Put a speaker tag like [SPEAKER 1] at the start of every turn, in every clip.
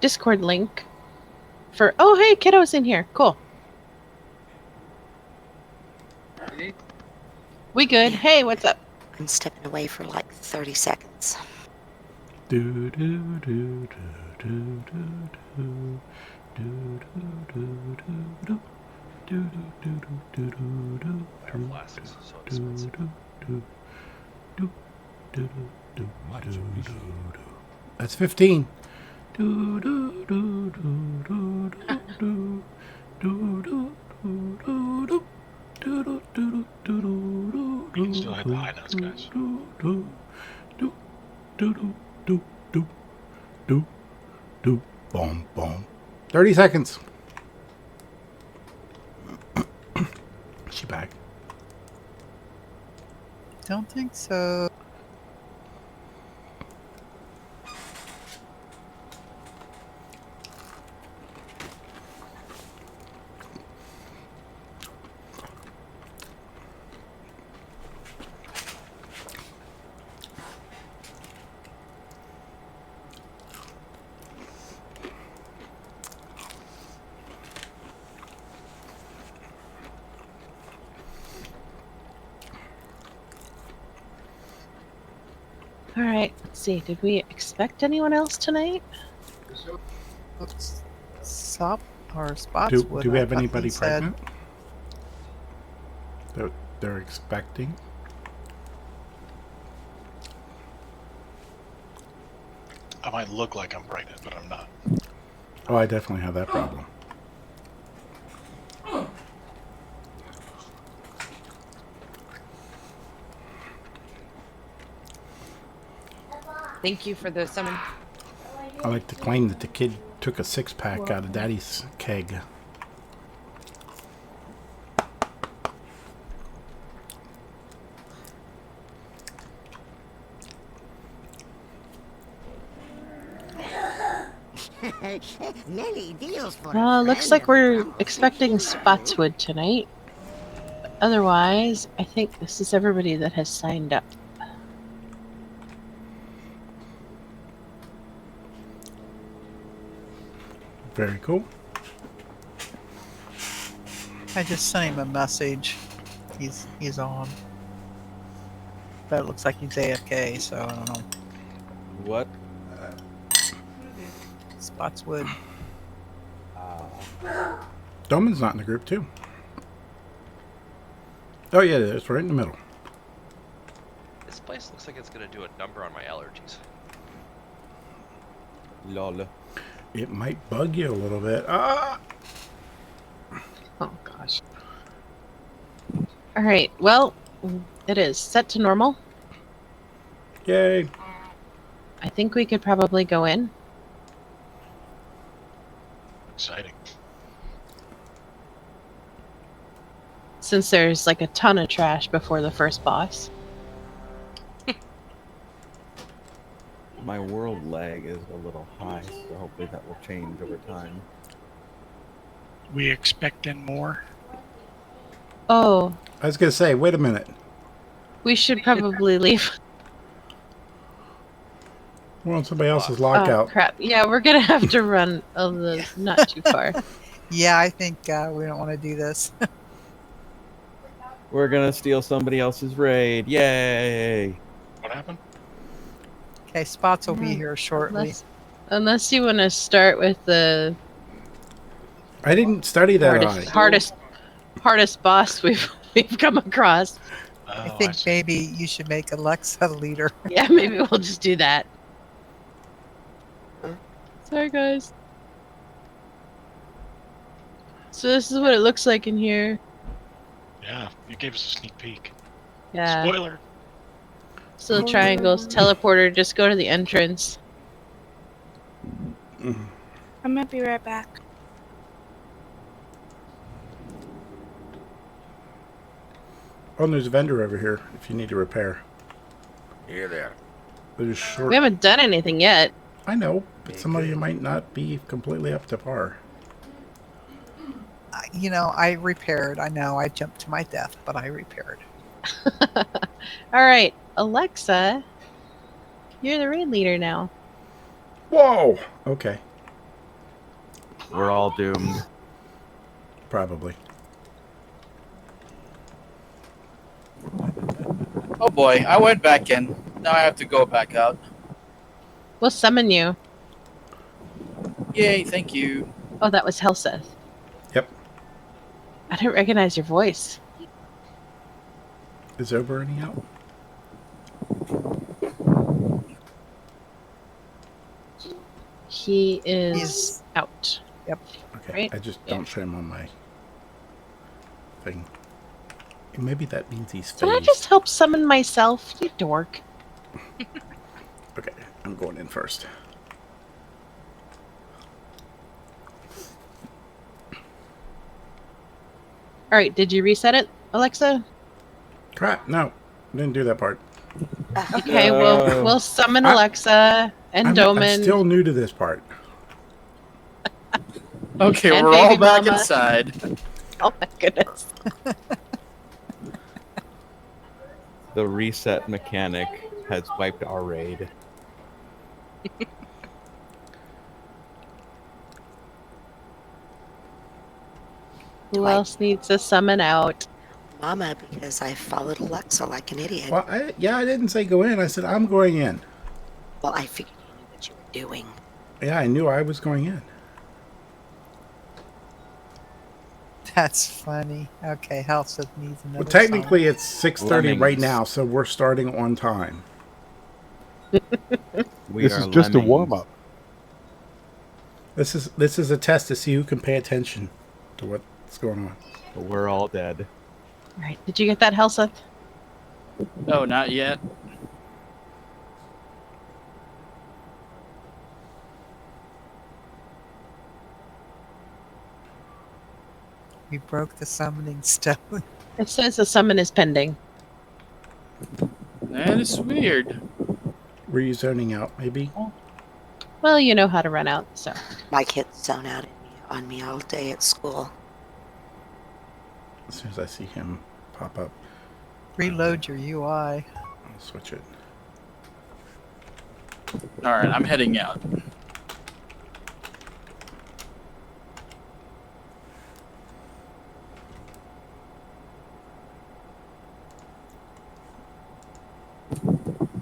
[SPEAKER 1] Discord link for... Oh, hey, kiddo's in here. Cool. We good. Hey, what's up?
[SPEAKER 2] I'm stepping away for like 30 seconds.
[SPEAKER 3] Do do do do do do do do do do do do.
[SPEAKER 4] Why are flasks so expensive?
[SPEAKER 3] That's 15.
[SPEAKER 4] We can still hit the high notes, guys.
[SPEAKER 3] 30 seconds. She back?
[SPEAKER 5] Don't think so.
[SPEAKER 1] All right, let's see. Did we expect anyone else tonight?
[SPEAKER 5] Oops. Stop or spots.
[SPEAKER 3] Do we have anybody pregnant? They're expecting?
[SPEAKER 4] I might look like I'm pregnant, but I'm not.
[SPEAKER 3] Oh, I definitely have that problem.
[SPEAKER 6] Thank you for the summon.
[SPEAKER 3] I like to claim that the kid took a 6-pack out of Daddy's keg.
[SPEAKER 1] Looks like we're expecting Spotswood tonight. Otherwise, I think this is everybody that has signed up.
[SPEAKER 3] Very cool.
[SPEAKER 5] I just sent him a message. He's on. But it looks like he's AFK, so I don't know.
[SPEAKER 7] What?
[SPEAKER 5] Spotswood.
[SPEAKER 3] Doman's not in the group, too. Oh, yeah, it's right in the middle.
[SPEAKER 8] This place looks like it's going to do a number on my allergies.
[SPEAKER 7] Lol.
[SPEAKER 3] It might bug you a little bit. Ah!
[SPEAKER 1] Oh, gosh. All right, well, it is set to normal.
[SPEAKER 3] Yay.
[SPEAKER 1] I think we could probably go in.
[SPEAKER 4] Exciting.
[SPEAKER 1] Since there's like a ton of trash before the first boss.
[SPEAKER 7] My world lag is a little high, so hopefully that will change over time.
[SPEAKER 9] We expecting more?
[SPEAKER 1] Oh,
[SPEAKER 3] I was going to say, wait a minute.
[SPEAKER 1] we should probably leave.
[SPEAKER 3] We're on somebody else's
[SPEAKER 1] Oh,
[SPEAKER 3] lockout.
[SPEAKER 1] crap. Yeah, we're going to have to run not too far.
[SPEAKER 5] Yeah, I think we don't want to do this.
[SPEAKER 7] We're gonna steal somebody else's raid. Yay!
[SPEAKER 4] What happened?
[SPEAKER 5] Okay, Spots will be here shortly.
[SPEAKER 1] Unless you want to start with the
[SPEAKER 3] I didn't study that
[SPEAKER 1] hardest boss we've come across.
[SPEAKER 5] I think maybe you should make Alexa the leader.
[SPEAKER 1] Yeah, maybe we'll just do that. Sorry, guys. So this is what it looks like in here.
[SPEAKER 4] Yeah, you gave us a sneak peek.
[SPEAKER 1] Yeah.
[SPEAKER 4] Spoiler.
[SPEAKER 1] Still triangles, teleporter, just go to the entrance.
[SPEAKER 10] I'm gonna be right back.
[SPEAKER 3] Oh, and there's a vendor over here if you need to repair.
[SPEAKER 11] Here there.
[SPEAKER 3] There's short.
[SPEAKER 1] We haven't done anything yet.
[SPEAKER 3] I know, but some of you might not be completely up to par.
[SPEAKER 5] You know, I repaired. I know I jumped to my death, but I repaired.
[SPEAKER 1] All right, Alexa, you're the raid leader now.
[SPEAKER 3] Whoa! Okay.
[SPEAKER 7] We're all doomed.
[SPEAKER 3] Probably.
[SPEAKER 6] Oh boy, I went back in. Now I have to go back out.
[SPEAKER 1] We'll summon you.
[SPEAKER 6] Yay, thank you.
[SPEAKER 1] Oh, that was Helseth.
[SPEAKER 3] Yep.
[SPEAKER 1] I didn't recognize your voice.
[SPEAKER 3] Is Ober any out?
[SPEAKER 1] He is
[SPEAKER 5] He's-
[SPEAKER 1] out.
[SPEAKER 5] Yep.
[SPEAKER 3] Okay.
[SPEAKER 1] Right?
[SPEAKER 3] I just
[SPEAKER 1] Yeah.
[SPEAKER 3] don't show him on my thing. Maybe that means he's
[SPEAKER 1] Can I
[SPEAKER 3] phased.
[SPEAKER 1] just help summon myself? You dork.
[SPEAKER 3] Okay, I'm going in first.
[SPEAKER 1] Alright, did you reset it, Alexa?
[SPEAKER 3] Crap, no. Didn't do that part.
[SPEAKER 1] Okay,
[SPEAKER 7] No.
[SPEAKER 1] we'll summon
[SPEAKER 3] I-
[SPEAKER 1] Alexa and
[SPEAKER 3] I'm
[SPEAKER 1] Doman.
[SPEAKER 3] still new to this part.
[SPEAKER 6] Okay,
[SPEAKER 1] And
[SPEAKER 6] we're all
[SPEAKER 1] baby
[SPEAKER 6] back
[SPEAKER 1] mama.
[SPEAKER 6] inside.
[SPEAKER 1] Oh my goodness.
[SPEAKER 7] The reset mechanic has wiped our raid.
[SPEAKER 1] Who
[SPEAKER 2] Like-
[SPEAKER 1] else needs to summon out?
[SPEAKER 2] Mama, because I followed Alexa like an idiot.
[SPEAKER 3] Well, I didn't say go in. I said I'm going in.
[SPEAKER 2] Well, I figured you knew what you were doing.
[SPEAKER 3] Yeah, I knew I was going in.
[SPEAKER 5] That's funny. Okay, Helseth needs another.
[SPEAKER 3] Well, technically it's 6:30 right
[SPEAKER 7] Lemmings.
[SPEAKER 3] now, so we're starting on time.
[SPEAKER 7] We
[SPEAKER 12] This
[SPEAKER 7] are
[SPEAKER 12] is just a
[SPEAKER 7] lemmings.
[SPEAKER 12] warm up.
[SPEAKER 3] This is a test to see who can pay attention to what's going on.
[SPEAKER 7] But we're all dead.
[SPEAKER 1] Alright, did you get that, Helseth?
[SPEAKER 6] Oh, not yet.
[SPEAKER 5] We broke the summoning stone.
[SPEAKER 1] It says the summon is pending.
[SPEAKER 6] That is weird.
[SPEAKER 3] Were you zoning out, maybe?
[SPEAKER 1] Well, you know how to run out, so.
[SPEAKER 2] My kids zone out on me all day at school.
[SPEAKER 3] As soon as I see him pop up,
[SPEAKER 5] Reload your UI.
[SPEAKER 3] I'll switch it.
[SPEAKER 6] Alright, I'm heading out.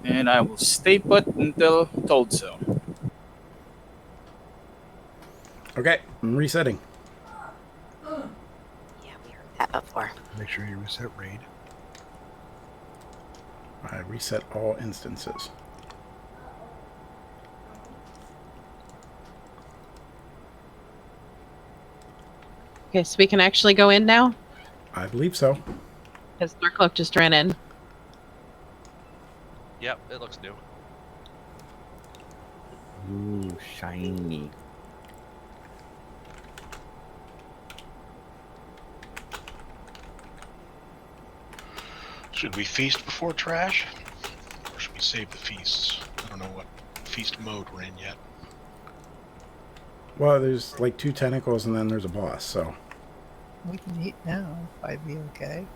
[SPEAKER 6] And I will stay put until told so.
[SPEAKER 3] Okay, I'm resetting.
[SPEAKER 2] Yeah, we heard that before.
[SPEAKER 12] Make sure you reset raid.
[SPEAKER 3] I reset all instances.
[SPEAKER 1] Okay, so we can actually go in now?
[SPEAKER 3] I believe so.
[SPEAKER 1] Because Darkcloak just ran in.
[SPEAKER 8] Yep, it looks new.
[SPEAKER 7] Ooh, shiny.
[SPEAKER 4] Should we feast before trash? Or should we save the feasts? I don't know what feast mode we're in yet.
[SPEAKER 3] Well, there's like 2 tentacles and then there's a boss, so.
[SPEAKER 5] We can eat now. I'd be okay.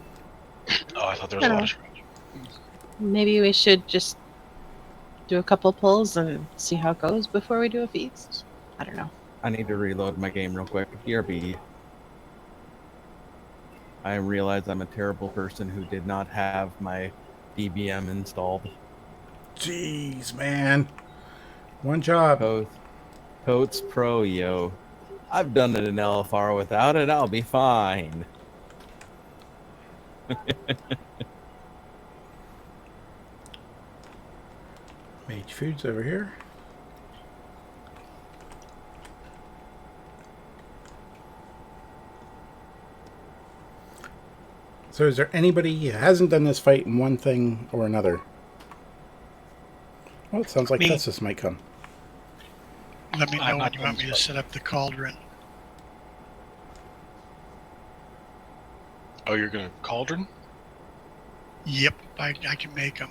[SPEAKER 4] Oh, I thought there was a lot of trash.
[SPEAKER 1] Maybe we should just do a couple pulls and see how it goes before we do a feast? I don't know.
[SPEAKER 7] I need to reload my game real quick. BRB. I realize I'm a terrible person who did not have my DBM installed.
[SPEAKER 3] Jeez, man. One job.
[SPEAKER 7] Coats Pro, yo. I've done it in LFR without it. I'll be fine.
[SPEAKER 3] Mage Foods over here. So is there anybody who hasn't done this fight in one thing or another? Well, it sounds like
[SPEAKER 9] Me.
[SPEAKER 3] Tessus might come.
[SPEAKER 9] Let me
[SPEAKER 4] I'm
[SPEAKER 9] know
[SPEAKER 4] not
[SPEAKER 9] when you want me
[SPEAKER 4] doing
[SPEAKER 9] to
[SPEAKER 4] this.
[SPEAKER 9] set up the cauldron.
[SPEAKER 4] Oh, you're gonna cauldron?
[SPEAKER 9] Yep, I can make them.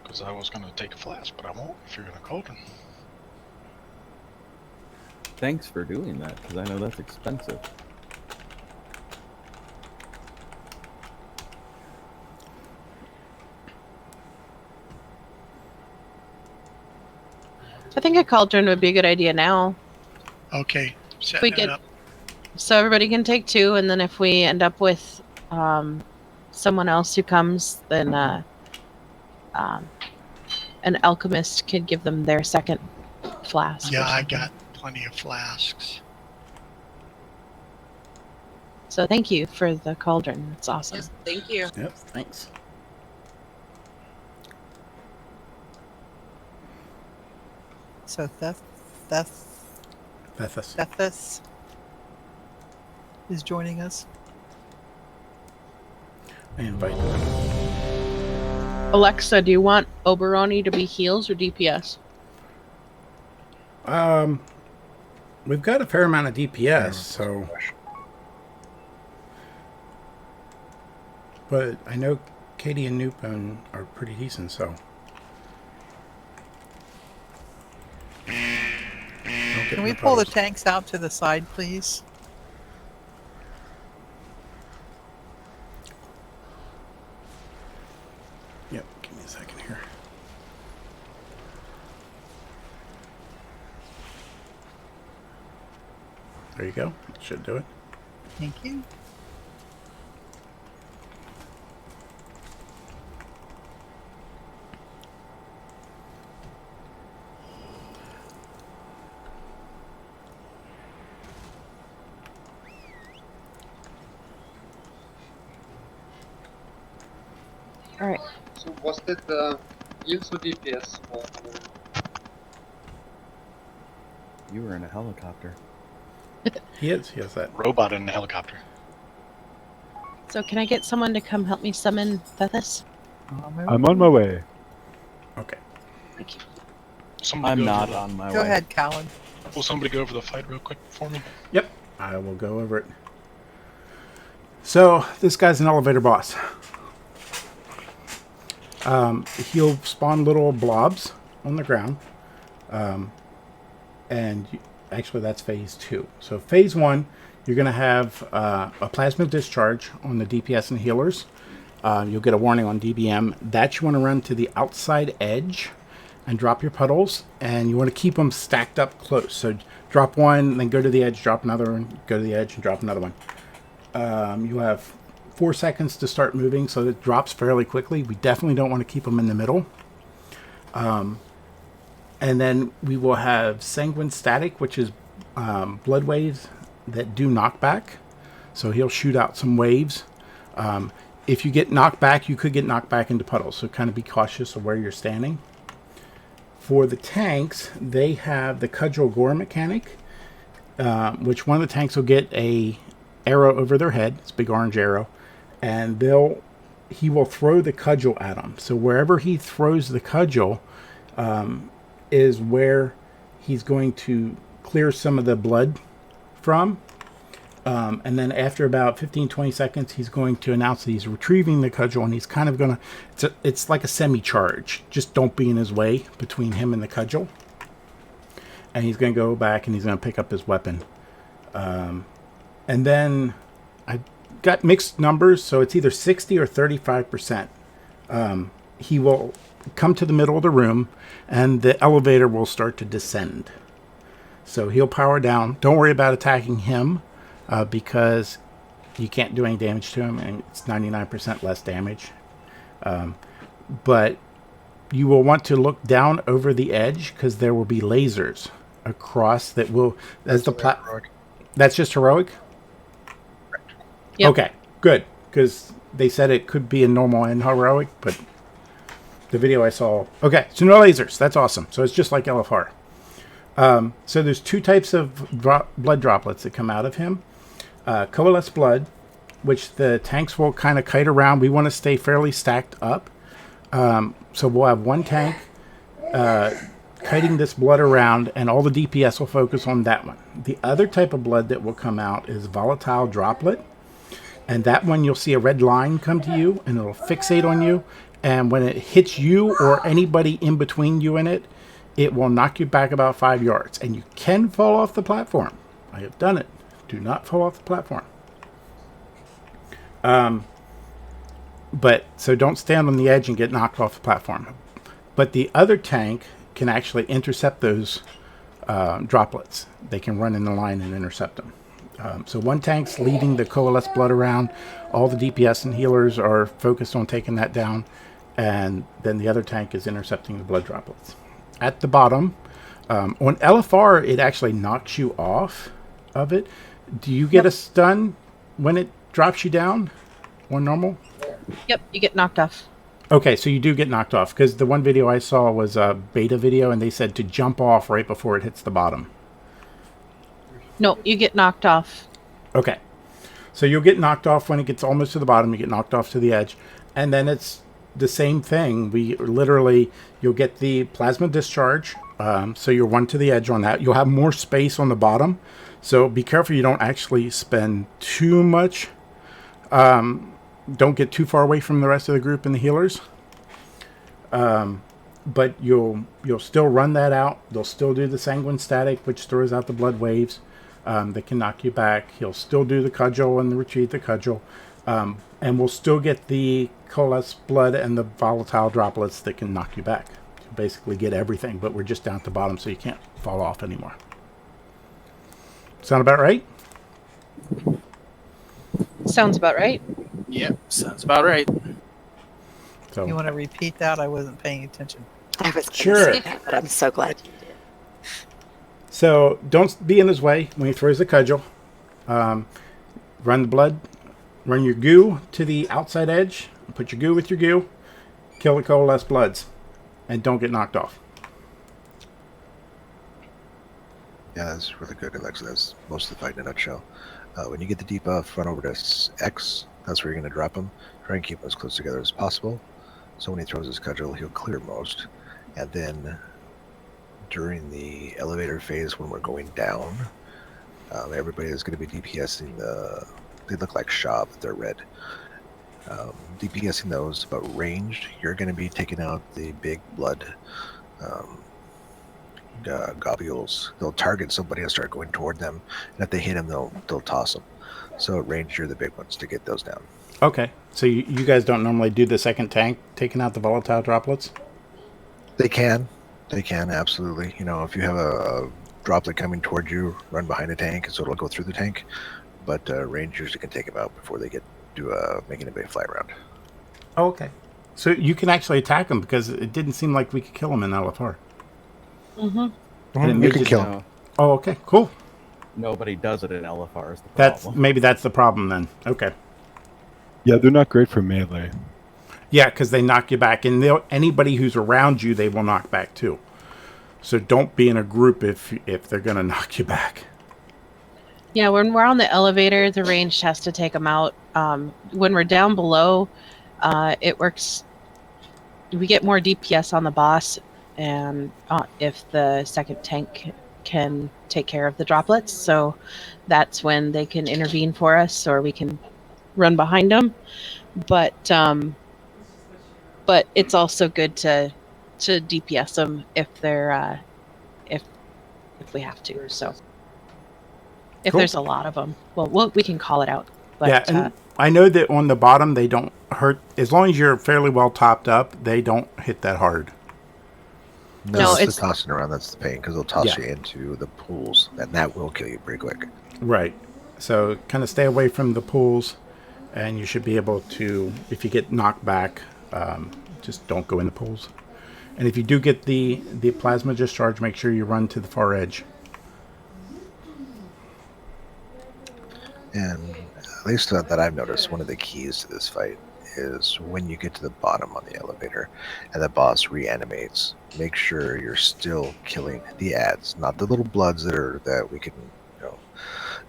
[SPEAKER 4] Because I was gonna take a flask, but I won't if you're gonna cauldron.
[SPEAKER 7] Thanks for doing that, because I know that's expensive.
[SPEAKER 1] I think a cauldron would be a good idea now.
[SPEAKER 9] Okay,
[SPEAKER 1] We
[SPEAKER 9] setting it
[SPEAKER 1] get
[SPEAKER 9] up.
[SPEAKER 1] so everybody can take 2, and then if we end up with someone else who comes, then an alchemist could give them their second flask.
[SPEAKER 9] Yeah,
[SPEAKER 1] or
[SPEAKER 9] I
[SPEAKER 1] something.
[SPEAKER 9] got plenty of flasks.
[SPEAKER 1] So thank you for the cauldron. That's awesome.
[SPEAKER 2] Yes, thank you.
[SPEAKER 3] Yep, thanks.
[SPEAKER 5] So
[SPEAKER 3] Bethus.
[SPEAKER 5] Thethys is joining us.
[SPEAKER 3] I invite
[SPEAKER 1] Alexa, do you want Oberoni to be heals or DPS?
[SPEAKER 3] We've got a fair amount of DPS, so. But I know Katie and Newpon are pretty decent, so.
[SPEAKER 5] Can we pull the tanks out to the side, please?
[SPEAKER 3] Yep, give me a second here. There you go. Should do it.
[SPEAKER 5] Thank you.
[SPEAKER 1] All right.
[SPEAKER 12] So was that the heals or DPS?
[SPEAKER 7] You were in a helicopter.
[SPEAKER 3] He is that.
[SPEAKER 4] Robot in a helicopter.
[SPEAKER 1] So can I get someone to come help me summon Thethys?
[SPEAKER 13] I'm on my way.
[SPEAKER 3] Okay.
[SPEAKER 1] Thank you.
[SPEAKER 4] Somebody
[SPEAKER 7] I'm
[SPEAKER 4] go
[SPEAKER 7] not
[SPEAKER 4] over
[SPEAKER 7] on my way.
[SPEAKER 5] Go ahead, Callan.
[SPEAKER 4] Will somebody go over the fight real quick for me?
[SPEAKER 3] Yep, I will go over it. So, this guy's an elevator boss. He'll spawn little blobs on the ground. Actually, that's phase 2. So, phase 1, you're going to have a plasma discharge on the DPS and healers. You'll get a warning on DBM. That you want to run to the outside edge and drop your puddles. And you want to keep them stacked up close. So, drop one, then go to the edge, drop another one, go to the edge, and drop another one. You have 4 seconds to start moving, so it drops fairly quickly. We definitely don't want to keep them in the middle. And then we will have sanguine static, which is blood waves that do knockback. So he'll shoot out some waves. If you get knocked back, you could get knocked back into puddles. So kind of be cautious of where you're standing. For the tanks, they have the cudgel gore mechanic, which one of the tanks will get a arrow over their head. It's a big orange arrow. And he will throw the cudgel at them. So wherever he throws the cudgel is where he's going to clear some of the blood from. And then after about 15-20 seconds, he's going to announce that he's retrieving the cudgel, and he's kind of going to... It's like a semi-charge. Just don't be in his way between him and the cudgel. And he's going to go back, and he's going to pick up his weapon. And then I got mixed numbers, so it's either 60 or 35%. He will come to the middle of the room, and the elevator will start to descend. So he'll power down. Don't worry about attacking him, because you can't do any damage to him, and it's 99% less damage. But you will want to look down over the edge, because there will be lasers across that will... As the That's just heroic?
[SPEAKER 1] Yep.
[SPEAKER 3] Okay, good. Because they said it could be in normal and heroic, but the video I saw... Okay, so no lasers. That's awesome. So it's just like LFR. So there's 2 types of blood droplets that come out of him. Coalesced blood, which the tanks will kind of kite around. We want to stay fairly stacked up. So we'll have one tank kiting this blood around, and all the DPS will focus on that one. The other type of blood that will come out is volatile droplet. And that one, you'll see a red line come to you, and it'll fixate on you. And when it hits you or anybody in between you and it, it will knock you back about 5 yards. And you can fall off the platform. I have done it. Do not fall off the platform. But so don't stand on the edge and get knocked off the platform. But the other tank can actually intercept those droplets. They can run in the line and intercept them. So one tank's leading the coalesced blood around. All the DPS and healers are focused on taking that down. And then the other tank is intercepting the blood droplets. At the bottom, on LFR, it actually knocks you off of it. Do you get a stun when it drops you down on normal?
[SPEAKER 1] Yep, you get knocked off.
[SPEAKER 3] Okay, so you do get knocked off, because the one video I saw was a beta video, and they said to jump off right before it hits the bottom.
[SPEAKER 1] No, you get knocked off.
[SPEAKER 3] Okay. So you'll get knocked off when it gets almost to the bottom. You get knocked off to the edge. And then it's the same thing. You'll get the plasma discharge. So you'll run to the edge on that. You'll have more space on the bottom. So be careful you don't actually spend too much. Don't get too far away from the rest of the group and the healers. But you'll still run that out. They'll still do the sanguine static, which throws out the blood waves. They can knock you back. He'll still do the cudgel and retreat the cudgel. And we'll still get the coalesced blood and the volatile droplets that can knock you back. You'll basically get everything, but we're just down at the bottom, so you can't fall off anymore. Sound about right?
[SPEAKER 1] Sounds about right.
[SPEAKER 6] Yep, sounds about right.
[SPEAKER 3] So
[SPEAKER 5] You want to repeat that? I wasn't paying attention.
[SPEAKER 2] I was gonna
[SPEAKER 3] Sure.
[SPEAKER 2] say that, but I'm so glad you did.
[SPEAKER 3] So don't be in his way when he throws the cudgel. Run the blood. Run your goo to the outside edge. Put your goo with your goo. Kill the coalesced bloods. And don't get knocked off.
[SPEAKER 14] Yeah, that's really good, Alexa. That's most of the fight in a nutshell. When you get the debuff, run over to X. That's where you're going to drop him. Try and keep them as close together as possible. So when he throws his cudgel, he'll clear most. And then during the elevator phase, when we're going down, everybody is going to be DPSing they look like SHA, but they're red. DPSing those, but ranged, you're going to be taking out the big blood globules. They'll target somebody and start going toward them, and if they hit them, they'll toss them. So at range, you're the big ones to get those down.
[SPEAKER 3] Okay. So you guys don't normally do the second tank taking out the volatile droplets?
[SPEAKER 14] They can, absolutely. You know, if you have a droplet coming toward you, run behind a tank, so it'll go through the tank. But rangers, you can take them out before they get to make anybody fly around.
[SPEAKER 3] Oh, okay. So you can actually attack them, because it didn't seem like we could kill them in LFR.
[SPEAKER 1] Mm-hmm.
[SPEAKER 14] You can kill them.
[SPEAKER 3] Oh, okay. Cool.
[SPEAKER 7] Nobody does it in LFR is the problem.
[SPEAKER 3] Maybe that's the problem then. Okay.
[SPEAKER 13] Yeah, they're not great for melee.
[SPEAKER 3] Yeah, because they knock you back, and anybody who's around you, they will knock back too. So don't be in a group if they're going to knock you back.
[SPEAKER 1] Yeah, when we're on the elevator, the ranged has to take them out. When we're down below, it works. We get more DPS on the boss, and if the second tank can take care of the droplets, so that's when they can intervene for us, or we can run behind them. But it's also good to DPS them if they're if we have to. So if
[SPEAKER 3] Cool.
[SPEAKER 1] there's a lot of them, well, we can call it out. But,
[SPEAKER 3] yeah, and I know that on the bottom they don't hurt. As long as you're fairly well topped up, they don't hit that hard.
[SPEAKER 14] No, it's the tossing around that's the pain, because they'll toss you into the pools, and that will kill you pretty quick.
[SPEAKER 3] Right. So kind of stay away from the pools, and you should be able to, if you get knocked back, just don't go in the pools. And if you do get the plasma discharge, make sure you run to the far edge.
[SPEAKER 14] And at least that I've noticed, one of the keys to this fight is when you get to the bottom on the elevator and the boss reanimates, make sure you're still killing the ads, not the little bloods that we can,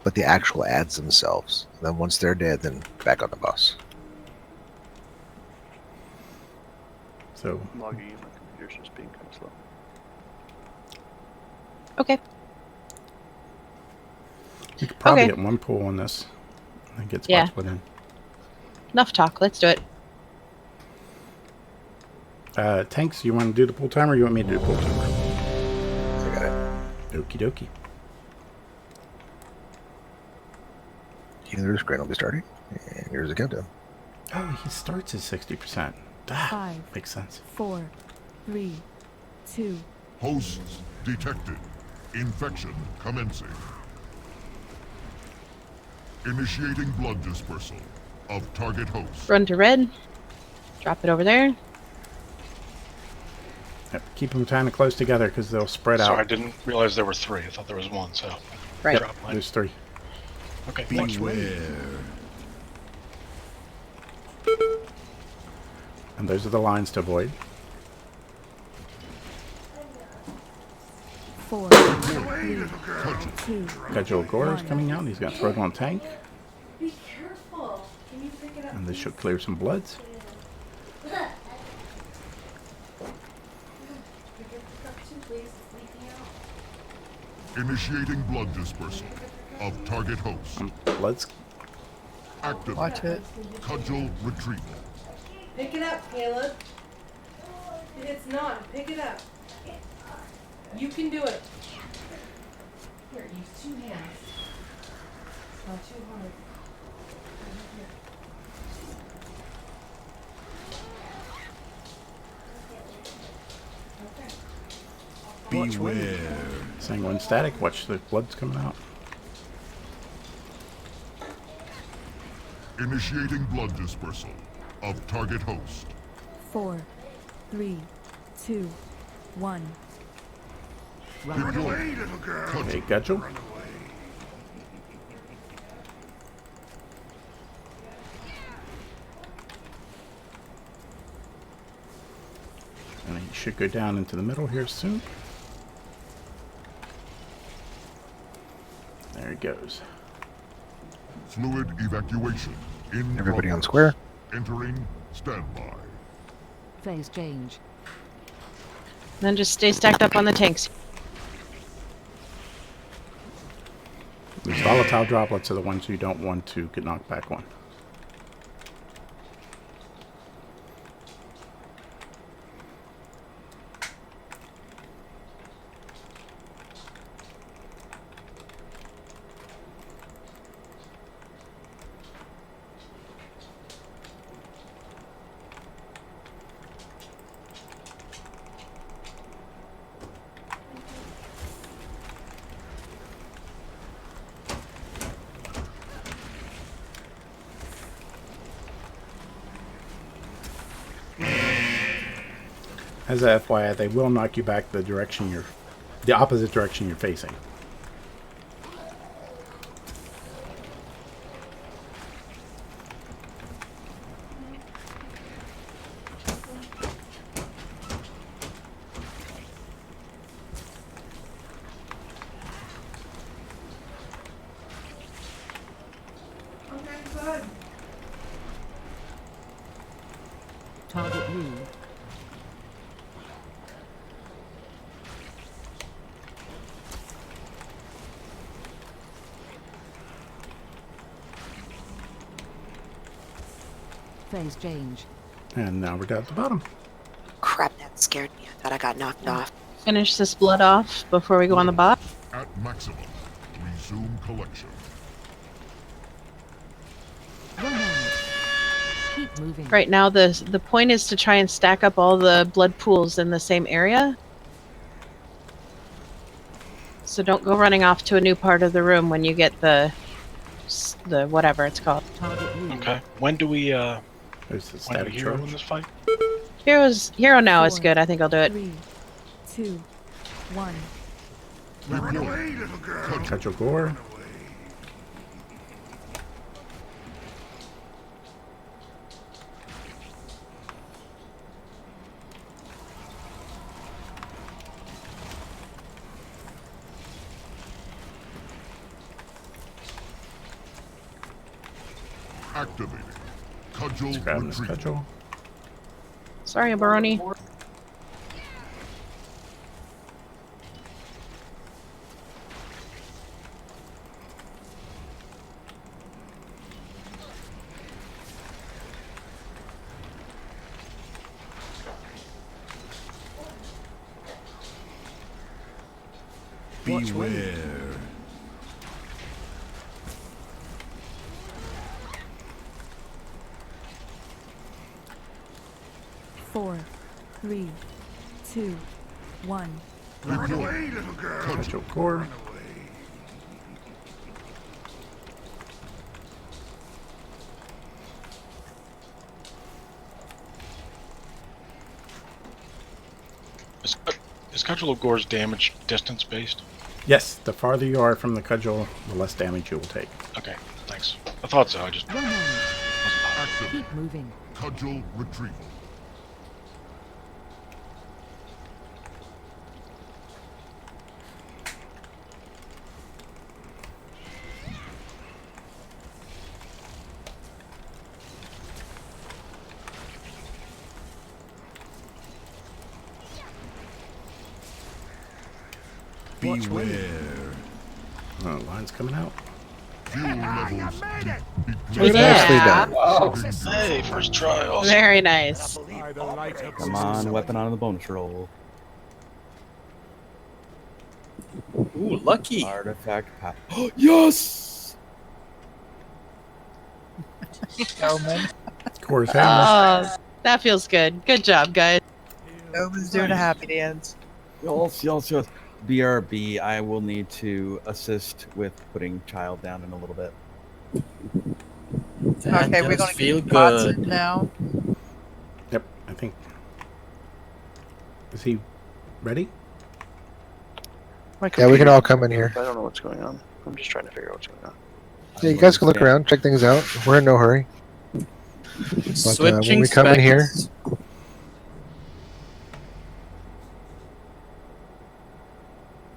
[SPEAKER 14] but the actual ads themselves. And then once they're dead, then back on the boss.
[SPEAKER 3] So
[SPEAKER 15] logging in, my computer's just being kind of slow.
[SPEAKER 1] Okay.
[SPEAKER 3] you could probably
[SPEAKER 1] Okay.
[SPEAKER 3] get one pool on this and get
[SPEAKER 1] Yeah.
[SPEAKER 3] spots put in.
[SPEAKER 1] Enough talk. Let's do it.
[SPEAKER 3] Tanks, you want to do the pool timer, or you want me to do the pool timer?
[SPEAKER 14] I got it.
[SPEAKER 3] Okie dokie.
[SPEAKER 14] Healer's Grain will be starting, and here's the countdown.
[SPEAKER 3] Oh, he starts at 60%. Ah,
[SPEAKER 16] 5,
[SPEAKER 3] makes sense.
[SPEAKER 16] 4, 3, 2, Hosts detected. Infection commencing. Initiating blood dispersal of target host.
[SPEAKER 1] Run to red. Drop it over there.
[SPEAKER 3] Yep, keep them kind of close together because they'll spread out.
[SPEAKER 4] Sorry, I didn't realize there were 3. I thought there was 1, so...
[SPEAKER 1] Right.
[SPEAKER 4] Drop mine.
[SPEAKER 3] There's 3.
[SPEAKER 4] Okay, watch me.
[SPEAKER 3] And those are the lines to avoid.
[SPEAKER 17] 4, 3, 2,
[SPEAKER 3] Cudgel Gore is coming out. And he's going to throw it on tank.
[SPEAKER 17] Be careful. Can you pick it up?
[SPEAKER 3] And this should clear some bloods.
[SPEAKER 16] Initiating blood dispersal of target host.
[SPEAKER 3] Bloods.
[SPEAKER 16] Active.
[SPEAKER 5] Watch it.
[SPEAKER 16] Cudgel retrieval.
[SPEAKER 17] Pick it up, Caleb. It's not. Pick it up. You can do it. Here, use 2 hands. Not too hard.
[SPEAKER 16] Beware.
[SPEAKER 3] Sanguine static. Watch the bloods coming out.
[SPEAKER 16] Initiating blood dispersal of target host.
[SPEAKER 17] 4, 3, 2, 1.
[SPEAKER 16] Run away, little girl.
[SPEAKER 3] Okay, Cudgel. And he should go down into the middle here soon. There he goes.
[SPEAKER 16] Fluid evacuation. In
[SPEAKER 14] Everybody on
[SPEAKER 16] progress.
[SPEAKER 14] square.
[SPEAKER 16] Entering standby.
[SPEAKER 17] Phase change.
[SPEAKER 1] Then just stay stacked up on the tanks.
[SPEAKER 3] These volatile droplets are the ones you don't want to get knocked back on. As a FYI, they will knock you back the opposite direction you're facing.
[SPEAKER 17] Target lead. Phase change.
[SPEAKER 3] And now we're down at the bottom.
[SPEAKER 2] Crap, that scared me. I thought I got knocked off.
[SPEAKER 1] Finish this blood off before we go on the bot.
[SPEAKER 16] At maximum. Resume collection.
[SPEAKER 17] Keep moving.
[SPEAKER 1] Right now, the point is to try and stack up all the blood pools in the same area. So don't go running off to a new part of the room when you get the whatever it's called.
[SPEAKER 4] Okay. When do we
[SPEAKER 3] There's the
[SPEAKER 4] when do we
[SPEAKER 3] static
[SPEAKER 4] hero in
[SPEAKER 3] charge.
[SPEAKER 4] this fight?
[SPEAKER 1] Hero now is
[SPEAKER 17] 4,
[SPEAKER 1] good. I think I'll do it.
[SPEAKER 17] 3, 2, 1.
[SPEAKER 16] Run away, little girl.
[SPEAKER 3] Cudgel Gore.
[SPEAKER 16] Activating. Cudgel
[SPEAKER 3] Let's grab this
[SPEAKER 16] retrieval.
[SPEAKER 3] cudgel.
[SPEAKER 1] Sorry, Baroni.
[SPEAKER 16] Beware.
[SPEAKER 17] 4, 3, 2, 1.
[SPEAKER 16] Run away, little girl.
[SPEAKER 3] Cudgel core.
[SPEAKER 4] Is Cudgel of Gore's damage distance based?
[SPEAKER 3] Yes, the farther you are from the cudgel, the less damage you will take.
[SPEAKER 4] Okay, thanks. I thought so. I just
[SPEAKER 16] Keep moving. Cudgel retrieval. Beware.
[SPEAKER 3] Oh, line's coming out.
[SPEAKER 16] Fuel levels.
[SPEAKER 1] Yeah.
[SPEAKER 4] Wow. Hey, first try. Awesome.
[SPEAKER 1] Very nice.
[SPEAKER 7] Come on, weapon on the bonus roll.
[SPEAKER 6] Ooh, lucky.
[SPEAKER 7] Artifact path. Yes!
[SPEAKER 5] Omen.
[SPEAKER 3] Core's hammer.
[SPEAKER 1] Oh, that feels good. Good job, guys.
[SPEAKER 5] Omen's doing a happy dance.
[SPEAKER 7] Yes. BRB, I will need to assist with putting child down in a little bit.
[SPEAKER 5] Okay, we're gonna
[SPEAKER 6] feel
[SPEAKER 5] get Watson
[SPEAKER 6] good.
[SPEAKER 5] now.
[SPEAKER 3] Yep, I think. Is he ready?
[SPEAKER 14] Yeah, we can all come in here.
[SPEAKER 15] I don't know what's going on. I'm just trying to figure out what's going on.
[SPEAKER 14] Yeah, you guys can look around, check things out. We're in no hurry. But when we come in here,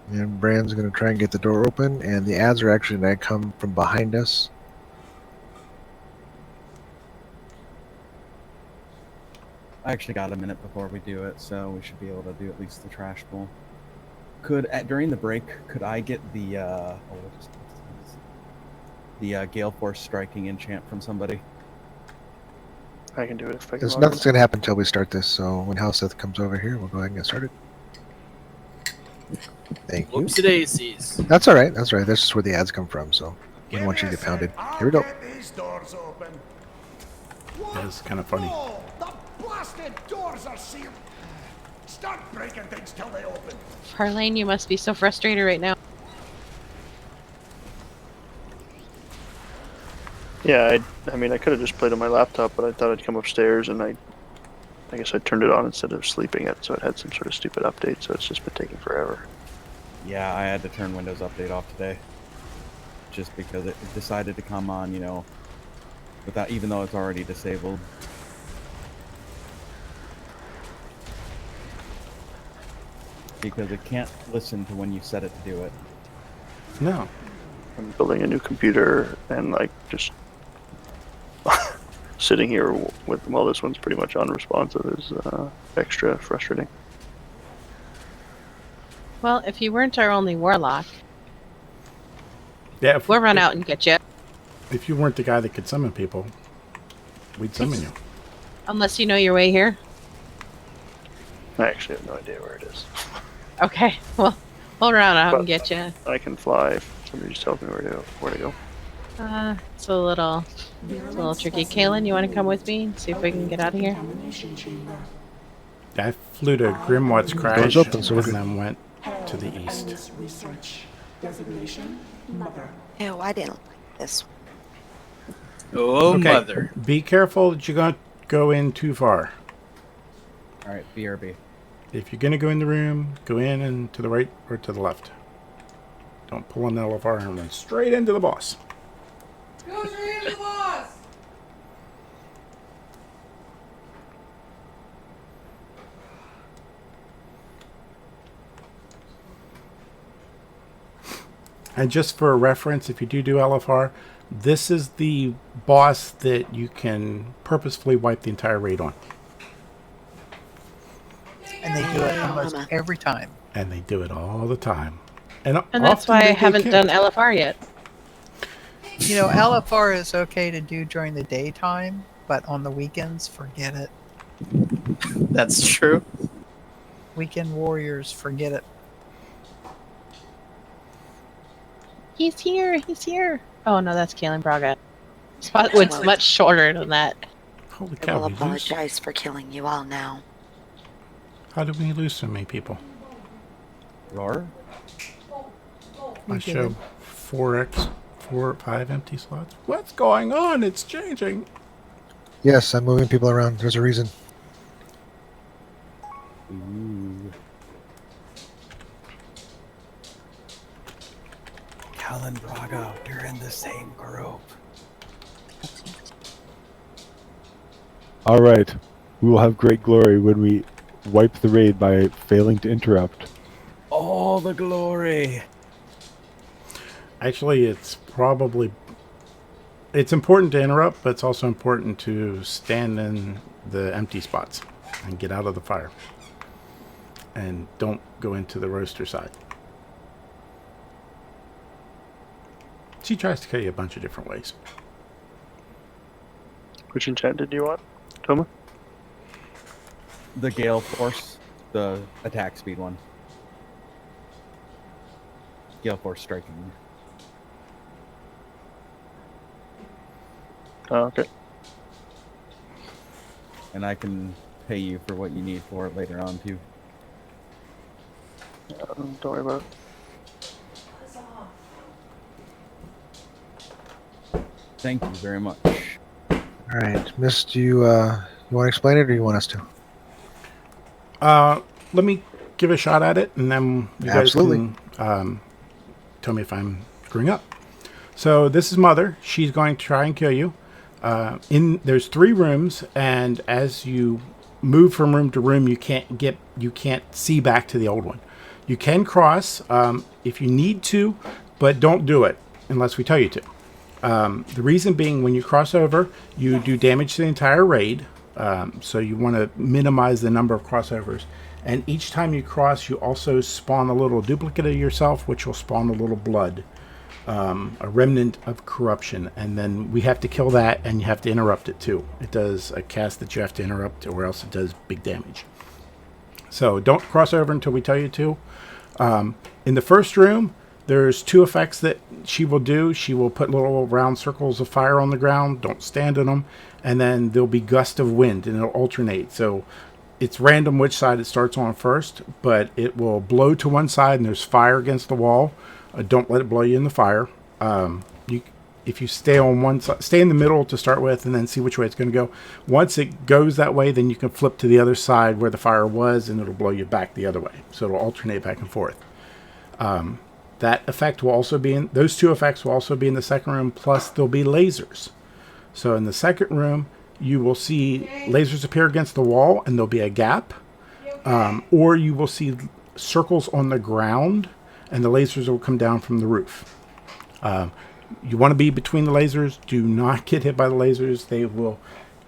[SPEAKER 14] and Brand's going to try and get the door open, and the ads are actually going to come from behind us.
[SPEAKER 7] I actually got a minute before we do it, so we should be able to do at least the trash pull. Could during the break, could I get the Gale Force striking enchant from somebody?
[SPEAKER 15] I can do it if I can.
[SPEAKER 14] Because
[SPEAKER 15] log
[SPEAKER 14] nothing's
[SPEAKER 15] in.
[SPEAKER 14] going to happen until we start this, so when Helseth comes over here, we'll go ahead and get started. Thank you.
[SPEAKER 6] Whoopsie daisies.
[SPEAKER 14] That's alright, that's right. That's just where the ads come from, so we don't want you to get pounded. Here we go.
[SPEAKER 16] These doors open.
[SPEAKER 3] That's kind of funny.
[SPEAKER 16] No, the blasted doors are sealed. Start breaking things till they open.
[SPEAKER 1] Harlane, you must be so frustrated right now.
[SPEAKER 15] Yeah, I mean, I could have just played on my laptop, but I thought I'd come upstairs, and I guess I turned it on instead of sleeping it, so it had some sort of stupid update, so it's just been taking forever.
[SPEAKER 7] Yeah, I had to turn Windows Update off today, just because it decided to come on, you know, without, even though it's already disabled. Because it can't listen to when you set it to do it.
[SPEAKER 3] No.
[SPEAKER 15] I'm building a new computer, and like just sitting here with, well, this one's pretty much unresponsive is extra frustrating.
[SPEAKER 1] Well, if you weren't our only warlock,
[SPEAKER 3] Yeah,
[SPEAKER 1] we'll run out and get you.
[SPEAKER 3] If you weren't the guy that could summon people, we'd summon you.
[SPEAKER 1] Unless you know your way here.
[SPEAKER 15] I actually have no idea where it is.
[SPEAKER 1] Okay, well, we'll run out
[SPEAKER 15] But
[SPEAKER 1] and get you.
[SPEAKER 15] I can fly if somebody just tells me where to go.
[SPEAKER 1] It's a little tricky. Kaylin, you want to come with me and see if we can get out of here?
[SPEAKER 3] I flew to Grimwat's Crash
[SPEAKER 14] Doors open, so we're
[SPEAKER 3] and
[SPEAKER 14] good.
[SPEAKER 3] then went to the east.
[SPEAKER 2] Ew, I didn't like this.
[SPEAKER 6] Oh,
[SPEAKER 3] Okay,
[SPEAKER 6] mother.
[SPEAKER 3] be careful that you don't go in too far.
[SPEAKER 7] Alright, BRB.
[SPEAKER 3] If you're going to go in the room, go in and to the right or to the left. Don't pull an LFR and run straight into the boss.
[SPEAKER 17] Go straight into the boss!
[SPEAKER 3] And just for a reference, if you do LFR, this is the boss that you can purposefully wipe the entire raid on.
[SPEAKER 5] And they do it almost every time.
[SPEAKER 3] And they do it all the time. And
[SPEAKER 1] that's
[SPEAKER 3] often
[SPEAKER 1] why I
[SPEAKER 3] they get
[SPEAKER 1] haven't
[SPEAKER 3] kicked.
[SPEAKER 1] done LFR yet.
[SPEAKER 5] You know, LFR is okay to do during the daytime, but on the weekends, forget it.
[SPEAKER 6] That's true.
[SPEAKER 5] Weekend warriors, forget it.
[SPEAKER 1] He's here. He's here. Oh no, that's Kaylin Braga. Spotwood's much shorter than that.
[SPEAKER 3] Holy
[SPEAKER 2] I
[SPEAKER 3] cow,
[SPEAKER 2] will
[SPEAKER 3] we lose.
[SPEAKER 2] apologize for killing you all now.
[SPEAKER 3] How did we lose so many people?
[SPEAKER 7] Roar?
[SPEAKER 3] I show 4 or 5 empty slots. What's going on? It's changing.
[SPEAKER 14] Yes, I'm moving people around. There's a reason.
[SPEAKER 7] Ooh. Callan Braga, we're in the same group.
[SPEAKER 13] All right. We will have great glory when we wipe the raid by failing to interrupt.
[SPEAKER 7] All the glory.
[SPEAKER 3] Actually, it's important to interrupt, but it's also important to stand in the empty spots and get out of the fire. And don't go into the roaster side. She tries to kill you a bunch of different ways.
[SPEAKER 15] Which enchant did you want, Toma?
[SPEAKER 7] The Gale Force, the attack speed one. Gale Force striking.
[SPEAKER 15] Oh, okay.
[SPEAKER 7] And I can pay you for what you need for it later on, too.
[SPEAKER 15] Don't worry about it.
[SPEAKER 7] Thank you very much.
[SPEAKER 14] All right, Miss, do you want to explain it, or you want us to?
[SPEAKER 3] Let me give a shot at it, and then you guys
[SPEAKER 14] Absolutely.
[SPEAKER 3] can tell me if I'm screwing up. So this is Mother. She's going to try and kill you. There's 3 rooms, and as you move from room to room, you can't see back to the old one. You can cross if you need to, but don't do it unless we tell you to. The reason being, when you cross over, you do damage to the entire raid. So you want to minimize the number of crossovers. And each time you cross, you also spawn a little duplicate of yourself, which will spawn a little blood, a remnant of corruption. And then we have to kill that, and you have to interrupt it too. It does a cast that you have to interrupt, or else it does big damage. So don't cross over until we tell you to. In the first room, there's 2 effects that she will do. She will put little round circles of fire on the ground. Don't stand in them. And then there'll be gust of wind, and it'll alternate. So it's random which side it starts on first, but it will blow to one side, and there's fire against the wall. Don't let it blow you in the fire. If you stay on one side, stay in the middle to start with, and then see which way it's going to go. Once it goes that way, then you can flip to the other side where the fire was, and it'll blow you back the other way. So it'll alternate back and forth. That effect will also be in, those 2 effects will also be in the second room, plus there'll be lasers. So in the second room, you will see lasers appear against the wall, and there'll be a gap. Or you will see circles on the ground, and the lasers will come down from the roof. You want to be between the lasers. Do not get hit by the lasers. They will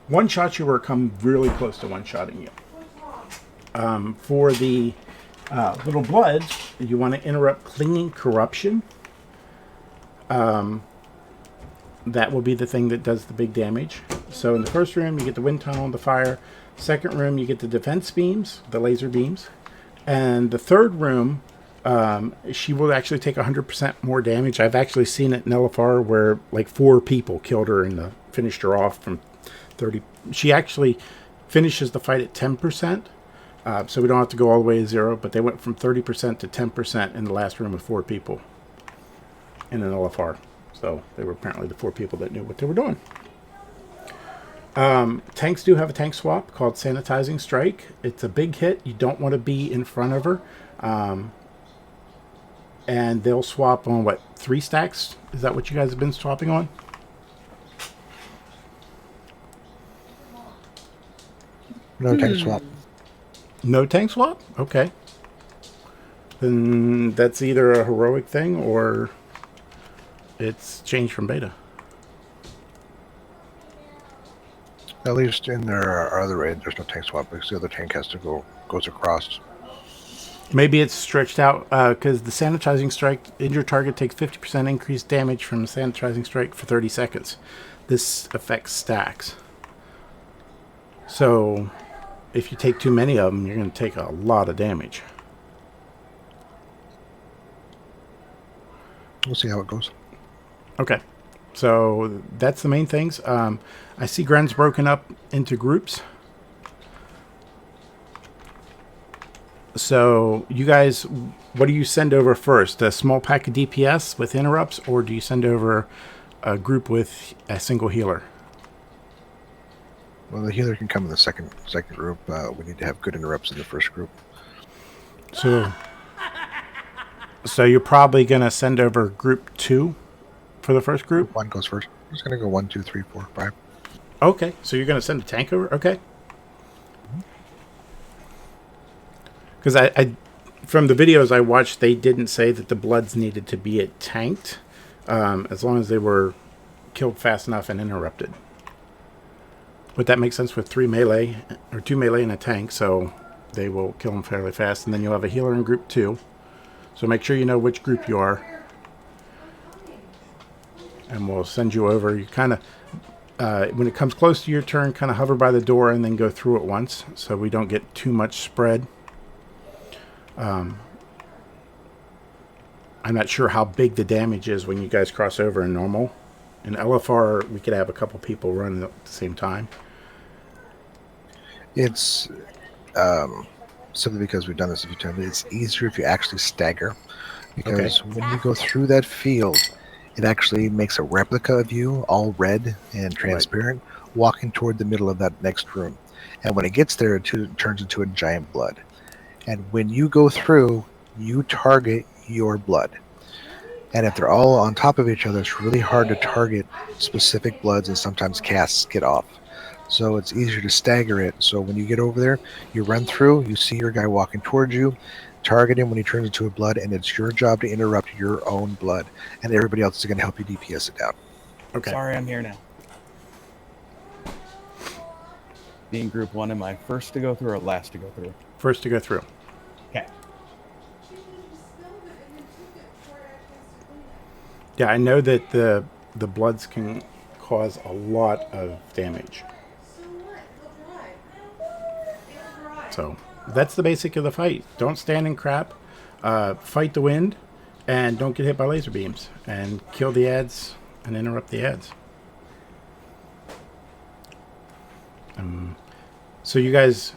[SPEAKER 3] one-shot you or come really close to one-shotting you. For the little bloods, you want to interrupt clinging corruption. That will be the thing that does the big damage. So in the first room, you get the wind tunnel and the fire. Second room, you get the defense beams, the laser beams. And the third room, she will actually take 100% more damage. I've actually seen it in LFR where like 4 people killed her and finished her off from 30. She actually finishes the fight at 10%. So we don't have to go all the way to 0, but they went from 30% to 10% in the last room with 4 people in an LFR. So they were apparently the 4 people that knew what they were doing. Tanks do have a tank swap called Sanitizing Strike. It's a big hit. You don't want to be in front of her. And they'll swap on, what, 3 stacks? Is that what you guys have been swapping on?
[SPEAKER 14] No tank swap.
[SPEAKER 3] No tank swap? Okay. Then that's either a heroic thing or it's changed from beta.
[SPEAKER 14] At least in their other raid, there's no tank swap because the other tank has to goes across.
[SPEAKER 3] Maybe it's stretched out because the Sanitizing Strike, injured target takes 50% increased damage from the Sanitizing Strike for 30 seconds. This affects stacks. So if you take too many of them, you're going to take a lot of damage.
[SPEAKER 14] We'll see how it goes.
[SPEAKER 3] Okay. So that's the main things. I see Gren's broken up into groups. So you guys, what do you send over first? A small pack of DPS with interrupts, or do you send over a group with a single healer?
[SPEAKER 14] Well, the healer can come in the second group. We need to have good interrupts in the first group.
[SPEAKER 3] So you're probably gonna send over group 2 for the first group.
[SPEAKER 14] Group 1 goes first. I'm just gonna go 1, 2, 3, 4, 5.
[SPEAKER 3] Okay, so you're gonna send a tank over. Okay. Because I, from the videos I watched, they didn't say that the Bloods needed to be tanked, as long as they were killed fast enough and interrupted. Would that make sense with 3 melee, or 2 melee and a tank, so they will kill them fairly fast, and then you'll have a healer in group 2. So make sure you know which group you are. And we'll send you over. You kind of, when it comes close to your turn, kind of hover by the door and then go through it once, so we don't get too much spread. I'm not sure how big the damage is when you guys cross over in normal. In LFR, we could have a couple people running at the same time.
[SPEAKER 14] It's simply because we've done this a few times. It's easier if you actually stagger, because when you go through that field, it actually makes a replica of you, all red and transparent, walking toward the middle of that next room. And when it gets there, it turns into a giant blood. And when you go through, you target your blood. And if they're all on top of each other, it's really hard to target specific bloods, and sometimes casts get off. So it's easier to stagger it. So when you get over there, you run through, you see your guy walking towards you, target him when he turns into a blood, and it's your job to interrupt your own blood. And everybody else is going to help you DPS it down.
[SPEAKER 3] Okay.
[SPEAKER 7] Sorry, I'm here now. Being group 1, am I first to go through or last to go through?
[SPEAKER 3] First to go through.
[SPEAKER 7] Okay.
[SPEAKER 3] Yeah, I know that the Bloods can cause a lot of damage. So that's the basic of the fight. Don't stand in crap. Fight the wind, and don't get hit by laser beams. And kill the ads and interrupt the ads. So you guys,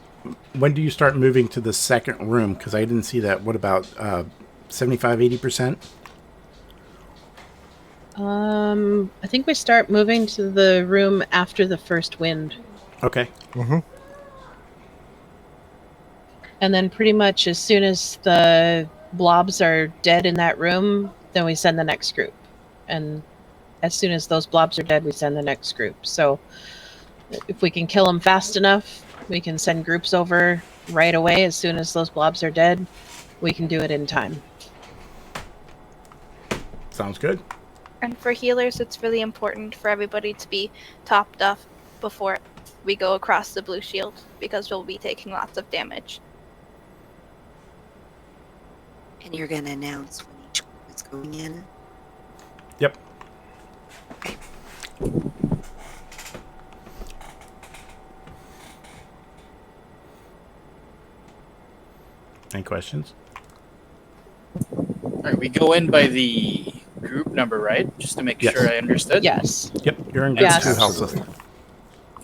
[SPEAKER 3] when do you start moving to the second room? Because I didn't see that. What about 75, 80%?
[SPEAKER 1] I think we start moving to the room after the first wind.
[SPEAKER 3] Okay.
[SPEAKER 14] Mm-hmm.
[SPEAKER 1] And then pretty much as soon as the blobs are dead in that room, then we send the next group. And as soon as those blobs are dead, we send the next group. So if we can kill them fast enough, we can send groups over right away. As soon as those blobs are dead, we can do it in time.
[SPEAKER 3] Sounds good.
[SPEAKER 10] And for healers, it's really important for everybody to be topped up before we go across the blue shield, because we'll be taking lots of damage.
[SPEAKER 2] And you're going to announce when each group is going in?
[SPEAKER 3] Yep.
[SPEAKER 2] Okay.
[SPEAKER 3] Any questions?
[SPEAKER 6] All right, we go in by the group number, right? Just to make
[SPEAKER 3] Yes.
[SPEAKER 6] sure I understood.
[SPEAKER 1] Yes.
[SPEAKER 3] Yep, you're in group
[SPEAKER 1] Yes.
[SPEAKER 3] 2 health system.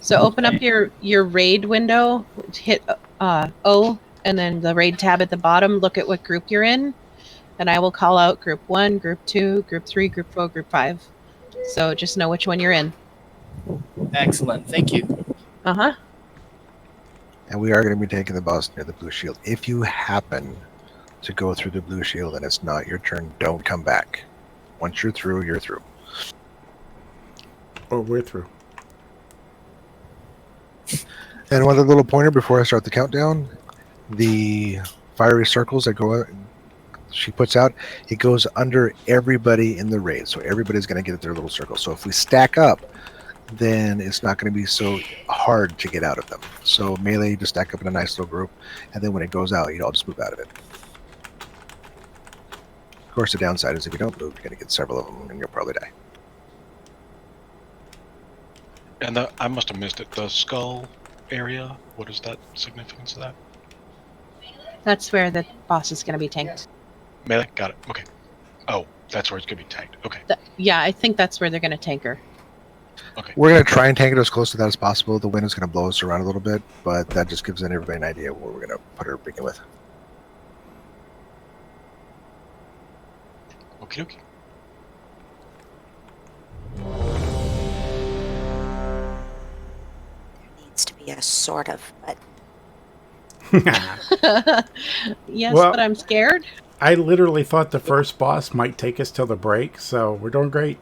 [SPEAKER 1] So open up your raid window, hit O, and then the raid tab at the bottom, look at what group you're in, and I will call out group 1, group 2, group 3, group 4, group 5. So just know which one you're in.
[SPEAKER 6] Excellent. Thank you.
[SPEAKER 1] Uh-huh.
[SPEAKER 14] And we are going to be taking the boss near the blue shield. If you happen to go through the blue shield and it's not your turn, don't come back. Once you're through, you're through.
[SPEAKER 3] Oh, we're through.
[SPEAKER 14] And one other little pointer before I start the countdown, the fiery circles that go out, she puts out, it goes under everybody in the raid. So everybody's going to get their little circle. So if we stack up, then it's not going to be so hard to get out of them. So melee, just stack up in a nice little group, and then when it goes out, you all just move out of it. Of course, the downside is if you don't move, you're going to get several of them, and you'll probably die.
[SPEAKER 4] And I must have missed it. The skull area, what is that significance of that?
[SPEAKER 1] That's where the boss is going to be tanked.
[SPEAKER 4] Melee? Got it. Okay. Oh, that's where it's going to be tanked. Okay.
[SPEAKER 1] Yeah, I think that's where they're going to tank her.
[SPEAKER 4] Okay.
[SPEAKER 14] We're going to try and tank it as close to that as possible. The wind is going to blow us around a little bit, but that just gives everybody an idea where we're going to put her to begin with.
[SPEAKER 4] Okie dokie.
[SPEAKER 2] Needs to be a sort of button.
[SPEAKER 1] Yes,
[SPEAKER 3] Well-
[SPEAKER 1] but I'm scared.
[SPEAKER 3] I literally thought the first boss might take us till the break, so we're doing great.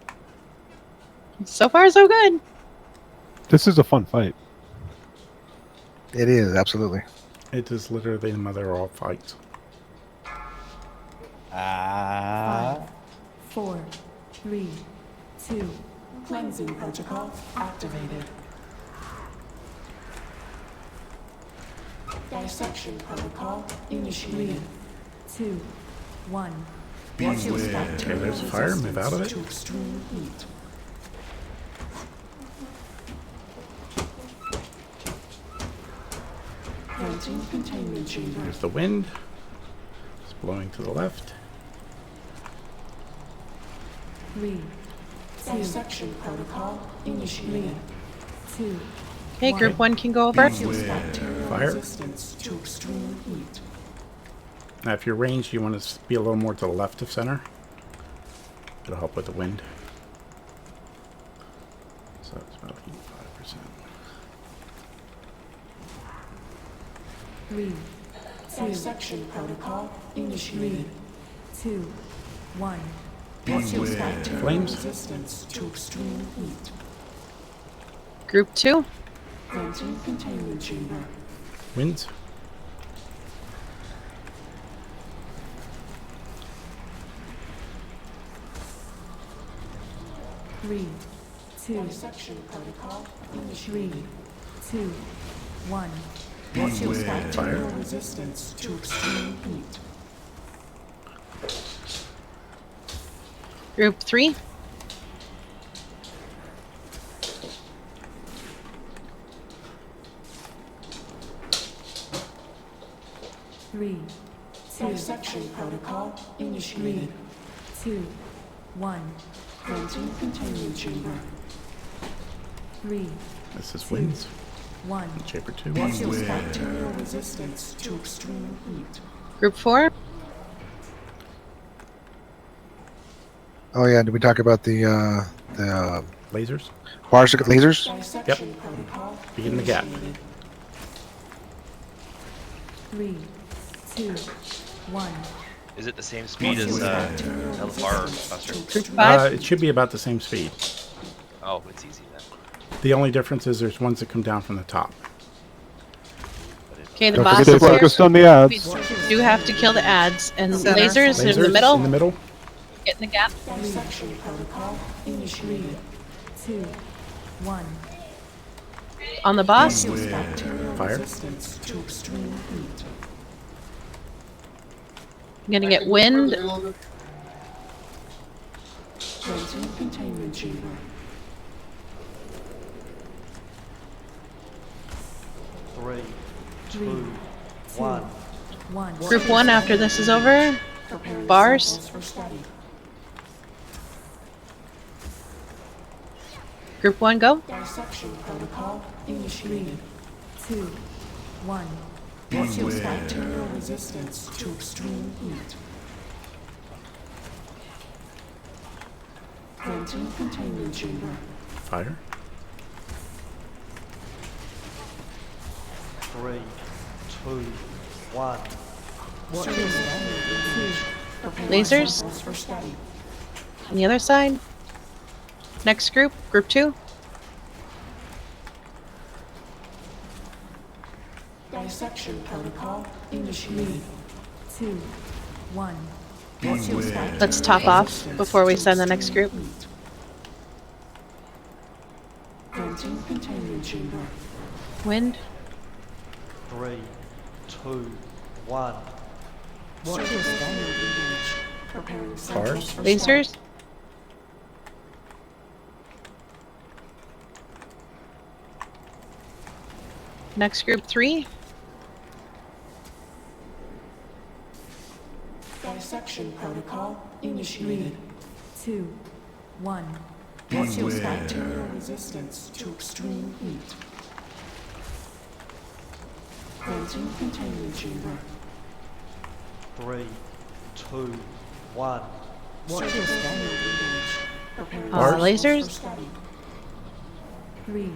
[SPEAKER 1] So far, so good.
[SPEAKER 13] This is a fun fight.
[SPEAKER 14] It is, absolutely.
[SPEAKER 3] It is literally the mother of all fights.
[SPEAKER 18] 5, 4, 3, 2. Cleansing protocol activated. Dissection protocol initiated. 2, 1.
[SPEAKER 3] Okay, there's fire. Move out of it.
[SPEAKER 18] To extreme heat. Granting containment chamber.
[SPEAKER 3] There's the wind. It's blowing to the left.
[SPEAKER 18] 3. Dissection protocol initiated. 2.
[SPEAKER 1] Okay, group 1 can go over.
[SPEAKER 3] Fire.
[SPEAKER 18] Resistance to extreme heat.
[SPEAKER 3] Now, if you're ranged, you want to be a little more to the left of center. It'll help with the wind. So it's about 85%.
[SPEAKER 18] 3. Dissection protocol initiated. 2, 1.
[SPEAKER 3] Flames.
[SPEAKER 18] Resistance to extreme heat.
[SPEAKER 1] Group 2.
[SPEAKER 18] Granting containment chamber.
[SPEAKER 3] Winds.
[SPEAKER 18] Three, 2. Dissection protocol initiated. 2, 1.
[SPEAKER 3] Fire.
[SPEAKER 18] Resistance to extreme heat.
[SPEAKER 1] Group 3.
[SPEAKER 18] Three, 2. Dissection protocol initiated. 2, 1. Granting containment chamber. 3,
[SPEAKER 3] This is winds.
[SPEAKER 18] 1.
[SPEAKER 3] Chamber 2.
[SPEAKER 18] Bacterial resistance to extreme heat.
[SPEAKER 1] Group 4.
[SPEAKER 14] Oh yeah, did we talk about the
[SPEAKER 3] Lasers.
[SPEAKER 14] Barsic lasers?
[SPEAKER 18] Dissection protocol
[SPEAKER 3] Be in the gap.
[SPEAKER 18] initiated. 3, 2, 1.
[SPEAKER 8] Is it the same speed as our Buster?
[SPEAKER 1] Group 5.
[SPEAKER 3] It should be about the same speed.
[SPEAKER 8] Oh, it's easy then.
[SPEAKER 3] The only difference is there's ones that come down from the top.
[SPEAKER 1] Okay, the
[SPEAKER 13] Don't
[SPEAKER 1] boss
[SPEAKER 13] forget to
[SPEAKER 1] is here.
[SPEAKER 13] focus on the
[SPEAKER 1] We
[SPEAKER 13] ads.
[SPEAKER 1] do have to kill the ads. And
[SPEAKER 5] Center.
[SPEAKER 1] lasers, in the
[SPEAKER 3] Lasers
[SPEAKER 1] middle.
[SPEAKER 3] in the middle.
[SPEAKER 1] Get in the gap.
[SPEAKER 18] Dissection protocol initiated. 2, 1.
[SPEAKER 1] On the boss.
[SPEAKER 18] Bacterial
[SPEAKER 3] Fire.
[SPEAKER 18] resistance to extreme heat.
[SPEAKER 1] I'm gonna get wind.
[SPEAKER 18] Granting containment chamber.
[SPEAKER 19] 3,
[SPEAKER 18] 2,
[SPEAKER 19] 1.
[SPEAKER 18] 1.
[SPEAKER 1] Group 1 after this is over.
[SPEAKER 18] Preparing
[SPEAKER 1] Bars.
[SPEAKER 18] samples for study.
[SPEAKER 1] Group 1 go.
[SPEAKER 18] Dissection protocol initiated. 2, 1. Bacterial resistance to extreme heat. Granting containment chamber.
[SPEAKER 3] Fire.
[SPEAKER 19] 3, 2, 1.
[SPEAKER 1] Lasers.
[SPEAKER 18] Samples for study.
[SPEAKER 1] On the other side. Next group. Group 2.
[SPEAKER 18] Dissection protocol initiated. 2, 1.
[SPEAKER 1] Let's top off before we send the next group.
[SPEAKER 18] Granting containment chamber.
[SPEAKER 1] Wind.
[SPEAKER 19] 3, 2, 1.
[SPEAKER 18] Preparing samples
[SPEAKER 3] Bars.
[SPEAKER 18] for study.
[SPEAKER 1] Lasers. Next group 3.
[SPEAKER 18] Dissection protocol initiated. 2, 1. Bacterial resistance to extreme heat. Granting containment chamber.
[SPEAKER 19] 3, 2, 1.
[SPEAKER 18] Watch your step.
[SPEAKER 1] Lasers.
[SPEAKER 18] 3,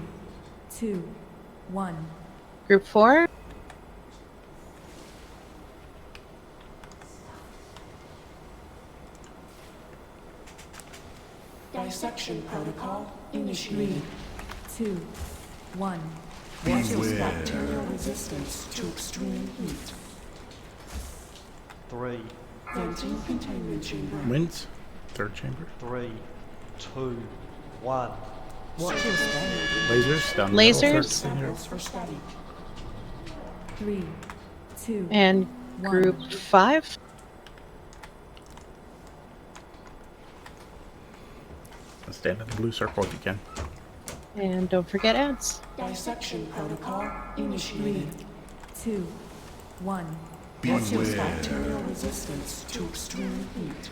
[SPEAKER 18] 2, 1.
[SPEAKER 1] Group 4.
[SPEAKER 18] Dissection protocol initiated. 3, 2, 1. Watch your bacterial resistance to extreme heat.
[SPEAKER 19] 3,
[SPEAKER 18] Venting containment chamber.
[SPEAKER 3] Winds. Third chamber.
[SPEAKER 19] 3, 2, 1.
[SPEAKER 18] Watch your step.
[SPEAKER 3] Lasers. Down the
[SPEAKER 1] Lasers.
[SPEAKER 3] middle.
[SPEAKER 18] For study. 3, 2,
[SPEAKER 1] And group 5.
[SPEAKER 3] Stand in the blue circle if you can.
[SPEAKER 1] And don't forget ads.
[SPEAKER 18] Dissection protocol initiated. 2, 1. Watch your bacterial resistance to extreme heat.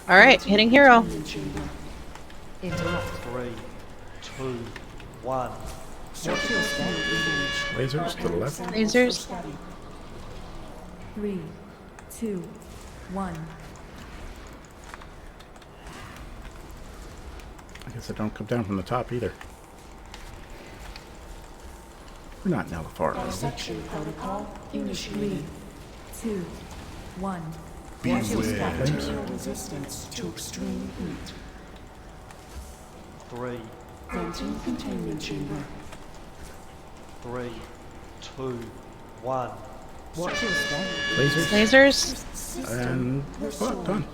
[SPEAKER 1] All right, hitting hero.
[SPEAKER 18] Interrupt.
[SPEAKER 19] 3, 2, 1.
[SPEAKER 18] Watch your step.
[SPEAKER 3] Lasers to the left.
[SPEAKER 1] Lasers.
[SPEAKER 18] 3, 2, 1.
[SPEAKER 3] I guess I don't come down from the top either. We're not in LFR, are we?
[SPEAKER 18] Dissection protocol initiated. 2, 1. Watch your bacterial resistance to extreme heat.
[SPEAKER 19] 3,
[SPEAKER 18] Venting containment chamber.
[SPEAKER 19] 3, 2, 1.
[SPEAKER 18] Watch your step.
[SPEAKER 3] Lasers.
[SPEAKER 1] Lasers.
[SPEAKER 3] And done.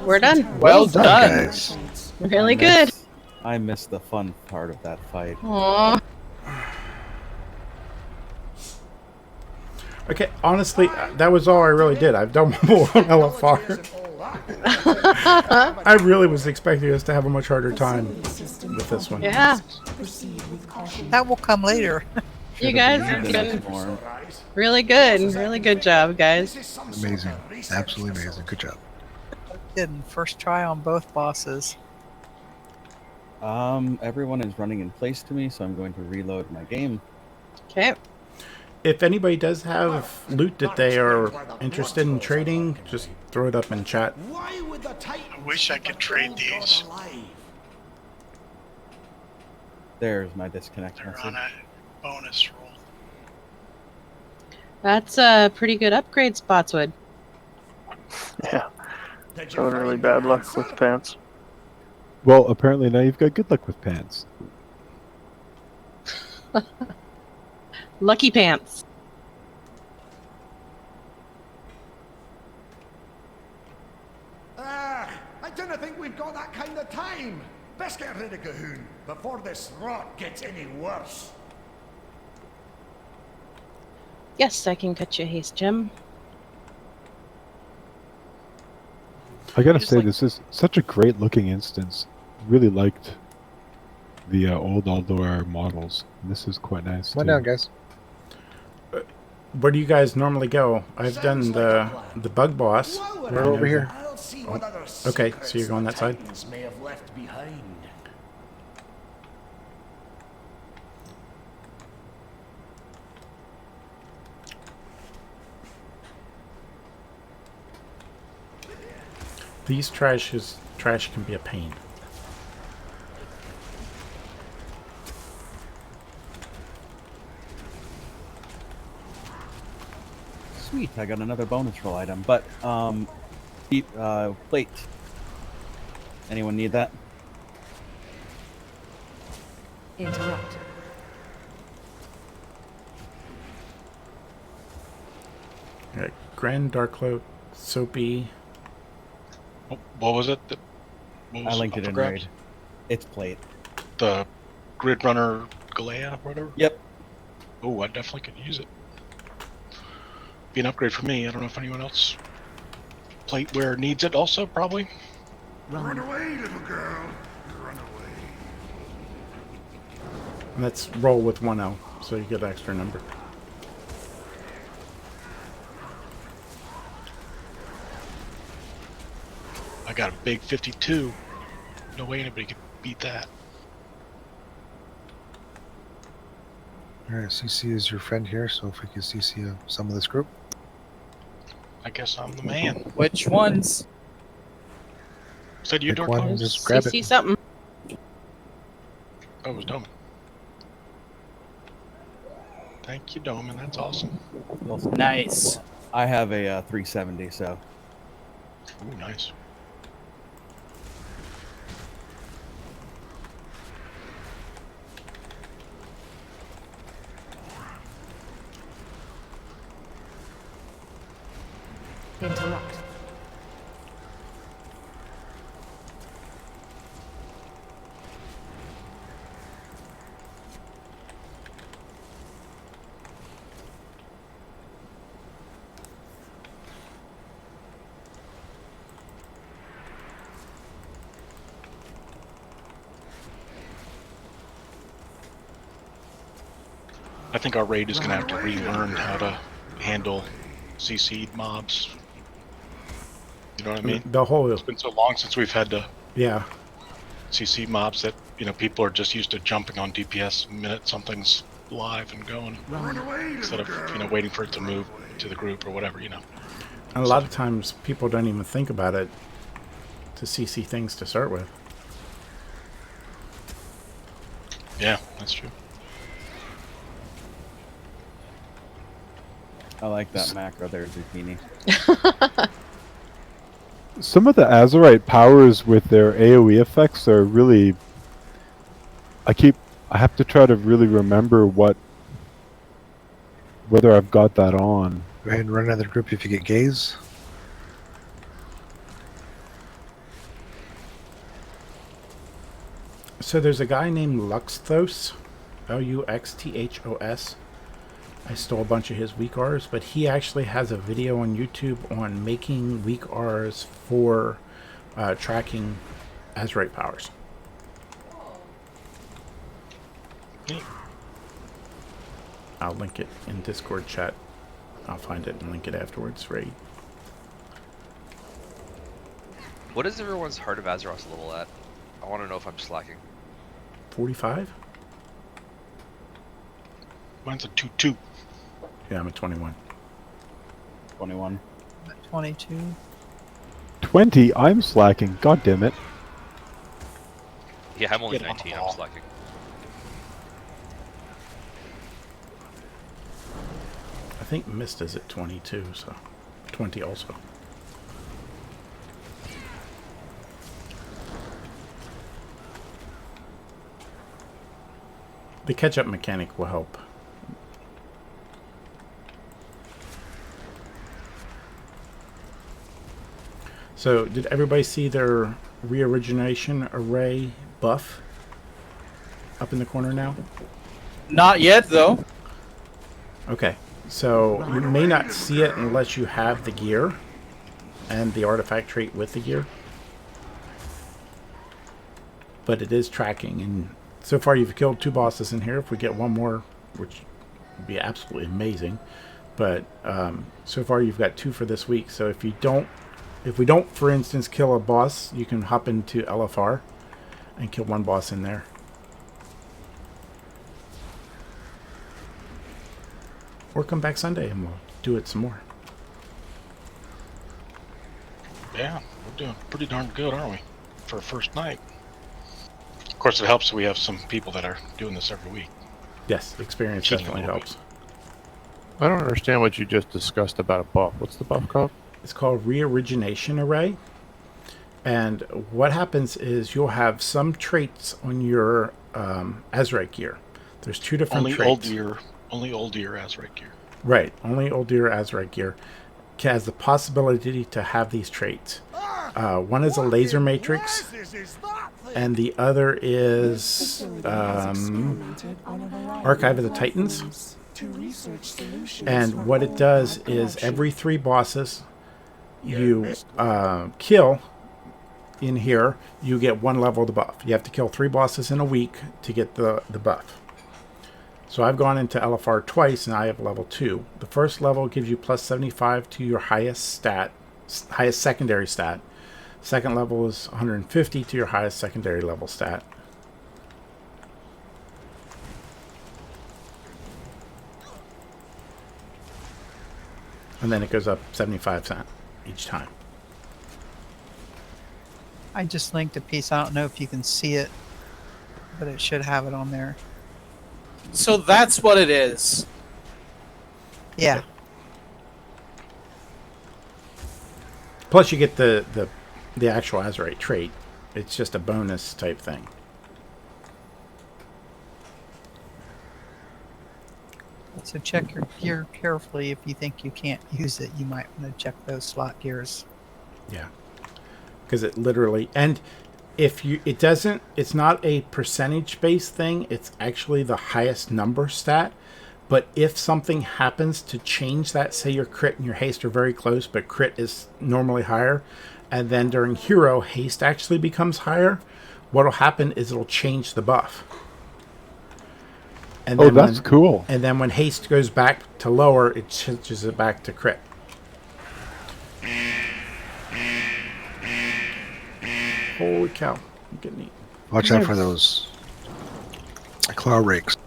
[SPEAKER 1] We're done.
[SPEAKER 14] Well done, guys.
[SPEAKER 1] Really good.
[SPEAKER 7] I missed the fun part of that fight.
[SPEAKER 1] Aww.
[SPEAKER 3] Okay, honestly, that was all I really did. I've done more on LFR. I really was expecting us to have a much harder time with this one.
[SPEAKER 1] Yeah.
[SPEAKER 5] That will come later.
[SPEAKER 1] You guys are good. Really good. Really good job, guys.
[SPEAKER 14] Amazing. Absolutely amazing. Good job.
[SPEAKER 5] Didn't first try on both bosses.
[SPEAKER 7] Everyone is running in place to me, so I'm going to reload my game.
[SPEAKER 1] Okay.
[SPEAKER 3] If anybody does have loot that they are interested in trading, just throw it up in chat.
[SPEAKER 9] I wish I could trade these.
[SPEAKER 7] There's my disconnect
[SPEAKER 9] They're
[SPEAKER 7] message.
[SPEAKER 9] on a bonus roll.
[SPEAKER 1] That's a pretty good upgrade, Spotswood.
[SPEAKER 15] Yeah. Having really bad luck with pants.
[SPEAKER 13] Well, apparently now you've got good luck with pants.
[SPEAKER 1] Lucky pants.
[SPEAKER 16] I don't think we've got that kind of time. Best get rid of Gahoon before this rot gets any worse.
[SPEAKER 1] Yes, I can cut you a haste, Jim.
[SPEAKER 13] I gotta say, this is such a great looking instance. Really liked the old Uldir models. This is quite nice.
[SPEAKER 14] Come on
[SPEAKER 13] too.
[SPEAKER 14] down, guys.
[SPEAKER 3] Where do you guys normally go? I've done the bug boss.
[SPEAKER 14] We're over here.
[SPEAKER 16] I'll see
[SPEAKER 3] Oh,
[SPEAKER 16] what other
[SPEAKER 3] okay, so
[SPEAKER 16] secrets
[SPEAKER 3] you're going
[SPEAKER 16] the
[SPEAKER 3] that side?
[SPEAKER 16] Titans may have left behind.
[SPEAKER 3] These trash can be a pain.
[SPEAKER 7] Sweet, I got another bonus roll item, but plate. Anyone need that?
[SPEAKER 18] Interrupt.
[SPEAKER 3] Grand Dark Cloak, Soapy.
[SPEAKER 4] Oh, what was it? What was
[SPEAKER 7] I linked
[SPEAKER 4] up
[SPEAKER 7] it
[SPEAKER 4] for
[SPEAKER 7] in
[SPEAKER 4] grabs?
[SPEAKER 7] raid. It's plate.
[SPEAKER 4] The Grid Runner Galea, whatever?
[SPEAKER 7] Yep.
[SPEAKER 4] Oh, I definitely could use it. Be an upgrade for me. I don't know if anyone else plateware needs it also, probably.
[SPEAKER 16] Run away, little girl. Run away.
[SPEAKER 3] Let's roll with 1L, so you get an extra number.
[SPEAKER 4] I got a big 52. No way anybody could beat that.
[SPEAKER 14] Alright, CC is your friend here, so if we could CC some of this group.
[SPEAKER 4] I guess I'm the man.
[SPEAKER 6] Which ones?
[SPEAKER 4] Said you,
[SPEAKER 14] Pick
[SPEAKER 4] Dark
[SPEAKER 14] one,
[SPEAKER 4] Cloud?
[SPEAKER 14] just grab
[SPEAKER 1] CC
[SPEAKER 14] it.
[SPEAKER 1] something.
[SPEAKER 4] Oh, it was Doman. Thank you, Doman. That's awesome.
[SPEAKER 6] Nice.
[SPEAKER 7] I have a 370, so.
[SPEAKER 4] Ooh, nice.
[SPEAKER 18] Interrupt.
[SPEAKER 4] I think our raid is going to have to relearn how to handle CC'd mobs. You know what I mean?
[SPEAKER 3] The whole,
[SPEAKER 4] It's been so long since we've had to
[SPEAKER 3] yeah.
[SPEAKER 4] CC mobs that, you know, people are just used to jumping on DPS the minute something's live and going. Instead of, you know, waiting for it to move to the group or whatever, you know.
[SPEAKER 3] And a lot of times people don't even think about it to CC things to start with.
[SPEAKER 4] Yeah, that's true.
[SPEAKER 7] I like that macro there, Zucchini.
[SPEAKER 13] Some of the Azerite powers with their AoE effects are really... I have to try to really remember whether I've got that on.
[SPEAKER 14] Go ahead and run another group if you get gaze.
[SPEAKER 3] So there's a guy named Luxthos, Luxthos. I stole a bunch of his weak Rs, but he actually has a video on YouTube on making weak Rs for tracking Azerite powers. I'll link it in Discord chat. I'll find it and link it afterwards, Raid.
[SPEAKER 8] What is everyone's Heart of Azeroth level at? I want to know if I'm slacking.
[SPEAKER 3] 45?
[SPEAKER 4] Mine's a 2-2.
[SPEAKER 3] Yeah, I'm at 21.
[SPEAKER 7] 21.
[SPEAKER 5] 22.
[SPEAKER 13] 20? I'm slacking. God damn it.
[SPEAKER 8] Yeah, I'm only
[SPEAKER 4] Get on
[SPEAKER 8] 19.
[SPEAKER 4] the
[SPEAKER 8] I'm
[SPEAKER 4] ball.
[SPEAKER 8] slacking.
[SPEAKER 3] I think Mist is at 22, so 20 also. The catch-up mechanic will help. So, did everybody see their reorigination array buff up in the corner now?
[SPEAKER 6] Not yet, though.
[SPEAKER 3] Okay, so you may not see it unless you have the gear and the artifact trait with the gear. But it is tracking, and so far you've killed 2 bosses in here. If we get one more, which would be absolutely amazing, but so far you've got 2 for this week. So if we don't, for instance, kill a boss, you can hop into LFR and kill 1 boss in there. Or come back Sunday and we'll do it some more.
[SPEAKER 4] Yeah, we're doing pretty darn good, aren't we? For a first night. Of course, it helps that we have some people that are doing this every week.
[SPEAKER 3] Yes, experience definitely helps.
[SPEAKER 20] I don't understand what you just discussed about a buff. What's the buff called?
[SPEAKER 3] It's called Reorigination Array. And what happens is you'll have some traits on your Azerite gear. There's 2 different traits.
[SPEAKER 4] Only Uldir Azerite gear.
[SPEAKER 3] Right, only Uldir Azerite gear has the possibility to have these traits. One is a laser matrix, and the other is Archive of the Titans. And what it does is every 3 bosses you kill in here, you get 1 level of the buff. You have to kill 3 bosses in a week to get the buff. So I've gone into LFR twice and I have level 2. The first level gives you plus 75 to your highest secondary stat. Second level is 150 to your highest secondary level stat. And then it goes up 75 cents each time.
[SPEAKER 5] I just linked a piece. I don't know if you can see it, but it should have it on there.
[SPEAKER 6] So that's what it is.
[SPEAKER 5] Yeah.
[SPEAKER 3] Plus, you get the actual Azurite trait. It's just a bonus type thing.
[SPEAKER 5] So check your gear carefully. If you think you can't use it, you might want to check those slot gears.
[SPEAKER 3] Yeah. Because it literally, and if you, it doesn't, it's not a percentage based thing. It's actually the highest number stat. But if something happens to change that, say your crit and your haste are very close, but crit is normally higher, and then during hero, haste actually becomes higher, what'll happen is it'll change the buff. And then
[SPEAKER 13] that's cool.
[SPEAKER 3] And then when haste goes back to lower, it changes it back to crit. Holy cow. I'm getting eaten.
[SPEAKER 14] Watch out for those claw rakes.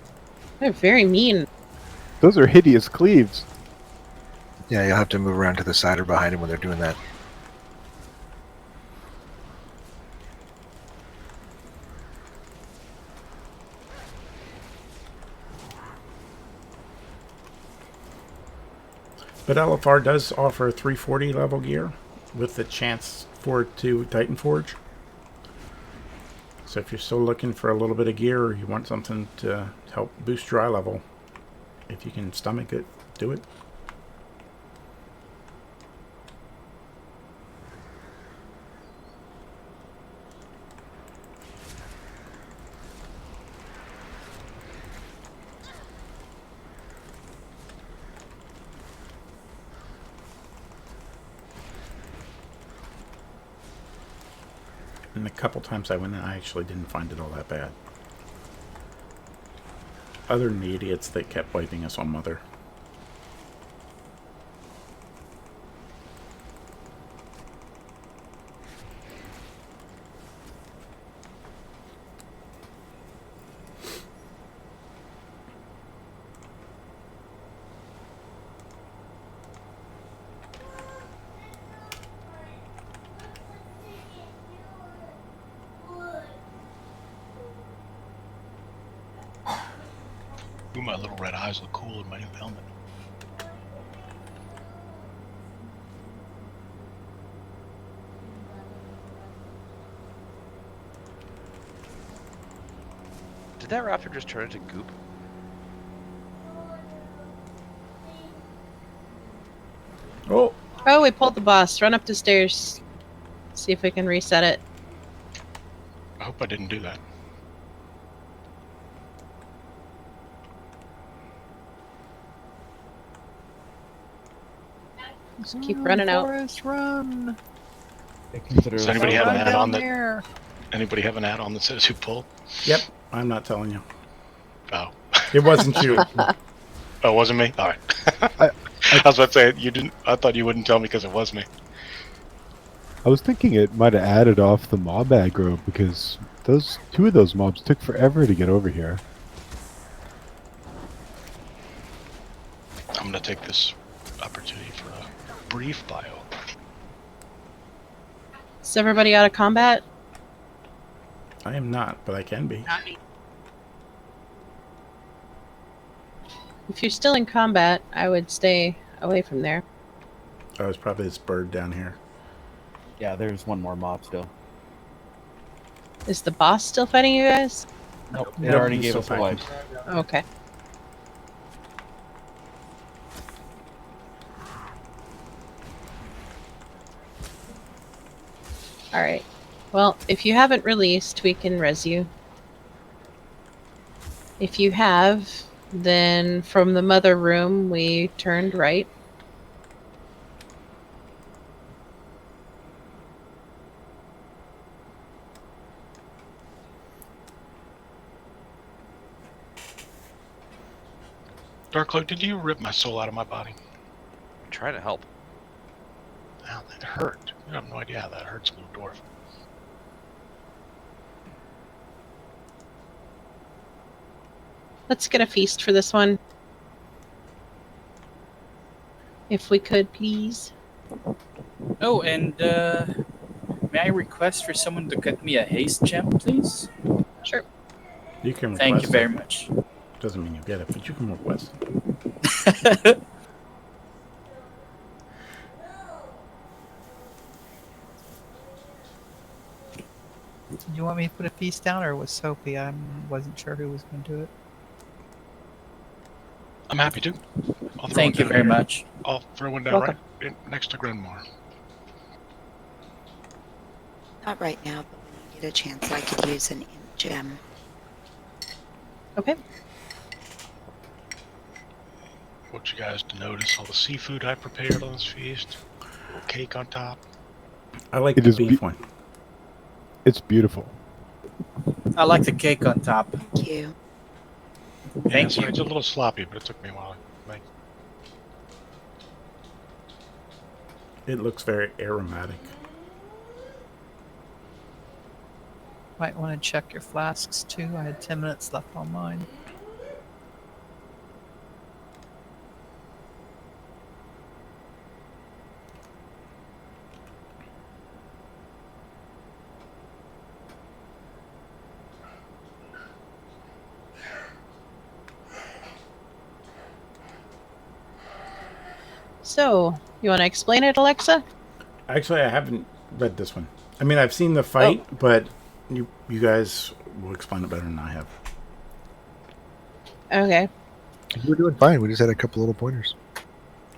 [SPEAKER 1] They're very mean.
[SPEAKER 13] Those are hideous cleaves.
[SPEAKER 14] Yeah, you'll have to move around to the side or behind them when they're doing that.
[SPEAKER 3] But LFR does offer 340 level gear with the chance for it to Titan Forge. So if you're still looking for a little bit of gear or you want something to help boost your eye level, if you can stomach it, do it. And a couple times I went in, I actually didn't find it all that bad. Other than the idiots that kept wiping us on Mother.
[SPEAKER 4] Ooh, my little red eyes look cool in my new helmet.
[SPEAKER 8] Did that raptor just turn into goop?
[SPEAKER 3] Oh!
[SPEAKER 1] Oh, we pulled the boss. Run up the stairs. See if we can reset it.
[SPEAKER 4] I hope I didn't do that.
[SPEAKER 1] Just keep running out.
[SPEAKER 5] Forrest, run!
[SPEAKER 4] Does anybody have an
[SPEAKER 5] Run
[SPEAKER 4] add-on
[SPEAKER 5] down
[SPEAKER 4] that?
[SPEAKER 5] there.
[SPEAKER 4] Anybody have an add-on that says who pulled?
[SPEAKER 3] Yep, I'm not telling you.
[SPEAKER 4] Oh.
[SPEAKER 3] It wasn't you.
[SPEAKER 4] Oh, it wasn't me? Alright. I was about to say, you didn't. I thought you wouldn't tell me because it was me.
[SPEAKER 13] I was thinking it might have added off the mob aggro because those two of those mobs took forever to get over here.
[SPEAKER 4] I'm going to take this opportunity for a brief bio.
[SPEAKER 1] Is everybody out of combat?
[SPEAKER 3] I am not, but I can be.
[SPEAKER 1] Not me. If you're still in combat, I would stay away from there.
[SPEAKER 3] Oh, it's probably this bird down here.
[SPEAKER 7] Yeah, there's one more mob still.
[SPEAKER 1] Is the boss still fighting you guys?
[SPEAKER 7] Nope, it
[SPEAKER 3] Nope,
[SPEAKER 7] already
[SPEAKER 3] he's
[SPEAKER 7] gave
[SPEAKER 3] still
[SPEAKER 7] us a wipe.
[SPEAKER 1] Okay. Alright. Well, if you haven't released, we can res you. If you have, then from the mother room, we turned right.
[SPEAKER 4] Darkcloak, did you rip my soul out of my body?
[SPEAKER 8] I'm trying to help.
[SPEAKER 4] Ow, that hurt. You have no idea how that hurts, little dwarf.
[SPEAKER 1] Let's get a feast for this one. if we could, please.
[SPEAKER 6] Oh, and may I request for someone to get me a haste gem, please?
[SPEAKER 1] Sure.
[SPEAKER 3] You can request
[SPEAKER 6] Thank you very
[SPEAKER 3] it.
[SPEAKER 6] much.
[SPEAKER 3] Doesn't mean you get it, but you can request it.
[SPEAKER 5] Do you want me to put a piece down, or was Soapy? I wasn't sure who was going to do it.
[SPEAKER 4] I'm happy to. I'll throw
[SPEAKER 6] Thank
[SPEAKER 4] it
[SPEAKER 6] you
[SPEAKER 4] down
[SPEAKER 6] very
[SPEAKER 4] here.
[SPEAKER 6] much.
[SPEAKER 4] I'll throw one down
[SPEAKER 1] Welcome.
[SPEAKER 4] right next to Grenmore.
[SPEAKER 2] Not right now, but when you get a chance, I could use an int gem.
[SPEAKER 1] Okay.
[SPEAKER 4] Want you guys to notice all the seafood I prepared on this feast. A little cake on top.
[SPEAKER 3] I like
[SPEAKER 13] It
[SPEAKER 3] the
[SPEAKER 13] is
[SPEAKER 3] beef one.
[SPEAKER 13] It's beautiful.
[SPEAKER 6] I like the cake on top.
[SPEAKER 2] Thank you.
[SPEAKER 6] Thank
[SPEAKER 4] Sorry,
[SPEAKER 6] you.
[SPEAKER 4] it's a little sloppy, but it took me a while to make.
[SPEAKER 3] It looks very aromatic.
[SPEAKER 5] Might want to check your flasks too. I had 10 minutes left on mine.
[SPEAKER 1] So, you want to explain it, Alexa?
[SPEAKER 3] Actually, I haven't read this one. I mean, I've seen the fight, but you guys will explain it better than I have.
[SPEAKER 1] Okay.
[SPEAKER 14] We're doing fine. We just had a couple little pointers.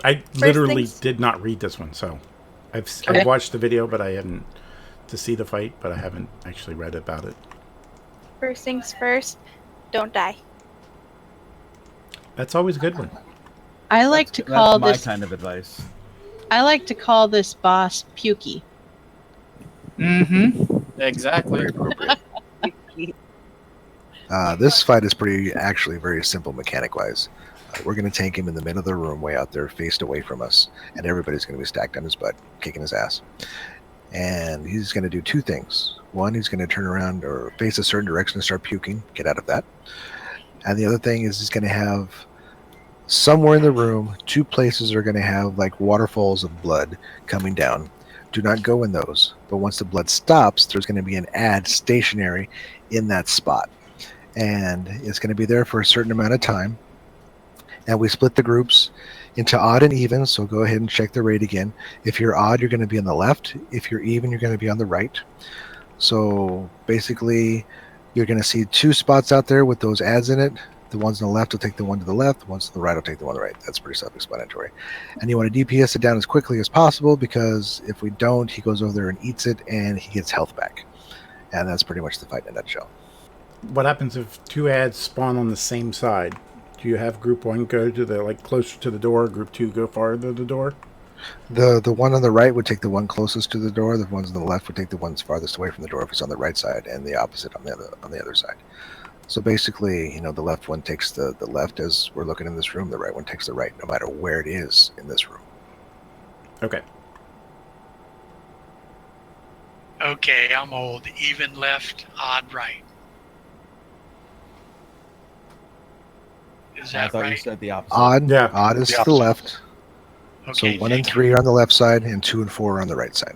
[SPEAKER 3] I literally did not read this one, so I've watched the video, but I haven't to see the fight, but I haven't actually read about it.
[SPEAKER 10] First things first, don't die.
[SPEAKER 3] That's always a good one.
[SPEAKER 1] I like to call
[SPEAKER 7] That's my
[SPEAKER 1] this.
[SPEAKER 7] kind of advice.
[SPEAKER 1] I like to call this boss Pukey.
[SPEAKER 6] Mm-hmm. Exactly.
[SPEAKER 14] Very appropriate. This fight is actually very simple mechanic-wise. We're going to tank him in the middle of the room, way out there, faced away from us, and everybody's going to be stacked on his butt, kicking his ass. And he's going to do two things. One, he's going to turn around or face a certain direction and start puking. Get out of that. And the other thing is he's going to have somewhere in the room, two places are going to have like waterfalls of blood coming down. Do not go in those. But once the blood stops, there's going to be an ad stationary in that spot. And it's going to be there for a certain amount of time. And we split the groups into odd and even, so go ahead and check the rate again. If you're odd, you're going to be on the left. If you're even, you're going to be on the right. So basically, you're going to see two spots out there with those ads in it. The ones on the left will take the one to the left. The ones to the right will take the one to the right. That's pretty self-explanatory. And you want to DPS it down as quickly as possible, because if we don't, he goes over there and eats it, and he gets health back. And that's pretty much the fight in a nutshell.
[SPEAKER 3] What happens if two ads spawn on the same side? Do you have group one go to the closer to the door, group two go farther to the door?
[SPEAKER 14] The one on the right would take the one closest to the door. The ones on the left would take the ones farthest away from the door if it's on the right side, and the opposite on the other side. So basically, the left one takes the left as we're looking in this room. The right one takes the right, no matter where it is in this room.
[SPEAKER 3] Okay.
[SPEAKER 9] Okay, I'm old. Even left, odd right. Is
[SPEAKER 7] I
[SPEAKER 9] that
[SPEAKER 7] thought you
[SPEAKER 9] right?
[SPEAKER 7] said the opposite.
[SPEAKER 14] Odd is to the left.
[SPEAKER 9] Okay,
[SPEAKER 14] So 1 and 3 are on the left side, and 2 and 4 are on the right side.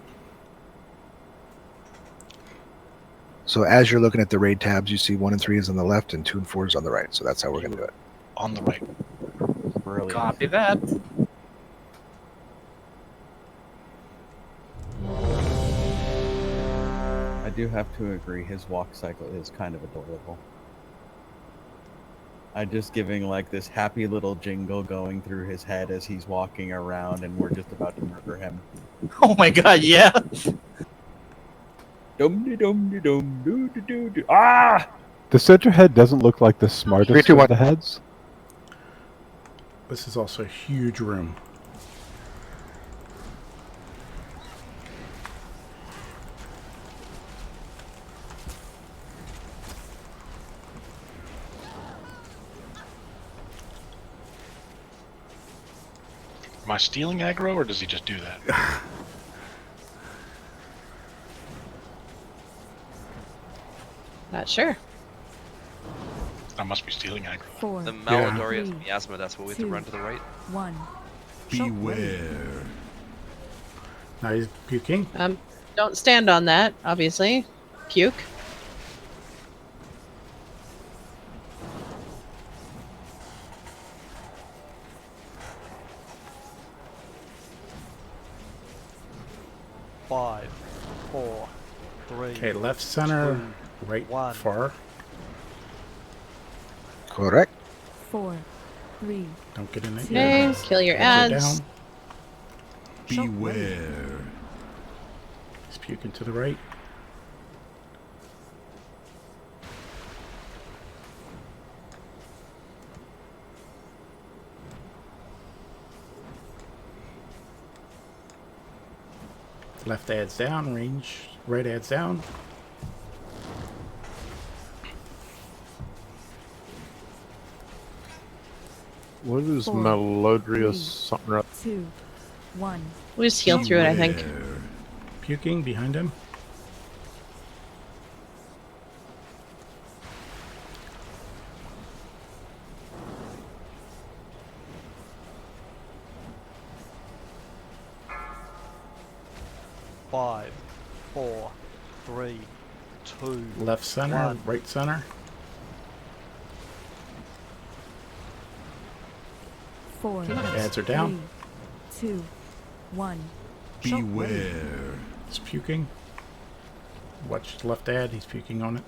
[SPEAKER 14] So as you're looking at the raid tabs, you see 1 and 3 is on the left, and 2 and 4 is on the right. So that's how we're going to do it.
[SPEAKER 4] On the right.
[SPEAKER 7] Brilliant.
[SPEAKER 6] Copy that.
[SPEAKER 7] I do have to agree, his walk cycle is kind of adorable. I'm just giving this happy little jingle going through his head as he's walking around, and we're just about to murder him.
[SPEAKER 6] Oh my god, yeah!
[SPEAKER 7] Ah!
[SPEAKER 13] The center head doesn't look like the smartest
[SPEAKER 14] 3, 2, 1.
[SPEAKER 13] of the heads.
[SPEAKER 3] This is also a huge room.
[SPEAKER 4] Am I stealing aggro, or does he just do that?
[SPEAKER 1] Not sure.
[SPEAKER 4] I must be stealing aggro.
[SPEAKER 17] Four,
[SPEAKER 8] The Malodorius miasma, that's what we have to run to the right.
[SPEAKER 17] 1.
[SPEAKER 11] Beware.
[SPEAKER 3] Now he's puking.
[SPEAKER 1] Don't stand on that, obviously. Puke.
[SPEAKER 19] Five, four, three.
[SPEAKER 3] Okay, left center,
[SPEAKER 19] two,
[SPEAKER 3] right
[SPEAKER 19] one.
[SPEAKER 3] far.
[SPEAKER 14] Correct.
[SPEAKER 18] 4, 3.
[SPEAKER 3] Don't get in there.
[SPEAKER 1] Okay, kill your ads.
[SPEAKER 3] Down.
[SPEAKER 11] Beware.
[SPEAKER 3] He's puking to the right. Left adds down, range, right adds down.
[SPEAKER 20] What is
[SPEAKER 18] 4,
[SPEAKER 20] Melodrius
[SPEAKER 18] 3,
[SPEAKER 20] something up?
[SPEAKER 18] 2, 1.
[SPEAKER 1] We just heal through it, I think.
[SPEAKER 3] Puking behind him.
[SPEAKER 19] Five, four, three, two.
[SPEAKER 3] Left center,
[SPEAKER 19] one.
[SPEAKER 3] right center.
[SPEAKER 18] 4,
[SPEAKER 3] Ads are down.
[SPEAKER 18] 3, 2, 1.
[SPEAKER 11] Beware.
[SPEAKER 3] He's puking. Watch his left ad, he's puking on it.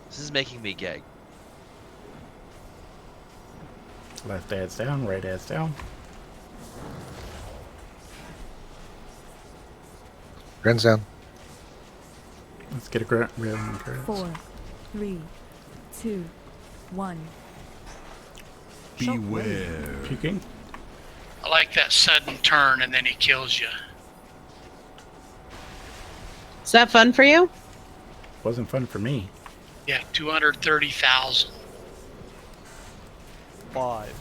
[SPEAKER 8] This is making me gag.
[SPEAKER 3] Left ad's down, right ad's down.
[SPEAKER 14] Gren's down.
[SPEAKER 3] Let's get a grant real on
[SPEAKER 18] 4, 3, 2, 1.
[SPEAKER 11] Beware.
[SPEAKER 3] Puking.
[SPEAKER 9] I like that sudden turn and then he kills you.
[SPEAKER 1] Is that fun for you?
[SPEAKER 3] Wasn't fun for me.
[SPEAKER 9] Yeah, 230,000.
[SPEAKER 19] 5,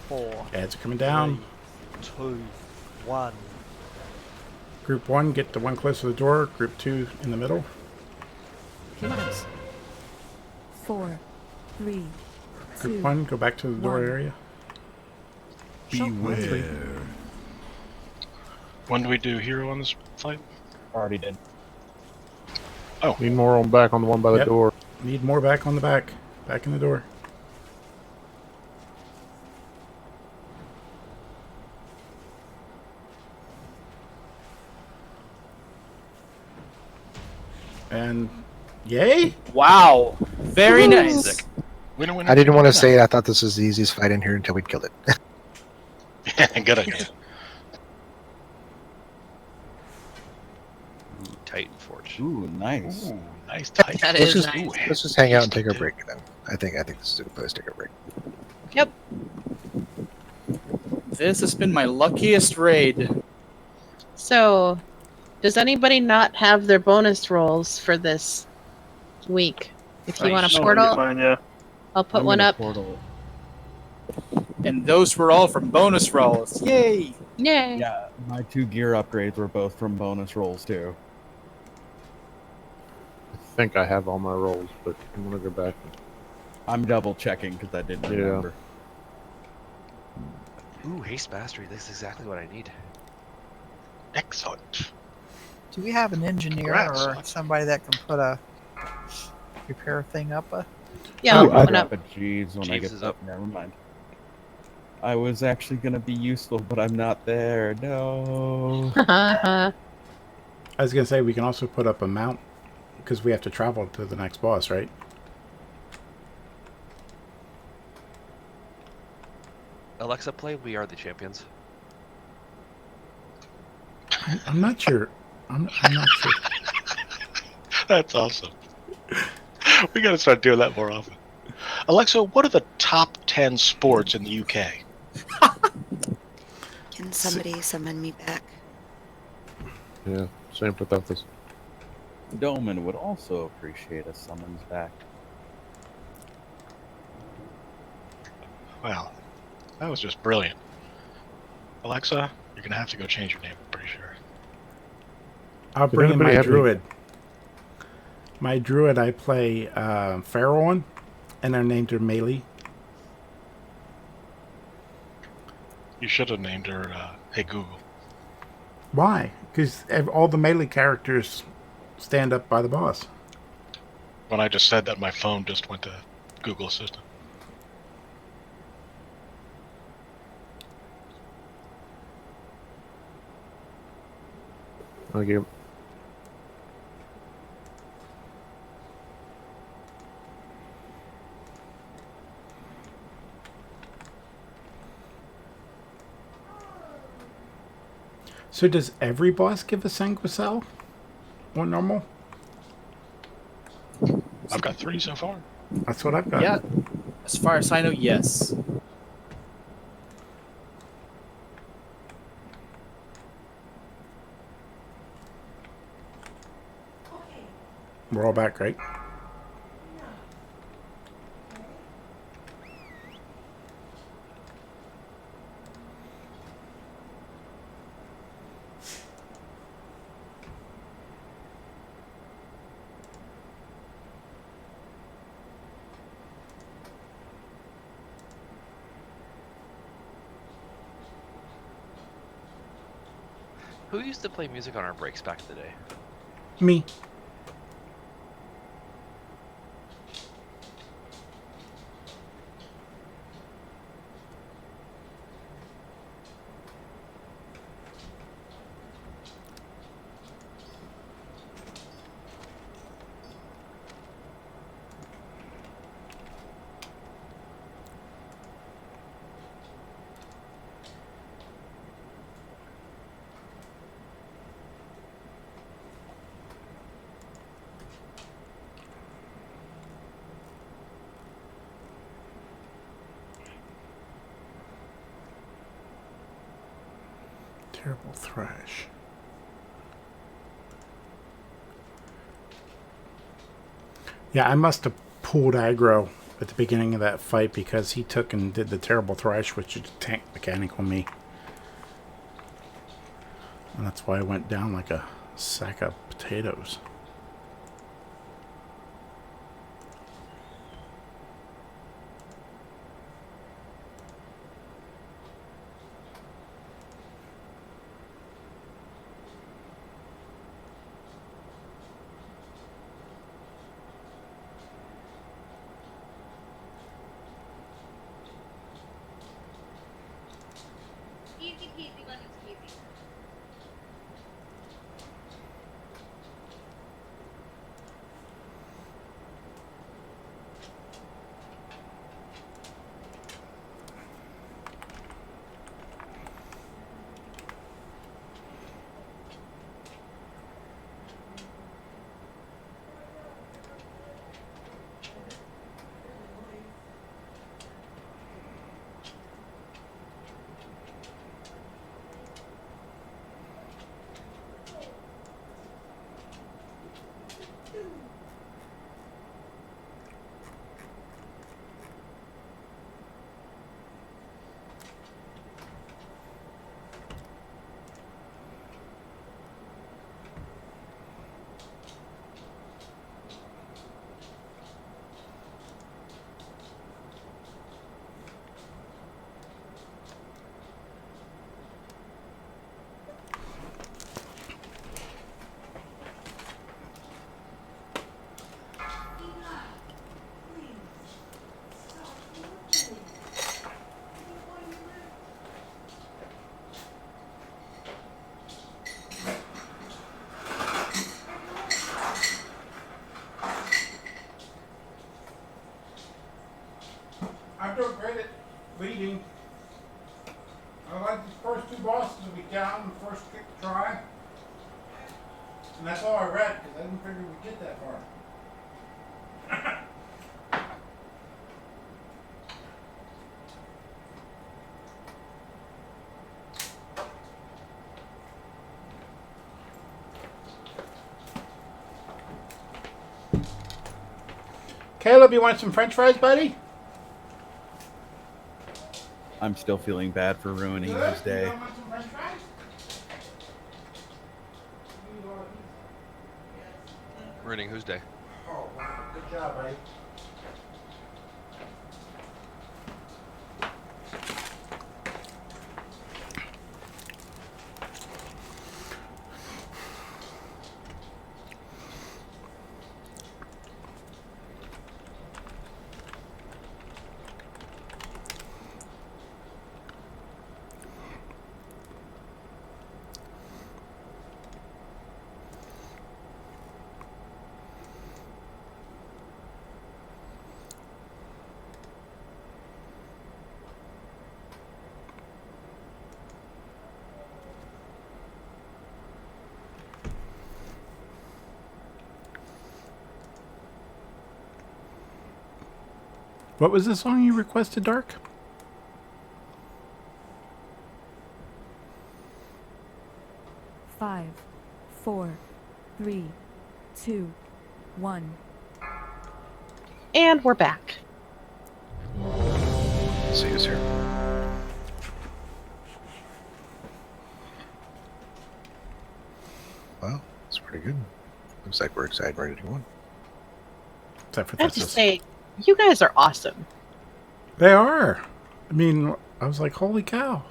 [SPEAKER 19] 4.
[SPEAKER 3] Ads are coming down.
[SPEAKER 19] 2, 1.
[SPEAKER 3] Group 1, get the one close to the door. Group 2 in the middle.
[SPEAKER 18] 4, 3,
[SPEAKER 3] Group
[SPEAKER 18] 2.
[SPEAKER 3] 1, go back to the door
[SPEAKER 18] 1.
[SPEAKER 3] area.
[SPEAKER 11] Beware.
[SPEAKER 4] When do we do hero on this fight?
[SPEAKER 7] Already did.
[SPEAKER 4] Oh.
[SPEAKER 20] Need more on back on the one by the
[SPEAKER 3] Yep.
[SPEAKER 20] door.
[SPEAKER 3] Need more back on the back. Back in the door. And yay!
[SPEAKER 6] Wow. Very nice.
[SPEAKER 4] Winner, winner,
[SPEAKER 14] I didn't
[SPEAKER 4] chicken
[SPEAKER 14] want to
[SPEAKER 4] dinner.
[SPEAKER 14] say it. I thought this was the easiest fight in here until we'd killed it.
[SPEAKER 4] Yeah, good idea.
[SPEAKER 8] Ooh, Titan Forge.
[SPEAKER 7] Ooh, nice.
[SPEAKER 4] Ooh, nice Titan.
[SPEAKER 2] That
[SPEAKER 14] let's
[SPEAKER 2] is
[SPEAKER 14] just
[SPEAKER 2] nice.
[SPEAKER 14] let's just hang out and take our break then. I think this is a good place to take a break.
[SPEAKER 1] Yep.
[SPEAKER 6] This has been my luckiest raid.
[SPEAKER 1] So, does anybody not have their bonus rolls for this week? If you want a portal,
[SPEAKER 15] Mine, yeah.
[SPEAKER 1] I'll put one up.
[SPEAKER 7] Portal.
[SPEAKER 6] And those were all from bonus rolls. Yay!
[SPEAKER 1] Yay!
[SPEAKER 7] Yeah, my 2 gear upgrades were both from bonus rolls too.
[SPEAKER 20] I think I have all my rolls, but I'm gonna go back.
[SPEAKER 7] I'm double checking because I didn't
[SPEAKER 20] Yeah.
[SPEAKER 7] remember.
[SPEAKER 8] Ooh, haste mastery. This is exactly what I need.
[SPEAKER 4] Excellent.
[SPEAKER 5] Do we have an engineer
[SPEAKER 4] Congrats.
[SPEAKER 5] or somebody that can put a repair thing up?
[SPEAKER 1] Yeah, I'll
[SPEAKER 7] I'll
[SPEAKER 1] put one up.
[SPEAKER 7] drop a Jeeves when I
[SPEAKER 8] Jeeves
[SPEAKER 7] get
[SPEAKER 8] is
[SPEAKER 7] up.
[SPEAKER 8] up.
[SPEAKER 7] Never mind. I was actually gonna be useful, but I'm not there. No.
[SPEAKER 3] I was gonna say we can also put up a mount because we have to travel to the next boss, right?
[SPEAKER 8] Alexa, play We Are the Champions.
[SPEAKER 3] I'm not sure. I'm not sure.
[SPEAKER 4] That's awesome. We gotta start doing that more often. Alexa, what are the top 10 sports in the UK?
[SPEAKER 2] Can somebody summon me back?
[SPEAKER 20] Yeah, same with others.
[SPEAKER 7] Doman would also appreciate a summons back.
[SPEAKER 4] Wow, that was just brilliant. Alexa, you're gonna have to go change your name, I'm pretty sure.
[SPEAKER 3] I'll
[SPEAKER 20] Did
[SPEAKER 3] bring in my
[SPEAKER 20] anybody have any-
[SPEAKER 3] druid. My druid I play Pharaoh on, and I named her Melee.
[SPEAKER 4] You should have named her Hey Google.
[SPEAKER 3] Why? Because all the Melee characters stand up by the boss.
[SPEAKER 4] When I just said that, my phone just went to Google Assistant.
[SPEAKER 20] Thank you.
[SPEAKER 3] So does every boss give a Sanguicell? Or normal?
[SPEAKER 4] I've got 3 so far.
[SPEAKER 3] That's what I've got.
[SPEAKER 6] Yeah. As far as I know, yes.
[SPEAKER 3] We're all back, right?
[SPEAKER 8] Who used to play music on our breaks back in the day?
[SPEAKER 3] Me. Terrible thrash. Yeah, I must have pulled aggro at the beginning of that fight because he took and did the terrible thrash, which is a tank mechanic on me. And that's why I went down like a sack of potatoes.
[SPEAKER 10] Easy peasy lemon squeezy. I'm doing great at leading. I like the first 2 bosses to be down the first try. And that's all I read because I didn't figure we'd get that far. Caleb, you want some french fries, buddy?
[SPEAKER 7] I'm still feeling bad for ruining his day.
[SPEAKER 8] Ruining whose day?
[SPEAKER 10] Oh, wow. Good job, buddy.
[SPEAKER 3] What was the song you requested, Dark?
[SPEAKER 21] Five, 4, 3, 2, 1.
[SPEAKER 1] And we're back.
[SPEAKER 14] See who's here. Well, it's pretty good. Looks like we're excited, ready to go on.
[SPEAKER 3] Except for
[SPEAKER 1] I have to
[SPEAKER 3] Thessus.
[SPEAKER 1] say, you guys are awesome.
[SPEAKER 3] They are. I mean, I was like, holy cow.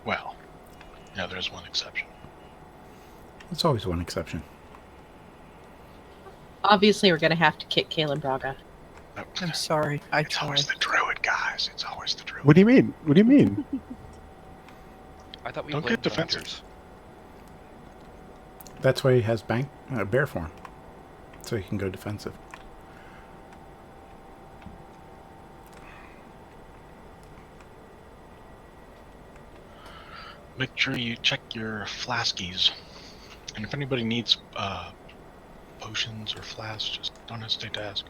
[SPEAKER 4] Well, yeah, there's one exception.
[SPEAKER 3] There's always one exception.
[SPEAKER 1] Obviously, we're going to have to kick Kalen Braga.
[SPEAKER 5] I'm sorry.
[SPEAKER 4] It's always the druid, guys. It's always the druid.
[SPEAKER 13] What do you mean? What do you mean?
[SPEAKER 8] I thought we
[SPEAKER 4] Don't
[SPEAKER 8] blamed
[SPEAKER 4] get
[SPEAKER 8] Rankers.
[SPEAKER 4] defensive.
[SPEAKER 3] That's why he has bear form. So he can go defensive.
[SPEAKER 4] Make sure you check your flaskies. And if anybody needs potions or flasks, just don't hesitate to ask.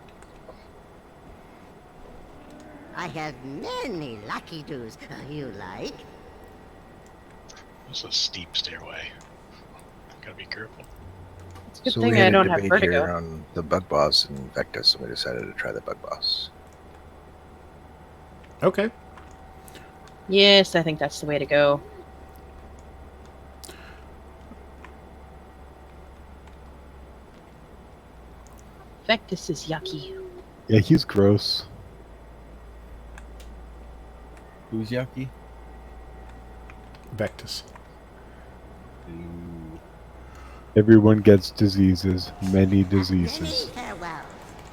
[SPEAKER 22] I have many lucky doos. You like?
[SPEAKER 4] This is a steep stairway. Gotta be careful.
[SPEAKER 1] It's a good
[SPEAKER 14] So
[SPEAKER 1] thing
[SPEAKER 14] we had
[SPEAKER 1] I
[SPEAKER 14] a
[SPEAKER 1] don't have
[SPEAKER 14] debate
[SPEAKER 1] vertigo.
[SPEAKER 14] here on the bug boss and Vectus, and we decided to try the bug boss.
[SPEAKER 3] Okay.
[SPEAKER 1] Yes, I think that's the way to go. Vectus is yucky.
[SPEAKER 13] Yeah, he's gross.
[SPEAKER 7] Who's yucky?
[SPEAKER 3] Vectus.
[SPEAKER 7] Ooh.
[SPEAKER 13] Everyone gets diseases. Many diseases.
[SPEAKER 22] Farewell.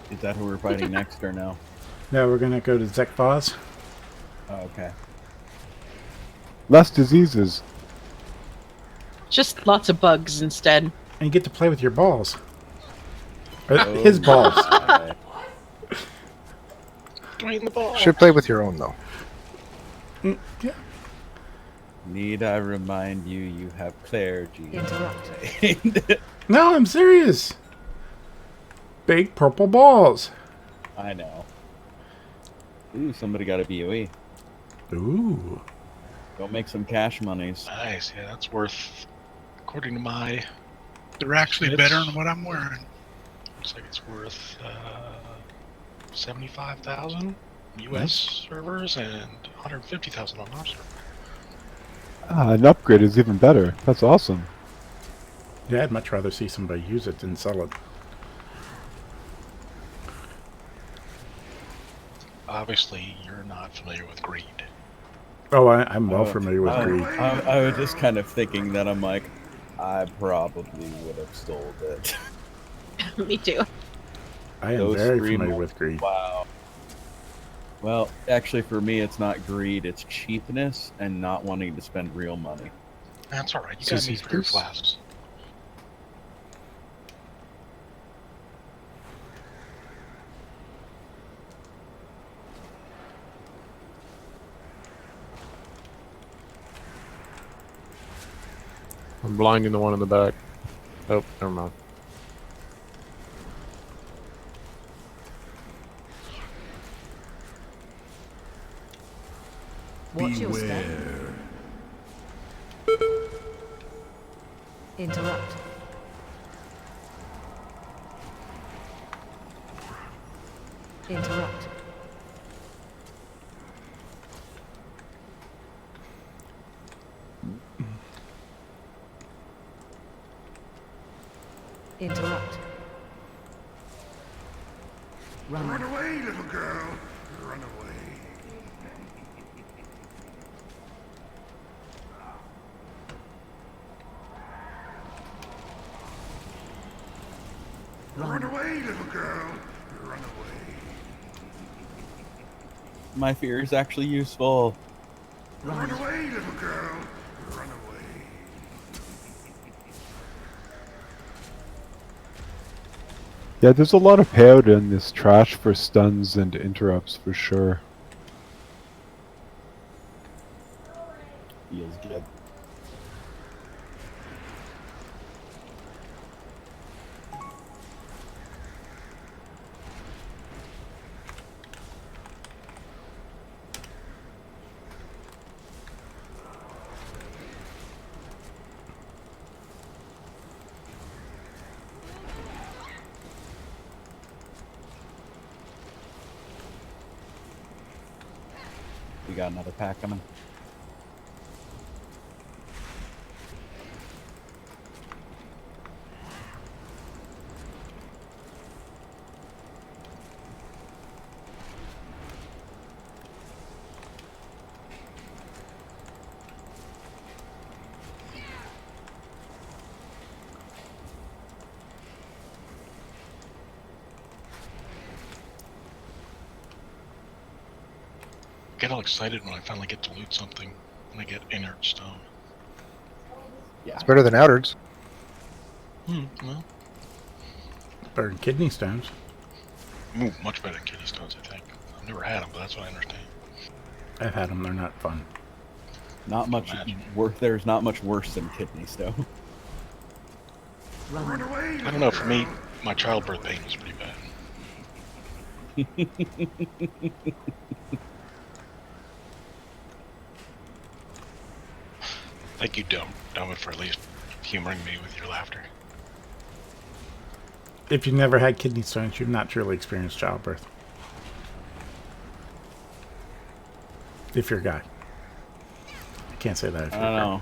[SPEAKER 7] Is that who we're fighting next or no?
[SPEAKER 3] Now we're going to go to Zekvaz.
[SPEAKER 7] Oh, okay.
[SPEAKER 13] Less diseases.
[SPEAKER 1] Just lots of bugs instead.
[SPEAKER 3] And you get to play with your balls. Or
[SPEAKER 7] Oh
[SPEAKER 3] his balls.
[SPEAKER 7] my.
[SPEAKER 4] Drain the ball.
[SPEAKER 14] Should play with your own, though.
[SPEAKER 3] Yeah.
[SPEAKER 7] Need I remind you, you have clergy.
[SPEAKER 21] Interrupt.
[SPEAKER 3] No, I'm serious. Big purple balls.
[SPEAKER 7] I know. Ooh, somebody got a BOE.
[SPEAKER 3] Ooh.
[SPEAKER 7] Go make some cash monies.
[SPEAKER 4] Nice, yeah, that's worth, according to my...
[SPEAKER 9] They're actually
[SPEAKER 4] It's-
[SPEAKER 9] better than what I'm wearing.
[SPEAKER 4] Looks like it's worth 75,000 US servers and 150,000 on our server.
[SPEAKER 13] Ah, an upgrade is even better. That's awesome.
[SPEAKER 3] Yeah, I'd much rather see somebody use it than sell it.
[SPEAKER 4] Obviously, you're not familiar with greed.
[SPEAKER 3] Oh, I'm well familiar with greed.
[SPEAKER 7] I was just kind of thinking that I'm like, I probably would have sold it.
[SPEAKER 1] Me too.
[SPEAKER 3] I am
[SPEAKER 7] Those
[SPEAKER 3] very
[SPEAKER 7] three
[SPEAKER 3] familiar
[SPEAKER 7] mo-
[SPEAKER 3] with greed.
[SPEAKER 7] Wow. Well, actually, for me, it's not greed; it's cheapness and not wanting to spend real money.
[SPEAKER 4] That's alright, you
[SPEAKER 3] So
[SPEAKER 4] got me for your
[SPEAKER 3] sisters?
[SPEAKER 4] flasks.
[SPEAKER 20] I'm blinding the one in the back. Oh, never mind.
[SPEAKER 21] Watch your step.
[SPEAKER 11] Beware.
[SPEAKER 21] Interrupt. Interrupt. Interrupt.
[SPEAKER 11] Run away, little girl. Run away. Run away, little girl. Run away.
[SPEAKER 7] My fear is actually useful.
[SPEAKER 11] Run away, little girl. Run away.
[SPEAKER 13] Yeah, there's a lot of payout in this trash for stuns and interrupts for sure.
[SPEAKER 7] Feels good. We got another pack coming.
[SPEAKER 4] Get all excited when I finally get to loot something and I get inert stone.
[SPEAKER 7] Yeah.
[SPEAKER 14] It's better than outers.
[SPEAKER 4] Well,
[SPEAKER 3] Better than kidney stones.
[SPEAKER 4] much better than kidney stones, I think. I've never had them, but that's what I understand.
[SPEAKER 3] I've had them. They're not fun.
[SPEAKER 7] Not much worse. There's not much worse than kidney stone.
[SPEAKER 11] Run away,
[SPEAKER 4] I don't know. For me, my childbirth pain was pretty bad. Thank you, Dumb, for at least humoring me with your laughter.
[SPEAKER 3] If you've never had kidney stones, you've not truly experienced childbirth. If you're a guy. I can't say that if you're a girl.
[SPEAKER 7] know.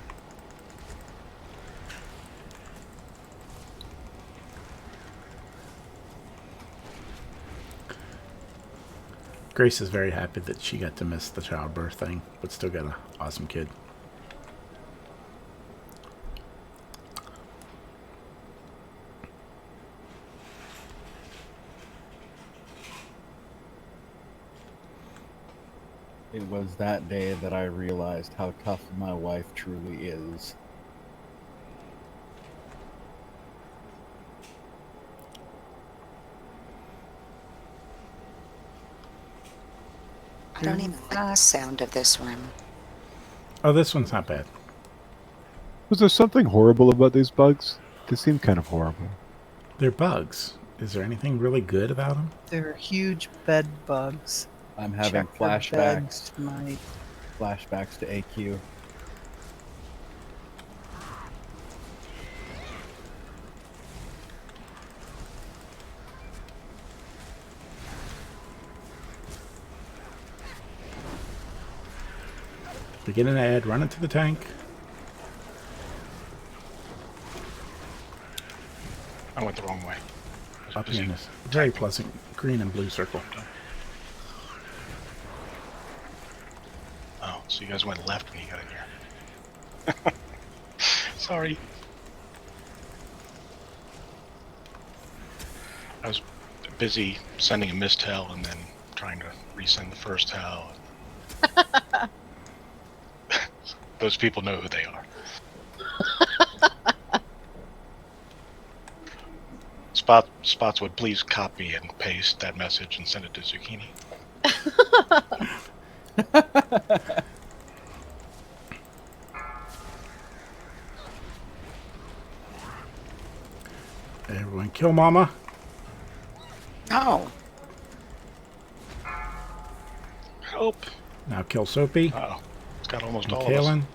[SPEAKER 3] Grace is very happy that she got to miss the childbirth thing, but still got an awesome kid.
[SPEAKER 7] It was that day that I realized how tough my wife truly is.
[SPEAKER 2] I don't even like the sound of this one.
[SPEAKER 3] Oh, this one's not bad.
[SPEAKER 13] Was there something horrible about these bugs? They seem kind of horrible.
[SPEAKER 3] They're bugs. Is there anything really good about them?
[SPEAKER 5] They're huge bed bugs.
[SPEAKER 7] I'm having
[SPEAKER 5] Check their
[SPEAKER 7] flashbacks.
[SPEAKER 5] beds tonight.
[SPEAKER 7] Flashbacks to AQ.
[SPEAKER 3] We get an ad, run it to the tank.
[SPEAKER 4] I went the wrong way.
[SPEAKER 3] Up in this very pleasant green and blue circle.
[SPEAKER 4] Oh, so you guys went left when you got in here. Sorry. I was busy sending a mistel and then trying to resend the first tell. Those people know who they are. Spots would please copy and paste that message and send it to Zucchini.
[SPEAKER 3] Everyone kill Mama.
[SPEAKER 2] Oh.
[SPEAKER 4] Help.
[SPEAKER 3] Now kill Soapy.
[SPEAKER 4] Uh-oh. It's got almost
[SPEAKER 3] And
[SPEAKER 4] all
[SPEAKER 3] Kalen.
[SPEAKER 4] of us.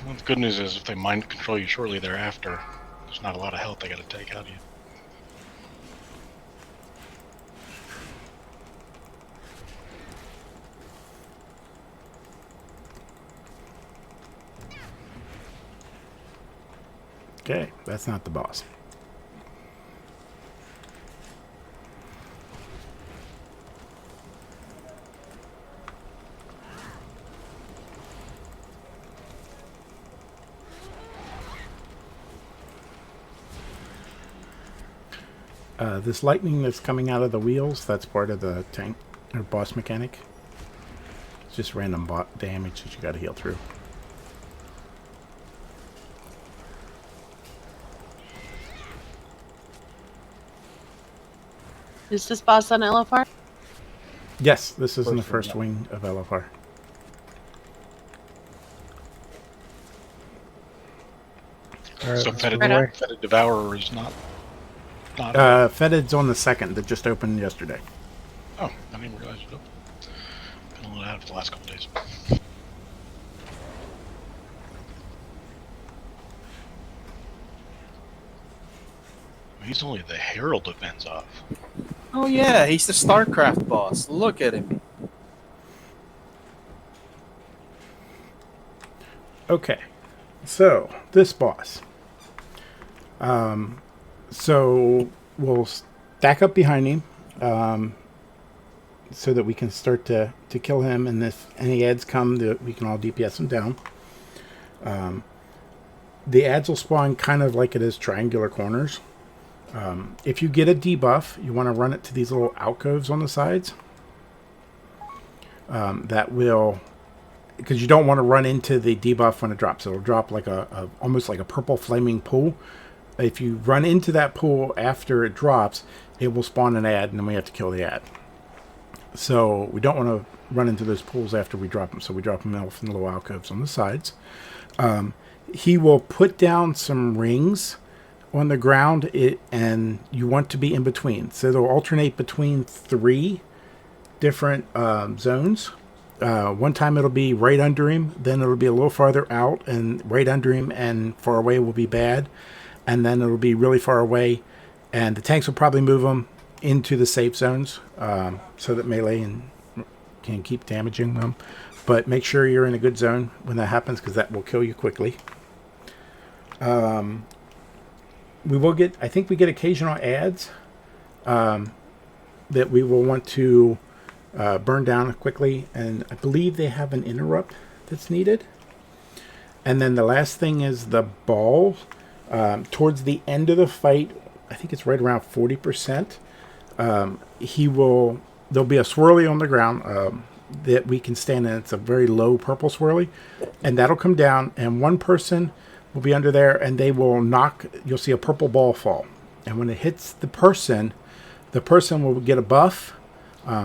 [SPEAKER 4] Well, the good news is if they mind control you shortly thereafter, there's not a lot of health they gotta take out of you.
[SPEAKER 3] Okay, that's not the boss. This lightning that's coming out of the wheels, that's part of the tank or boss mechanic. It's just random damage that you got to heal through.
[SPEAKER 1] Is this boss on LFR?
[SPEAKER 3] Yes, this is in the
[SPEAKER 13] First
[SPEAKER 3] first wing of LFR.
[SPEAKER 4] So Fetid,
[SPEAKER 1] Right on.
[SPEAKER 4] Fetid Devourer is not.
[SPEAKER 3] Fetid's on the second that just opened yesterday.
[SPEAKER 4] Oh, I didn't even realize it opened. Been a little out of the last couple days. He's only the Herald of Benzov.
[SPEAKER 6] Oh yeah, he's the StarCraft boss. Look at him.
[SPEAKER 3] Okay, so this boss. So we'll stack up behind him, so that we can start to kill him, and if any ads come, we can all DPS them down. The ads will spawn kind of like it is triangular corners. If you get a debuff, you want to run it to these little alcoves on the sides. That will, because you don't want to run into the debuff when it drops. It'll drop like almost like a purple flaming pool. If you run into that pool after it drops, it will spawn an ad, and then we have to kill the ad. So we don't want to run into those pools after we drop them. So we drop them off in the little alcoves on the sides. He will put down some rings on the ground, and you want to be in between. So they'll alternate between 3 different zones. One time it'll be right under him, then it'll be a little farther out, and right under him and far away will be bad. And then it'll be really far away, and the tanks will probably move them into the safe zones, so that melee can keep damaging them. But make sure you're in a good zone when that happens, because that will kill you quickly. We will get, I think we get occasional ads that we will want to burn down quickly, and I believe they have an interrupt that's needed. And then the last thing is the ball. Towards the end of the fight, I think it's right around 40%. There'll be a swirly on the ground that we can stand in. It's a very low purple swirly, and that'll come down, and one person will be under there, and they will knock. You'll see a purple ball fall, and when it hits the person will get a buff.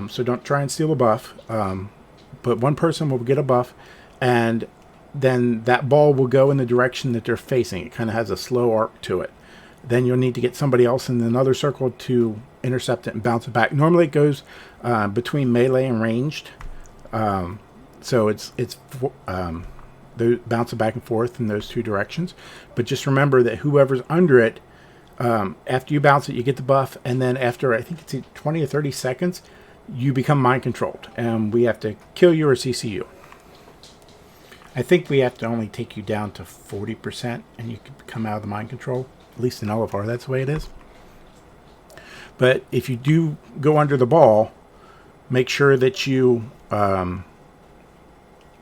[SPEAKER 3] So don't try and steal a buff. But one person will get a buff, and then that ball will go in the direction that they're facing. It kind of has a slow arc to it. Then you'll need to get somebody else in another circle to intercept it and bounce it back. Normally it goes between melee and ranged. So it's they bounce it back and forth in those 2 directions. But just remember that whoever's under it, after you bounce it, you get the buff. And then after, I think it's 20 or 30 seconds, you become mind controlled. And we have to kill you or CC you. I think we have to only take you down to 40%, and you can come out of the mind control. At least in LFR, that's the way it is. But if you do go under the ball, make sure that you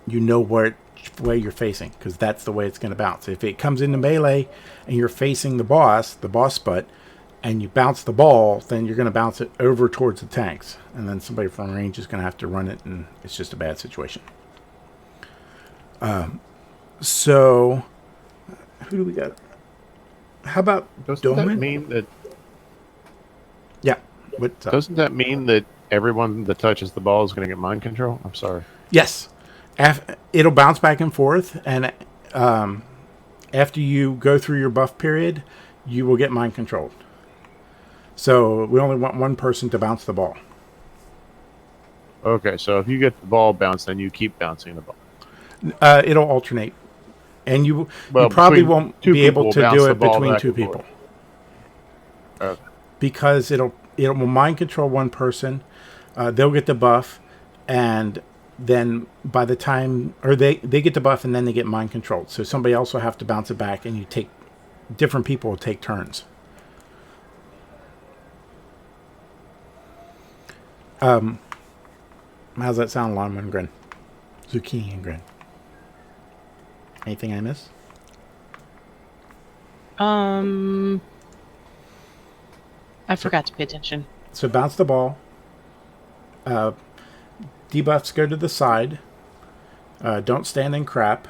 [SPEAKER 3] know which way you're facing, because that's the way it's going to bounce. If it comes into melee and you're facing the boss butt, and you bounce the ball, then you're going to bounce it over towards the tanks, and then somebody from range is going to have to run it, and it's just a bad situation. So who do we got? How about
[SPEAKER 20] Doesn't that mean that?
[SPEAKER 3] Yeah. What's up?
[SPEAKER 20] Doesn't that mean that everyone that touches the ball is going to get mind control? I'm sorry.
[SPEAKER 3] Yes. It'll bounce back and forth, and after you go through your buff period, you will get mind controlled. So we only want one person to bounce the ball.
[SPEAKER 20] Okay, so if you get the ball bounced, then you keep bouncing the ball.
[SPEAKER 3] It'll alternate, and you probably won't be able to do it between 2 people.
[SPEAKER 20] Okay.
[SPEAKER 3] Because it will mind control one person. They'll get the buff, and then by the time, or they get the buff and then they get mind controlled. So somebody else will have to bounce it back, and you take different people will take turns. How's that sound, Lama and Grin? Zucchini and Grin. Anything I miss?
[SPEAKER 1] I forgot to pay attention.
[SPEAKER 3] So bounce the ball. Debuffs go to the side. Don't stand in crap,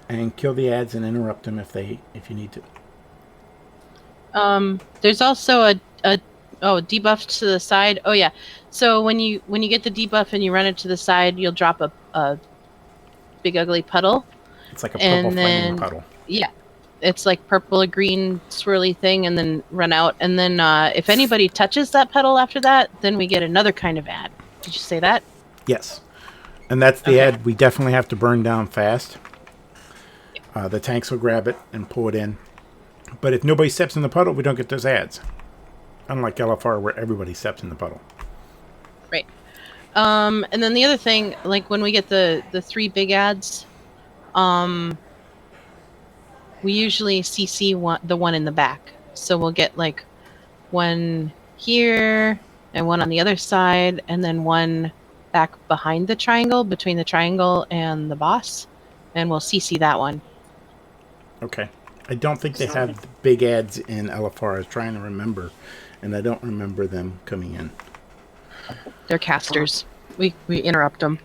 [SPEAKER 3] and kill the ads and interrupt them if you need to.
[SPEAKER 1] There's also a debuff to the side. Oh yeah. So when you get the debuff and you run it to the side, you'll drop a big ugly puddle.
[SPEAKER 3] It's like a purple flaming puddle.
[SPEAKER 1] Yeah. It's like purple or green swirly thing, and then run out. And then if anybody touches that puddle after that, then we get another kind of ad. Did you say that?
[SPEAKER 3] Yes. And that's the ad we definitely have to burn down fast. The tanks will grab it and pull it in. But if nobody steps in the puddle, we don't get those ads. Unlike LFR, where everybody steps in the puddle.
[SPEAKER 1] Right. And then the other thing, like when we get the 3 big ads, we usually CC the one in the back. So we'll get like one here and one on the other side, and then one back behind the triangle, between the triangle and the boss, and we'll CC that one.
[SPEAKER 3] Okay. I don't think they have the big ads in LFR. I was trying to remember, and I don't remember them coming in.
[SPEAKER 1] They're casters. We interrupt them.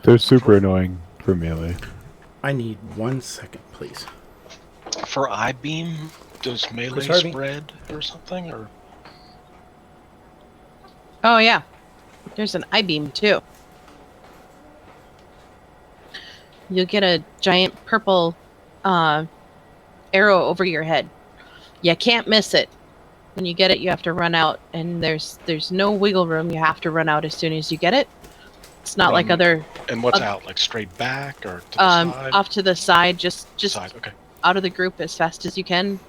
[SPEAKER 13] They're super annoying for melee.
[SPEAKER 3] I need 1 second, please.
[SPEAKER 4] For I-beam, does melee spread or something? Or
[SPEAKER 1] Oh yeah, there's an I-beam too. You'll get a giant purple arrow over your head. You can't miss it. When you get it, you have to run out, and there's no wiggle room. You have to run out as soon as you get it. It's not like other.
[SPEAKER 4] And what's out? Like straight back or to the side?
[SPEAKER 1] Off to the side, just
[SPEAKER 4] Side, okay.
[SPEAKER 1] out of the group as fast as you can.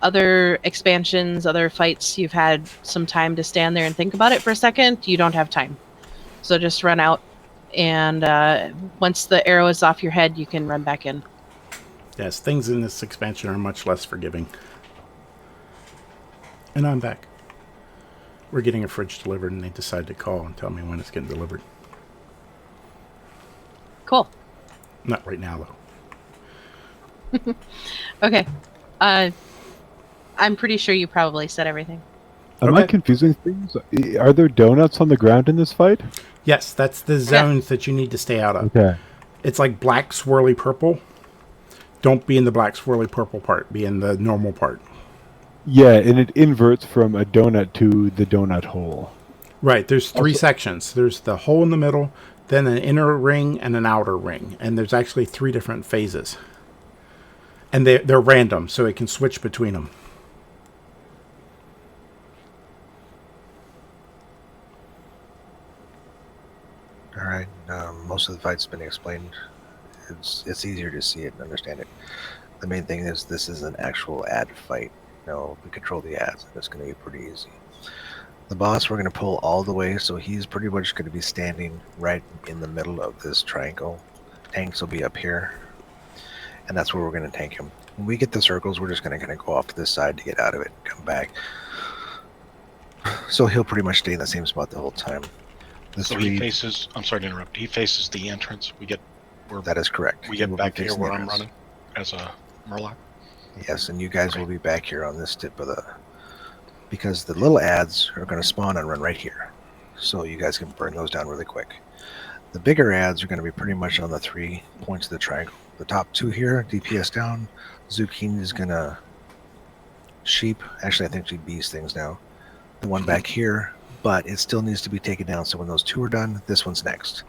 [SPEAKER 1] Other expansions, other fights, you've had some time to stand there and think about it for a second. You don't have time, so just run out, and once the arrow is off your head, you can run back in.
[SPEAKER 3] Yes, things in this expansion are much less forgiving. And I'm back. We're getting a fridge delivered, and they decided to call and tell me when it's getting delivered.
[SPEAKER 1] Cool.
[SPEAKER 3] Not right now, though.
[SPEAKER 1] Okay. I'm pretty sure you probably said everything.
[SPEAKER 13] Am I confusing things? Are there donuts on the ground in this fight?
[SPEAKER 3] Yes, that's the zones that you need to stay out of.
[SPEAKER 13] Okay.
[SPEAKER 3] It's like black swirly purple. Don't be in the black swirly purple part. Be in the normal part.
[SPEAKER 13] Yeah, and it inverts from a donut to the donut hole.
[SPEAKER 3] Right, there's 3 sections. There's the hole in the middle, then an inner ring, and an outer ring. And there's actually 3 different phases. And they're random, so it can switch between them.
[SPEAKER 14] Alright, most of the fight's been explained. It's easier to see it and understand it. The main thing is this is an actual ad fight. You know, we control the ads, and it's going to be pretty easy. The boss, we're going to pull all the way, so he's pretty much going to be standing right in the middle of this triangle. Tanks will be up here, and that's where we're going to tank him. When we get the circles, we're just going to kind of go off to this side to get out of it and come back. So he'll pretty much stay in the same spot the whole time.
[SPEAKER 4] So he faces, I'm sorry to interrupt, he faces the entrance.
[SPEAKER 14] That is correct.
[SPEAKER 4] We get back here where I'm running as a Murloc.
[SPEAKER 14] Yes, and you guys will be back here on this tip of the... Because the little ads are going to spawn and run right here. So you guys can burn those down really quick. The bigger ads are going to be pretty much on the 3 points of the triangle. The top 2 here, DPS down. Zucchini is going to... Sheep. Actually, I think she bees things now. The one back here, but it still needs to be taken down. So when those 2 are done, this one's next.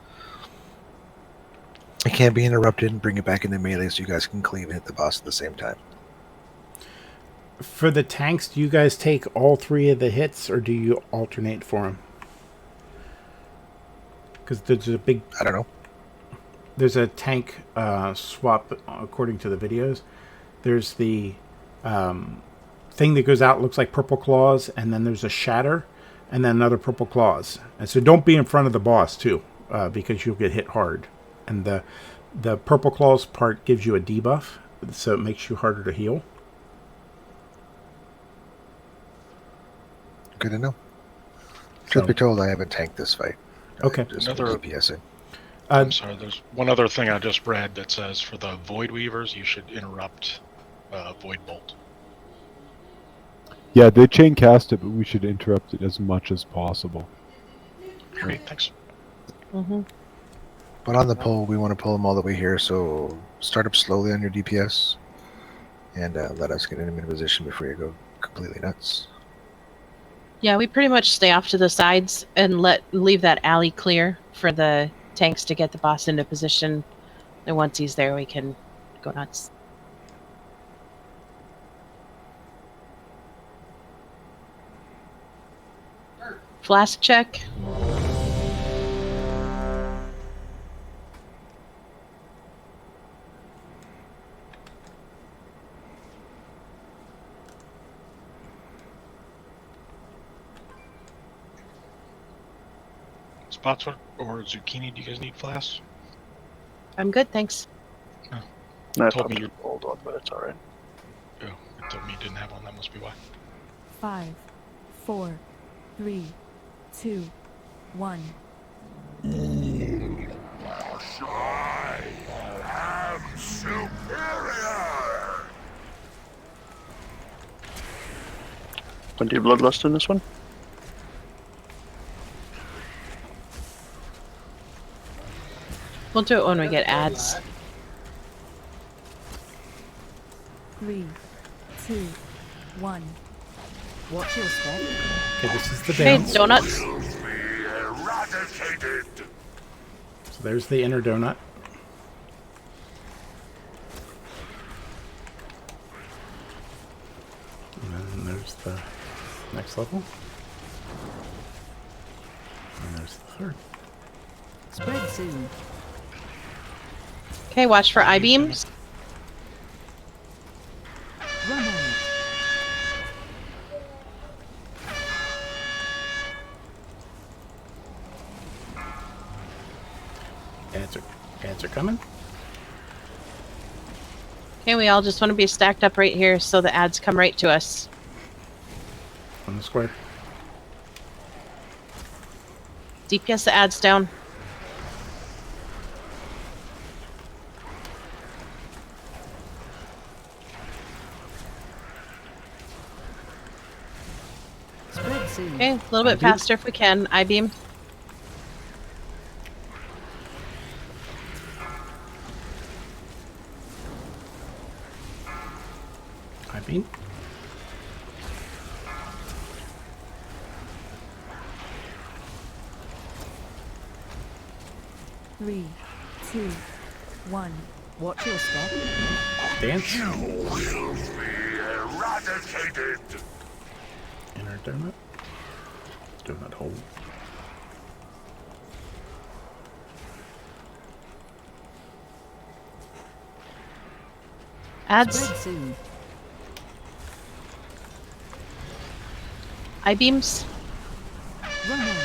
[SPEAKER 14] It can't be interrupted and bring it back into melee so you guys can cleave and hit the boss at the same time.
[SPEAKER 3] For the tanks, do you guys take all 3 of the hits, or do you alternate for them? Because there's a big...
[SPEAKER 14] I don't know.
[SPEAKER 3] There's a tank swap according to the videos. There's the thing that goes out, looks like purple claws, and then there's a shatter, and then another purple claws. And so don't be in front of the boss, too, because you'll get hit hard. And the purple claws part gives you a debuff, so it makes you harder to heal.
[SPEAKER 14] Good to know. Truth be told, I haven't tanked this fight.
[SPEAKER 3] Okay.
[SPEAKER 14] Just
[SPEAKER 4] Another-
[SPEAKER 14] DPSing.
[SPEAKER 4] I'm sorry, there's one other thing I just read that says for the Void Weavers, you should interrupt Void Bolt.
[SPEAKER 13] Yeah, they chain cast it, but we should interrupt it as much as possible.
[SPEAKER 4] Great, thanks.
[SPEAKER 14] But on the pull, we want to pull them all the way here, so start up slowly on your DPS, and let us get him in position before you go completely nuts.
[SPEAKER 1] Yeah, we pretty much stay off to the sides and leave that alley clear for the tanks to get the boss into position. And once he's there, we can go nuts. Flask check.
[SPEAKER 4] Spotswood or Zucchini, do you guys need flasks?
[SPEAKER 1] I'm good, thanks.
[SPEAKER 15] No, I
[SPEAKER 4] Told me
[SPEAKER 15] popped
[SPEAKER 4] you-
[SPEAKER 15] an old one, but it's alright.
[SPEAKER 4] Oh, it told me you didn't have one. That must be why.
[SPEAKER 21] 5, 4, 3, 2, 1.
[SPEAKER 11] I am superior!
[SPEAKER 15] Want to do Bloodlust in this one?
[SPEAKER 1] We'll do it when we get ads.
[SPEAKER 21] 3, 2, 1. Watch your step.
[SPEAKER 3] Okay, this is the
[SPEAKER 1] Hey,
[SPEAKER 3] dance.
[SPEAKER 1] donuts.
[SPEAKER 11] Eradicated!
[SPEAKER 3] So there's the inner donut. And then there's the next level. And there's the third.
[SPEAKER 21] Spread soon.
[SPEAKER 1] Okay, watch for I-beams.
[SPEAKER 21] Run out.
[SPEAKER 3] Ads are coming.
[SPEAKER 1] Okay, we all just want to be stacked up right here so the ads come right to us.
[SPEAKER 3] On the square.
[SPEAKER 1] DPS the ads down.
[SPEAKER 21] Spread soon.
[SPEAKER 1] Okay, a little bit
[SPEAKER 3] I-beam.
[SPEAKER 1] faster if we can. I-beam.
[SPEAKER 3] I-beam.
[SPEAKER 21] 3, 2, 1. Watch your step.
[SPEAKER 3] Dance.
[SPEAKER 11] You will be eradicated!
[SPEAKER 3] Inner donut. Donut hole.
[SPEAKER 1] Ads.
[SPEAKER 21] Spread soon.
[SPEAKER 1] I-beams.
[SPEAKER 21] Run out.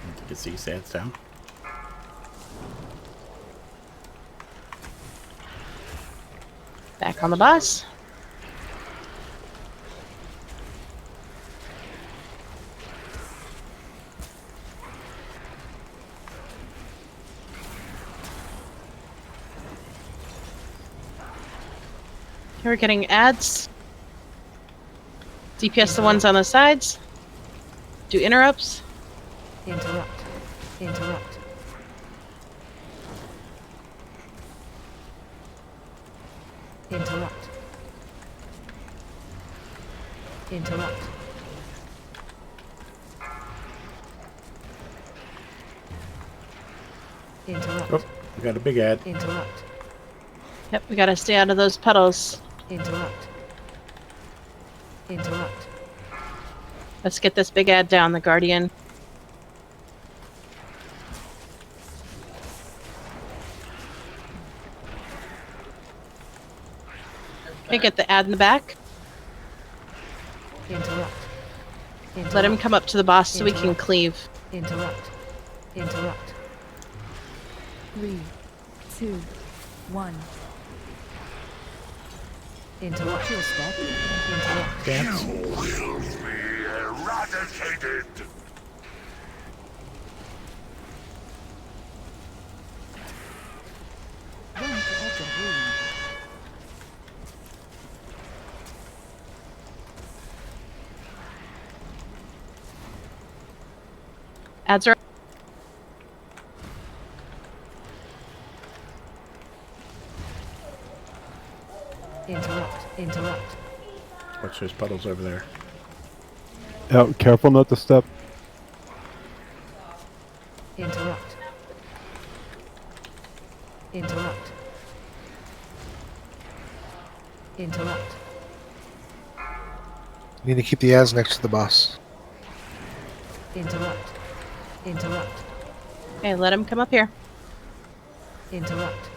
[SPEAKER 3] You can see Sad's down.
[SPEAKER 1] Back on the boss. Here we're getting ads. DPS the ones on the sides. Do interrupts.
[SPEAKER 21] Interrupt. Interrupt. Interrupt. Interrupt. Interrupt.
[SPEAKER 3] Oh, we got a big ad.
[SPEAKER 21] Interrupt.
[SPEAKER 1] Yep, we gotta stay out of those puddles.
[SPEAKER 21] Interrupt. Interrupt.
[SPEAKER 1] Let's get this big ad down, the Guardian. Okay, get the ad in the back.
[SPEAKER 21] Interrupt.
[SPEAKER 1] Let him come up to the boss so we can cleave.
[SPEAKER 21] Interrupt. Interrupt. 3, 2, 1. Interrupt your step. Interrupt.
[SPEAKER 3] Dance.
[SPEAKER 11] You will be eradicated.
[SPEAKER 21] Run to edge of room.
[SPEAKER 1] Ads are.
[SPEAKER 21] Interrupt. Interrupt.
[SPEAKER 3] Watch those puddles over there.
[SPEAKER 13] Oh, careful not to step.
[SPEAKER 21] Interrupt. Interrupt. Interrupt.
[SPEAKER 14] You need to keep the ads next to the boss.
[SPEAKER 21] Interrupt. Interrupt.
[SPEAKER 1] Okay, let him come up here.
[SPEAKER 21] Interrupt.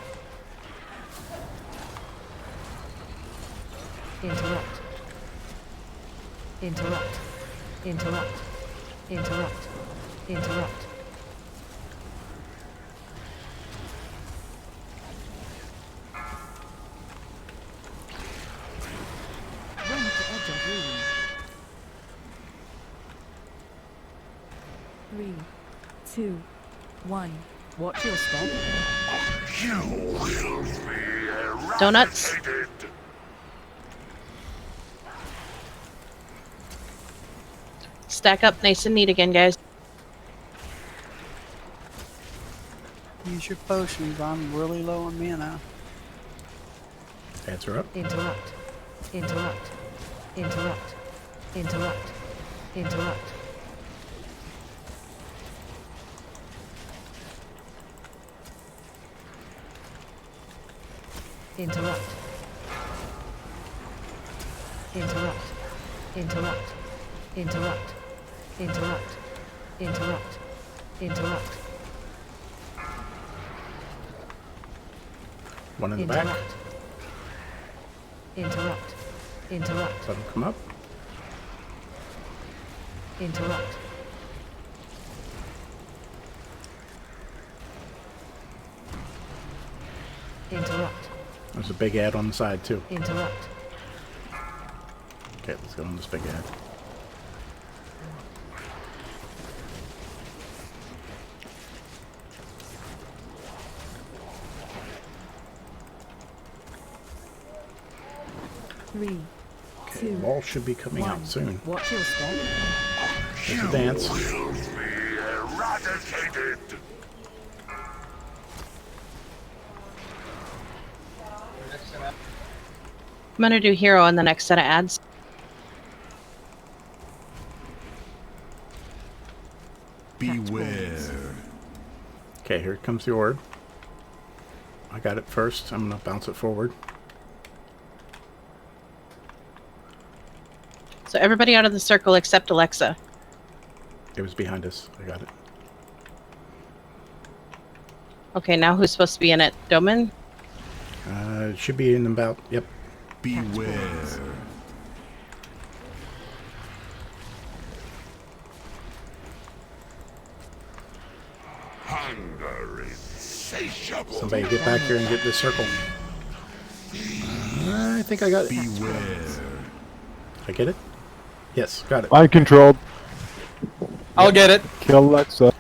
[SPEAKER 21] Interrupt. Interrupt. Interrupt. Interrupt. Interrupt. Run to edge of room. 3, 2, 1. Watch your step.
[SPEAKER 11] You will be eradicated.
[SPEAKER 1] Donuts. Stack up nice and neat again, guys.
[SPEAKER 5] Use your potions. I'm really low on mana.
[SPEAKER 3] Answer up.
[SPEAKER 21] Interrupt. Interrupt. Interrupt. Interrupt. Interrupt. Interrupt. Interrupt. Interrupt. Interrupt. Interrupt. Interrupt. Interrupt.
[SPEAKER 3] One in the back.
[SPEAKER 21] Interrupt. Interrupt.
[SPEAKER 3] Let him come up.
[SPEAKER 21] Interrupt. Interrupt.
[SPEAKER 3] There's a big ad on the side too.
[SPEAKER 21] Interrupt.
[SPEAKER 3] Okay, let's go on this big ad.
[SPEAKER 21] Three.
[SPEAKER 3] Okay,
[SPEAKER 21] Two,
[SPEAKER 3] wall should be coming
[SPEAKER 21] one.
[SPEAKER 3] out soon.
[SPEAKER 21] Watch your step.
[SPEAKER 3] There's a dance.
[SPEAKER 11] You will be eradicated.
[SPEAKER 1] I'm gonna do hero on the next set of ads.
[SPEAKER 11] Beware.
[SPEAKER 3] Okay, here comes the orb. I got it first. I'm gonna bounce it forward.
[SPEAKER 1] So everybody out of the circle except Alexa.
[SPEAKER 3] It was behind us. I got it.
[SPEAKER 1] Okay, now who's supposed to be in it? Doman?
[SPEAKER 3] It should be in about. Yep.
[SPEAKER 11] Beware. Hunger is insatiable.
[SPEAKER 3] Somebody get back here and get this circle. I think I got it.
[SPEAKER 11] Beware.
[SPEAKER 3] Did I get it? Yes, got it.
[SPEAKER 13] Mind controlled.
[SPEAKER 6] I'll get it.
[SPEAKER 13] Kill Alexa.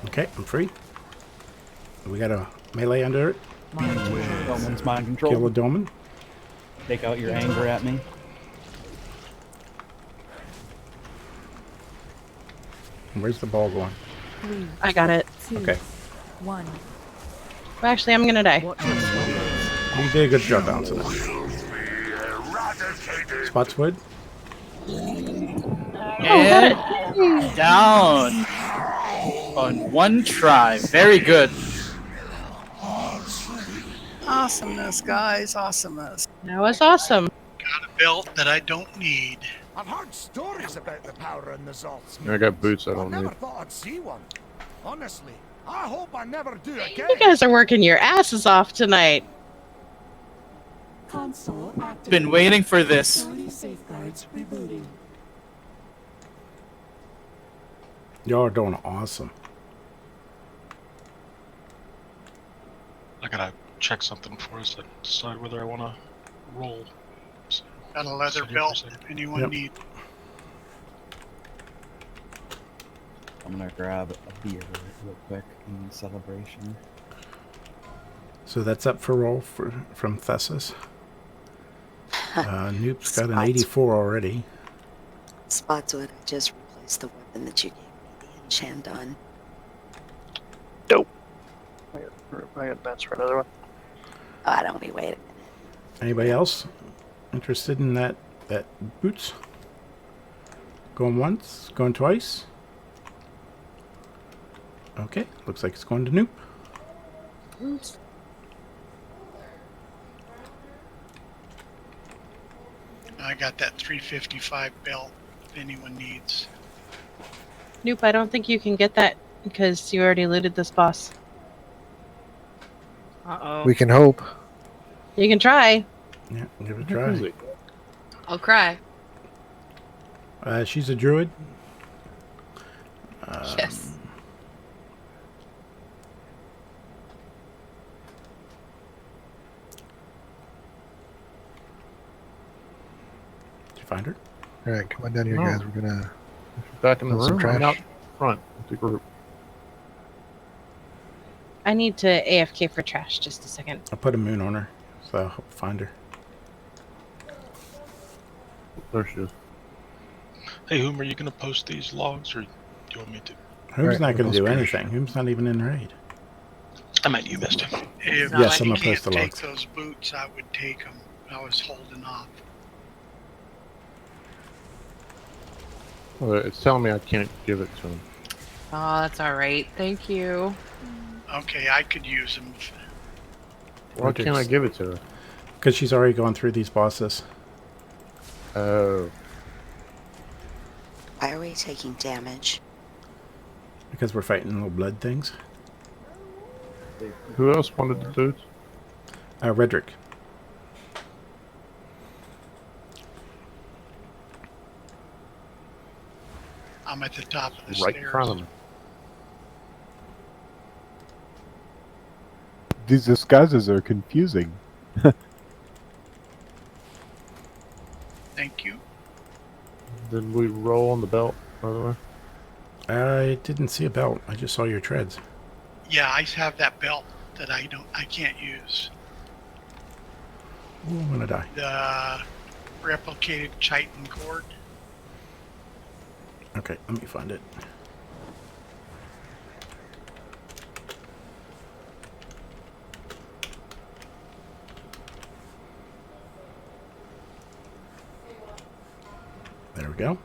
[SPEAKER 3] Okay, I'm free. We got a melee under it.
[SPEAKER 7] Doman's mind control.
[SPEAKER 3] Kill a Doman.
[SPEAKER 7] Take out your anger at me.
[SPEAKER 3] And where's the ball going?
[SPEAKER 1] I got it.
[SPEAKER 3] Okay.
[SPEAKER 21] 1.
[SPEAKER 1] Well, actually, I'm gonna die.
[SPEAKER 3] You did a good job bouncing it. Spotswood.
[SPEAKER 6] And down on one try. Very good.
[SPEAKER 5] Awesomeness, guys. Awesomeness.
[SPEAKER 1] That was awesome.
[SPEAKER 9] Got a belt that I don't need.
[SPEAKER 11] I've heard stories about the power in the Zolts.
[SPEAKER 20] I got boots I
[SPEAKER 11] I
[SPEAKER 20] don't
[SPEAKER 11] never
[SPEAKER 20] need.
[SPEAKER 11] thought I'd see one. Honestly, I hope I never do again.
[SPEAKER 1] You guys are working your asses off tonight.
[SPEAKER 18] Console activated.
[SPEAKER 6] Been waiting for this.
[SPEAKER 18] Security safeguards rebooting.
[SPEAKER 3] Y'all are doing awesome.
[SPEAKER 4] I gotta check something for us to decide whether I want to roll. So,
[SPEAKER 9] Got a leather belt if anyone needs.
[SPEAKER 7] I'm gonna grab a beer real quick in celebration.
[SPEAKER 3] So that's up for roll from Thessus. Noop's got an
[SPEAKER 2] Spots.
[SPEAKER 3] 84 already.
[SPEAKER 2] Spotswood, I just replaced the weapon that you gave me the enchant on.
[SPEAKER 15] Dope. I got bats for another one.
[SPEAKER 2] Oh, don't we wait.
[SPEAKER 3] Anybody else interested in that boots? Going once, going twice. Okay, looks like it's going to Noop.
[SPEAKER 2] Oops.
[SPEAKER 9] I got that 355 belt if anyone needs.
[SPEAKER 1] Nope, I don't think you can get that because you already looted this boss.
[SPEAKER 12] Uh-oh.
[SPEAKER 14] We can hope.
[SPEAKER 1] You can try.
[SPEAKER 3] Yeah, give it a try.
[SPEAKER 12] I'll cry.
[SPEAKER 3] She's a druid.
[SPEAKER 12] Yes.
[SPEAKER 3] Did you find her?
[SPEAKER 14] All right, come on down here,
[SPEAKER 20] No.
[SPEAKER 14] guys. We're gonna
[SPEAKER 20] Back in the
[SPEAKER 14] Some
[SPEAKER 20] room.
[SPEAKER 14] trash.
[SPEAKER 20] I'm out front with the group.
[SPEAKER 1] I need to AFK for trash just a second.
[SPEAKER 3] I put a moon on her, so I'll help find her.
[SPEAKER 20] There she is.
[SPEAKER 4] Hey, Whom, are you gonna post these logs, or do you want me to?
[SPEAKER 3] Whom's not going to do anything. Whom's not even in raid.
[SPEAKER 4] I meant you missed him.
[SPEAKER 9] If
[SPEAKER 3] Yes, I'm
[SPEAKER 9] you
[SPEAKER 3] gonna post the
[SPEAKER 9] can't
[SPEAKER 3] logs.
[SPEAKER 9] take those boots, I would take them. I was holding off.
[SPEAKER 20] Well, it's telling me I can't give it to him.
[SPEAKER 12] Oh, that's all right. Thank you.
[SPEAKER 9] Okay, I could use them.
[SPEAKER 20] Why can't I give it to her?
[SPEAKER 3] Because she's already gone through these bosses.
[SPEAKER 20] Oh.
[SPEAKER 2] Why are we taking damage?
[SPEAKER 3] Because we're fighting little blood things.
[SPEAKER 20] Who else wanted the boots?
[SPEAKER 3] Redrick.
[SPEAKER 9] I'm at the top of the
[SPEAKER 20] Right
[SPEAKER 9] stairs.
[SPEAKER 20] in front of me.
[SPEAKER 13] These disguises are confusing.
[SPEAKER 9] Thank you.
[SPEAKER 20] Did we roll on the belt, by the way?
[SPEAKER 3] I didn't see a belt. I just saw your treads.
[SPEAKER 9] Yeah, I have that belt that I can't use.
[SPEAKER 3] Ooh, I'm going to die.
[SPEAKER 9] The replicated chitin cord.
[SPEAKER 3] Okay, let me find it. There we go.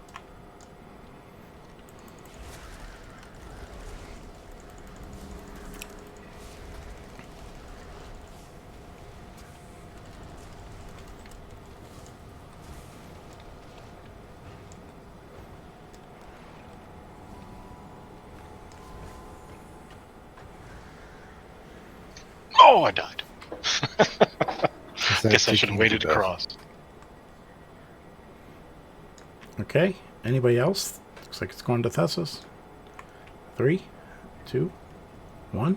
[SPEAKER 4] Oh, I died.
[SPEAKER 14] that
[SPEAKER 4] Guess I should have
[SPEAKER 14] taking
[SPEAKER 4] waited
[SPEAKER 14] you
[SPEAKER 4] to
[SPEAKER 14] to
[SPEAKER 4] cross.
[SPEAKER 3] Okay, anybody else? Looks like it's going to Thessus. 3, 2, 1.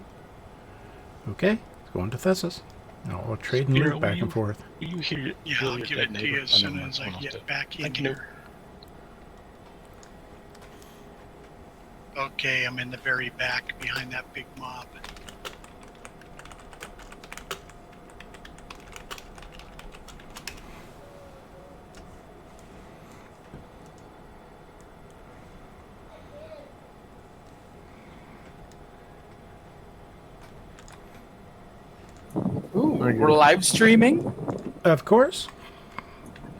[SPEAKER 3] Okay, it's going to Thessus. Now we'll trade and
[SPEAKER 4] Spiro,
[SPEAKER 3] move back
[SPEAKER 4] will
[SPEAKER 3] and forth.
[SPEAKER 4] Will you hear?
[SPEAKER 9] Yeah, I'll give it to you as soon as I get back in here. Okay, I'm in the very back behind that big mob.
[SPEAKER 6] Ooh, we're live streaming?
[SPEAKER 3] Of course.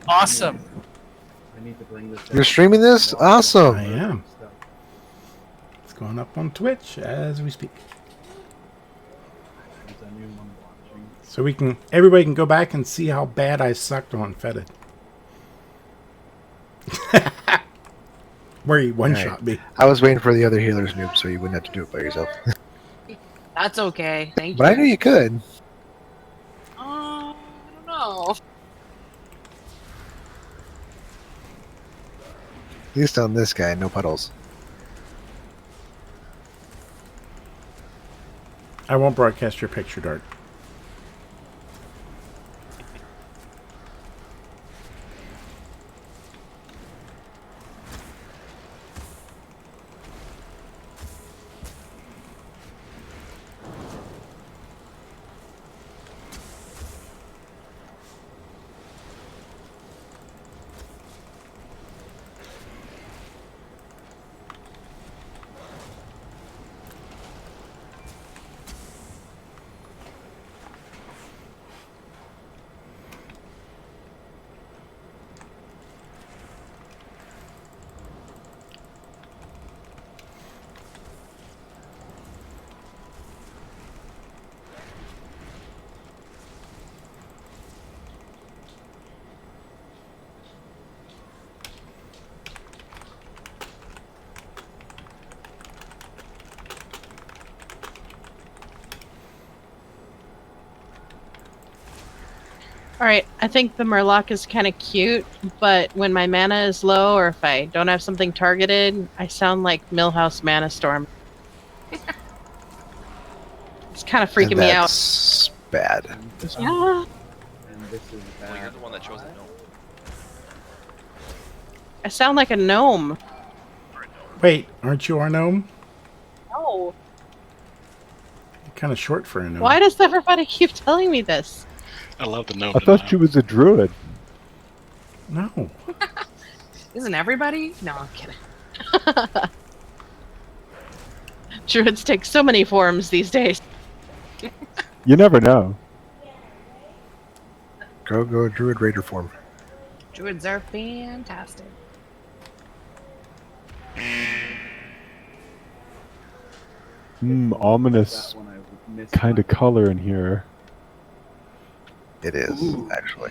[SPEAKER 6] Awesome.
[SPEAKER 7] I need to bring this.
[SPEAKER 14] You're streaming this? Awesome.
[SPEAKER 3] I am. It's going up on Twitch as we speak. So everybody can go back and see how bad I sucked on Fetid. Where he one-shot me.
[SPEAKER 14] I was waiting for the other healer's noob so you wouldn't have to do it by yourself.
[SPEAKER 12] That's okay. Thank
[SPEAKER 14] But I
[SPEAKER 12] you.
[SPEAKER 14] knew you could.
[SPEAKER 12] I don't know.
[SPEAKER 14] least on this guy, no puddles.
[SPEAKER 3] I won't broadcast your picture, Dart.
[SPEAKER 1] Alright, I think the Murloc is kind of cute, but when my mana is low or if I don't have something targeted, I sound like Millhouse Mana Storm. It's kind of freaking
[SPEAKER 14] And
[SPEAKER 1] me out.
[SPEAKER 14] that's bad.
[SPEAKER 1] Yeah.
[SPEAKER 7] And this is bad.
[SPEAKER 8] Well, you're the one that chose the gnome.
[SPEAKER 1] I sound like a gnome.
[SPEAKER 3] Wait, aren't you our gnome?
[SPEAKER 1] No.
[SPEAKER 3] You're kind of short for a gnome.
[SPEAKER 1] Why does everybody keep telling me this?
[SPEAKER 4] I love the gnome.
[SPEAKER 13] I thought she was a druid.
[SPEAKER 3] No.
[SPEAKER 12] Isn't everybody? No, I'm kidding.
[SPEAKER 1] Druids take so many forms these days.
[SPEAKER 13] You never know.
[SPEAKER 14] Go druid raider form.
[SPEAKER 12] Druids are fantastic.
[SPEAKER 13] Ominous kind of color in here.
[SPEAKER 14] It is, actually.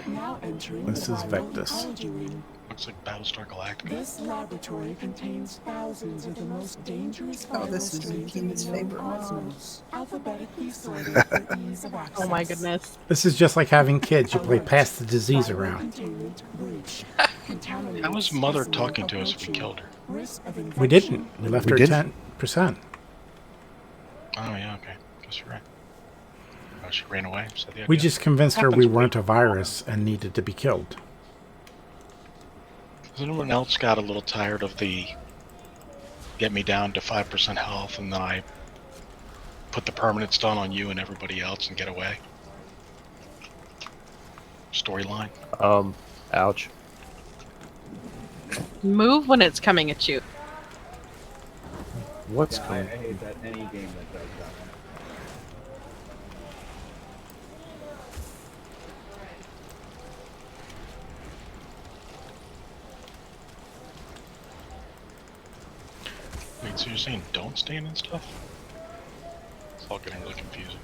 [SPEAKER 3] This is Vectus.
[SPEAKER 4] Looks like Battlestar Galactica.
[SPEAKER 18] This laboratory contains thousands of the most dangerous
[SPEAKER 5] Oh, this is
[SPEAKER 18] viruses
[SPEAKER 5] Keen's
[SPEAKER 18] in the
[SPEAKER 5] favorite
[SPEAKER 18] cosmos, alphabetically sorted for ease of access.
[SPEAKER 1] Oh my goodness.
[SPEAKER 3] This is just like having kids. You play pass the disease around.
[SPEAKER 4] How was Mother talking to us if we killed her?
[SPEAKER 3] We didn't. We left her 10%.
[SPEAKER 4] Oh, yeah, okay. Guess you're right. Oh, she ran away? Said the
[SPEAKER 3] We
[SPEAKER 4] idea.
[SPEAKER 3] just convinced her we weren't a virus and needed to be killed.
[SPEAKER 4] Has anyone else got a little tired of the get me down to 5% health and then I put the permanent stun on you and everybody else and get away? Storyline?
[SPEAKER 20] Ouch.
[SPEAKER 1] Move when it's coming at you.
[SPEAKER 20] What's
[SPEAKER 7] I
[SPEAKER 20] going
[SPEAKER 7] hate that any game that does that one.
[SPEAKER 4] Wait, so you're saying don't stand and stuff? It's all getting really confusing.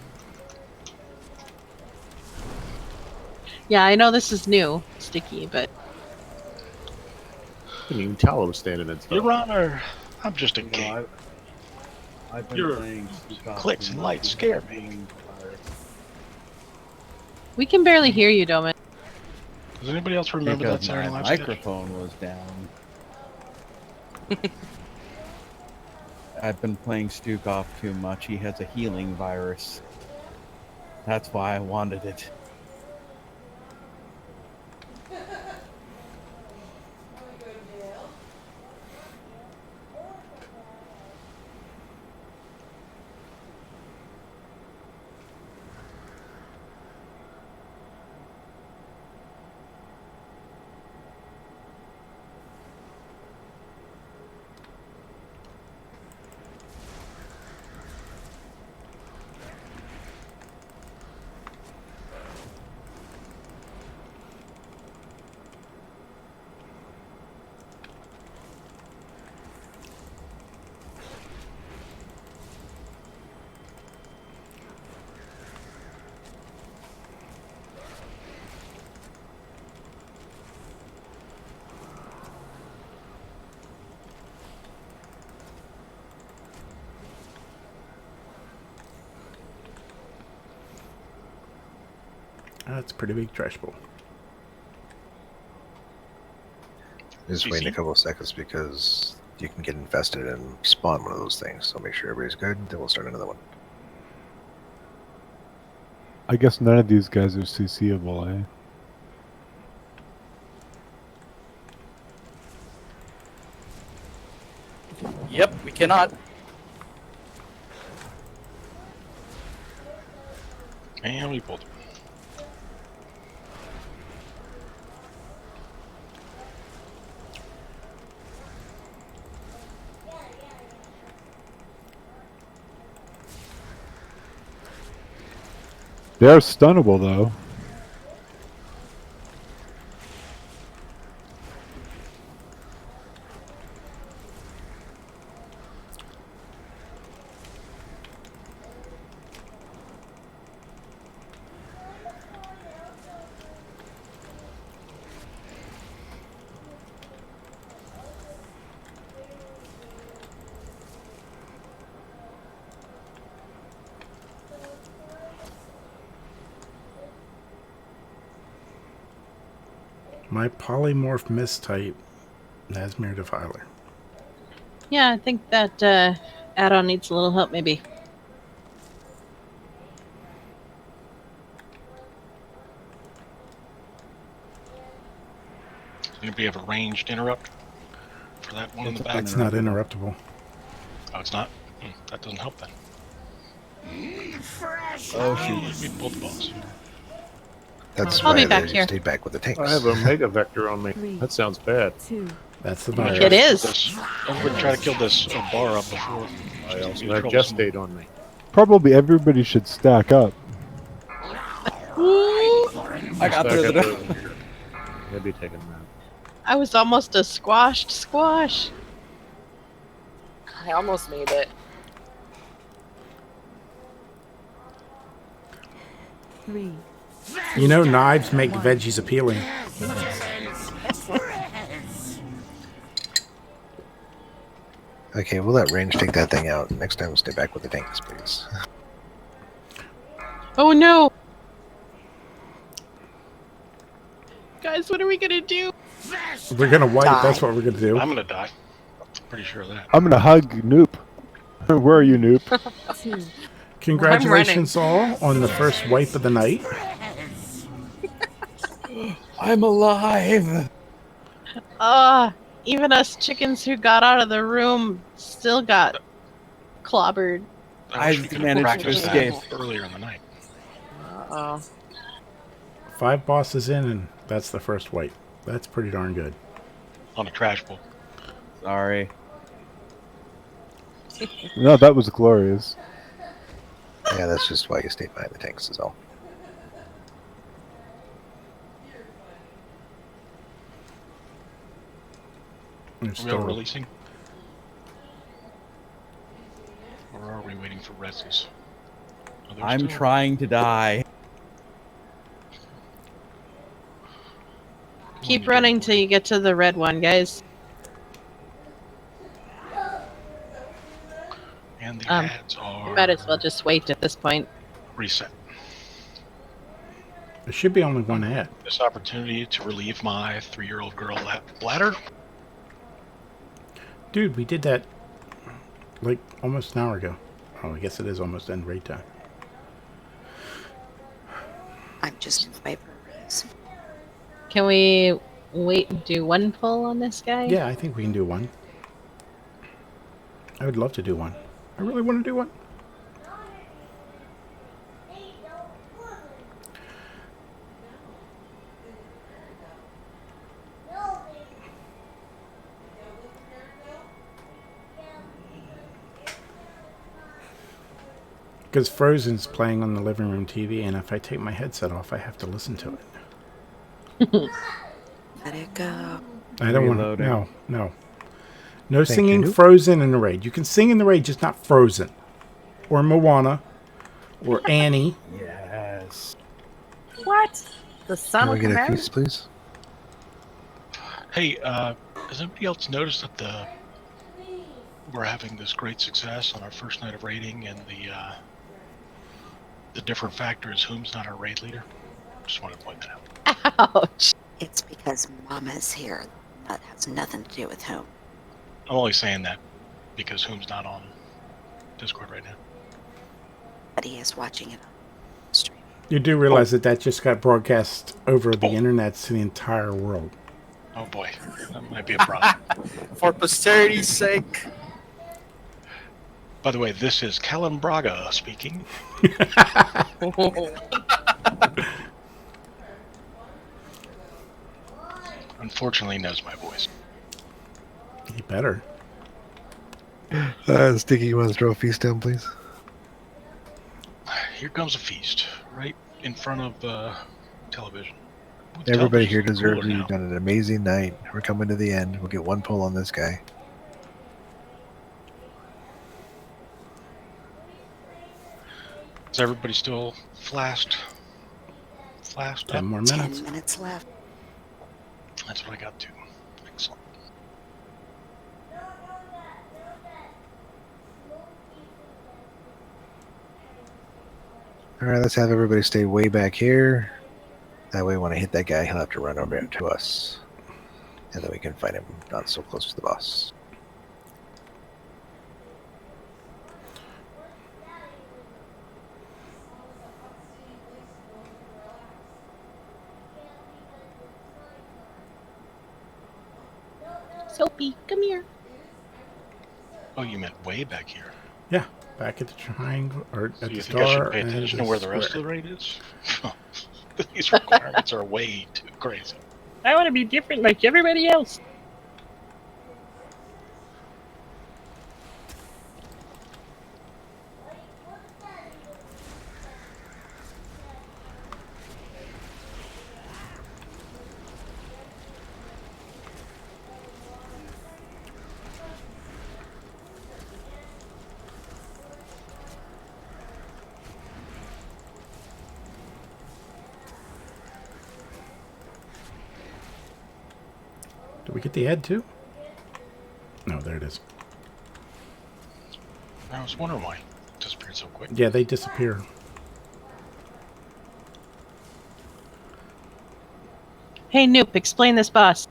[SPEAKER 1] Yeah, I know this is new, Sticky, but
[SPEAKER 20] You can tell I was standing and stuff.
[SPEAKER 4] Your Honor, I'm just a king.
[SPEAKER 7] I've been
[SPEAKER 4] Your
[SPEAKER 7] playing
[SPEAKER 4] clicks and lights scare me.
[SPEAKER 1] we can barely hear you, Domin.
[SPEAKER 4] Does anybody else remember that
[SPEAKER 7] Because
[SPEAKER 4] Saturday
[SPEAKER 7] my
[SPEAKER 4] Night Live sketch?
[SPEAKER 7] microphone was down. I've been playing Stukov too much. He has a healing virus. That's why I wanted it.
[SPEAKER 3] That's a pretty big trash bowl.
[SPEAKER 14] Just waiting a couple of seconds because you can get infested and spawn one of those things. So make sure everybody's good. Then we'll start another one.
[SPEAKER 13] I guess none of these guys are CCable, eh?
[SPEAKER 6] Yep, we cannot.
[SPEAKER 4] And we pulled.
[SPEAKER 13] They're stunnable, though.
[SPEAKER 3] My polymorph mistype, Nazmir Defiler.
[SPEAKER 1] Yeah, I think that add-on needs a little help, maybe.
[SPEAKER 4] Anybody have a ranged interrupt for that one in the back?
[SPEAKER 3] It's not interruptible.
[SPEAKER 4] Oh, it's not? That doesn't help then.
[SPEAKER 7] Oh, shoot.
[SPEAKER 4] We pulled the boss.
[SPEAKER 14] That's
[SPEAKER 1] I'll
[SPEAKER 14] why
[SPEAKER 1] be back
[SPEAKER 14] they
[SPEAKER 1] here.
[SPEAKER 14] stayed back with the tanks.
[SPEAKER 20] I have a mega vector on me. That sounds bad.
[SPEAKER 3] That's the
[SPEAKER 4] Everybody
[SPEAKER 3] virus.
[SPEAKER 1] It is.
[SPEAKER 4] Everybody try to kill this bar up before.
[SPEAKER 20] I also have gestate on me.
[SPEAKER 13] Probably everybody should stack up.
[SPEAKER 6] I got through the door.
[SPEAKER 20] He'll be taking that.
[SPEAKER 1] I was almost a squashed squash.
[SPEAKER 12] I almost made it.
[SPEAKER 3] You know, knives make veggies appealing.
[SPEAKER 14] Okay, we'll let range take that thing out. Next time, we'll stay back with the tanks, please.
[SPEAKER 1] Oh no! Guys, what are we gonna do?
[SPEAKER 3] We're gonna wipe. That's what we're gonna do.
[SPEAKER 4] I'm gonna die. I'm pretty sure of that.
[SPEAKER 13] I'm gonna hug Noop. Where are you, Noop?
[SPEAKER 3] Congratulations all on the first wipe of the night.
[SPEAKER 6] I'm alive.
[SPEAKER 1] Even us chickens who got out of the room still got clobbered.
[SPEAKER 4] I wish we could have practiced that earlier in the night.
[SPEAKER 1] Uh-oh.
[SPEAKER 3] 5 bosses in, and that's the first wipe. That's pretty darn good.
[SPEAKER 4] On a trash bowl.
[SPEAKER 7] Sorry.
[SPEAKER 13] No, that was glorious.
[SPEAKER 14] Yeah, that's just why you stayed behind the tanks, is all.
[SPEAKER 4] Are we all releasing? Or are we waiting for reses?
[SPEAKER 7] I'm trying to die.
[SPEAKER 1] Keep running till you get to the red one, guys.
[SPEAKER 4] And the ads are...
[SPEAKER 1] You might as well just wait at this point.
[SPEAKER 4] Reset.
[SPEAKER 3] There should be only one ad.
[SPEAKER 4] This opportunity to relieve my 3-year-old girl bladder.
[SPEAKER 3] Dude, we did that like almost an hour ago. Oh, I guess it is almost end raid time.
[SPEAKER 2] I'm just in favor of this.
[SPEAKER 1] Can we wait and do one pull on this guy?
[SPEAKER 3] Yeah, I think we can do one. I would love to do one. I really want to do one. Because Frozen's playing on the living room TV, and if I take my headset off, I have to listen to it.
[SPEAKER 2] Let it go.
[SPEAKER 3] I don't want to. No, no. No
[SPEAKER 14] Thank
[SPEAKER 3] singing
[SPEAKER 14] you.
[SPEAKER 3] Frozen in the raid. You can sing in the raid, just not Frozen. Or Moana. Or Annie.
[SPEAKER 7] Yes.
[SPEAKER 12] What? The sun
[SPEAKER 14] Can
[SPEAKER 12] will
[SPEAKER 14] we get
[SPEAKER 12] come
[SPEAKER 14] a
[SPEAKER 12] out?
[SPEAKER 14] feast, please?
[SPEAKER 4] Hey, has anybody else noticed that we're having this great success on our first night of raiding, and the different factor is whom's not our raid leader? Just want to point that out.
[SPEAKER 1] Ouch.
[SPEAKER 2] It's because Mama's here. That has nothing to do with whom.
[SPEAKER 4] I'm only saying that because whom's not on Discord right now.
[SPEAKER 2] But he is watching it on stream.
[SPEAKER 3] You do realize that just got broadcast over the internet to the entire world.
[SPEAKER 4] Oh boy, that might be a problem.
[SPEAKER 6] For posterity's sake.
[SPEAKER 4] By the way, this is Callum Braga speaking. Unfortunately, he knows my voice.
[SPEAKER 3] He better.
[SPEAKER 14] Sticky, you want to throw a feast down, please?
[SPEAKER 4] Here comes a feast, right in front of television.
[SPEAKER 14] Everybody here
[SPEAKER 4] Television's
[SPEAKER 14] deserves
[SPEAKER 4] cooler
[SPEAKER 14] it.
[SPEAKER 4] now.
[SPEAKER 14] You've done an amazing night. We're coming to the end. We'll get one pull on this guy.
[SPEAKER 4] Is everybody still flashed?
[SPEAKER 3] 10 more minutes.
[SPEAKER 2] 10 minutes left.
[SPEAKER 4] That's what I got to. Excellent.
[SPEAKER 14] All right, let's have everybody stay way back here. That way, when I hit that guy, he'll have to run over to us. And then we can find him not so close to the boss.
[SPEAKER 1] Soapy, come here.
[SPEAKER 4] Oh, you meant way back here.
[SPEAKER 3] Yeah, back at the triangle or
[SPEAKER 4] So
[SPEAKER 3] at
[SPEAKER 4] you
[SPEAKER 3] the
[SPEAKER 4] think I should
[SPEAKER 3] star
[SPEAKER 4] pay
[SPEAKER 3] and
[SPEAKER 4] attention
[SPEAKER 3] the
[SPEAKER 4] to where the rest of
[SPEAKER 3] square.
[SPEAKER 4] the raid is? These requirements are way too crazy.
[SPEAKER 12] I want to be different like everybody else.
[SPEAKER 3] Did we get the head too? No, there it is.
[SPEAKER 4] I was wondering why it disappeared so quick.
[SPEAKER 3] Yeah, they disappear.
[SPEAKER 1] Hey, Noop, explain this boss.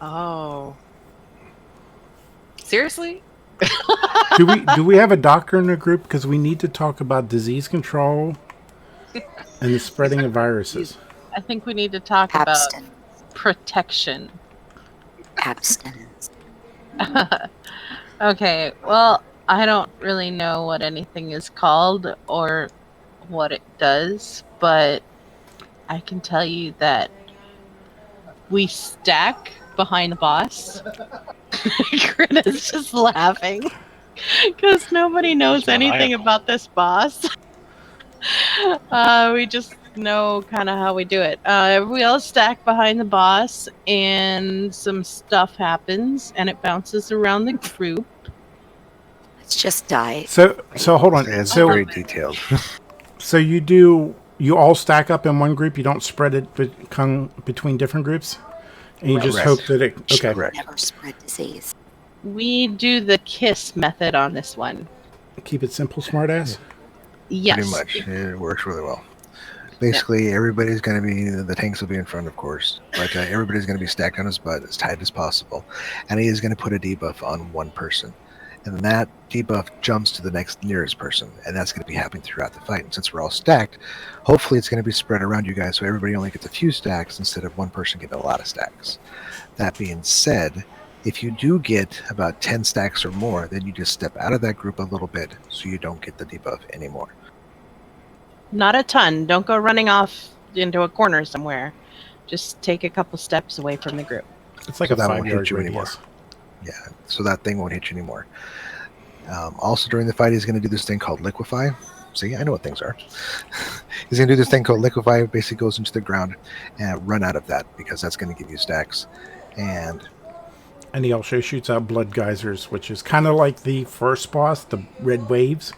[SPEAKER 12] Oh. Seriously?
[SPEAKER 3] Do we have a doctor in the group? Because we need to talk about disease control and the spreading of viruses.
[SPEAKER 1] I think we need to talk about protection.
[SPEAKER 2] Abstinence.
[SPEAKER 1] Okay, well, I don't really know what anything is called or what it does, but I can tell you that we stack behind the boss. Greta's just laughing because nobody knows anything about this boss. We just know kind of how we do it. We all stack behind the boss, and some stuff happens, and it bounces around the group.
[SPEAKER 2] Let's just die.
[SPEAKER 3] So hold on.
[SPEAKER 14] It's
[SPEAKER 3] So
[SPEAKER 14] very detailed.
[SPEAKER 3] So you all stack up in one group. You don't spread it between different groups, and you just hope that it. Okay.
[SPEAKER 2] Never spread disease.
[SPEAKER 1] We do the KISS method on this one.
[SPEAKER 3] Keep it simple, smartass.
[SPEAKER 1] Yes.
[SPEAKER 14] Pretty much. It works really well. Basically, everybody's going to be, the tanks will be in front, of course, but everybody's going to be stacked on his butt as tight as possible. And he is going to put a debuff on one person. And that debuff jumps to the next nearest person. And that's going to be happening throughout the fight. And since we're all stacked, hopefully it's going to be spread around you guys so everybody only gets a few stacks instead of one person getting a lot of stacks. That being said, if you do get about 10 stacks or more, then you just step out of that group a little bit so you don't get the debuff anymore.
[SPEAKER 1] Not a ton. Don't go running off into a corner somewhere. Just take a couple steps away from the group.
[SPEAKER 3] It's like
[SPEAKER 14] So
[SPEAKER 3] a
[SPEAKER 14] that won't
[SPEAKER 3] 5 yard
[SPEAKER 14] hit you anymore.
[SPEAKER 3] radius.
[SPEAKER 14] Yeah, so that thing won't hit you anymore. Also during the fight, he's going to do this thing called liquefy. See, I know what things are. He's going to do this thing called liquefy. It basically goes into the ground and run out of that because that's going to give you stacks. And
[SPEAKER 3] he also shoots out blood geysers, which is kind of like the first boss, the red waves.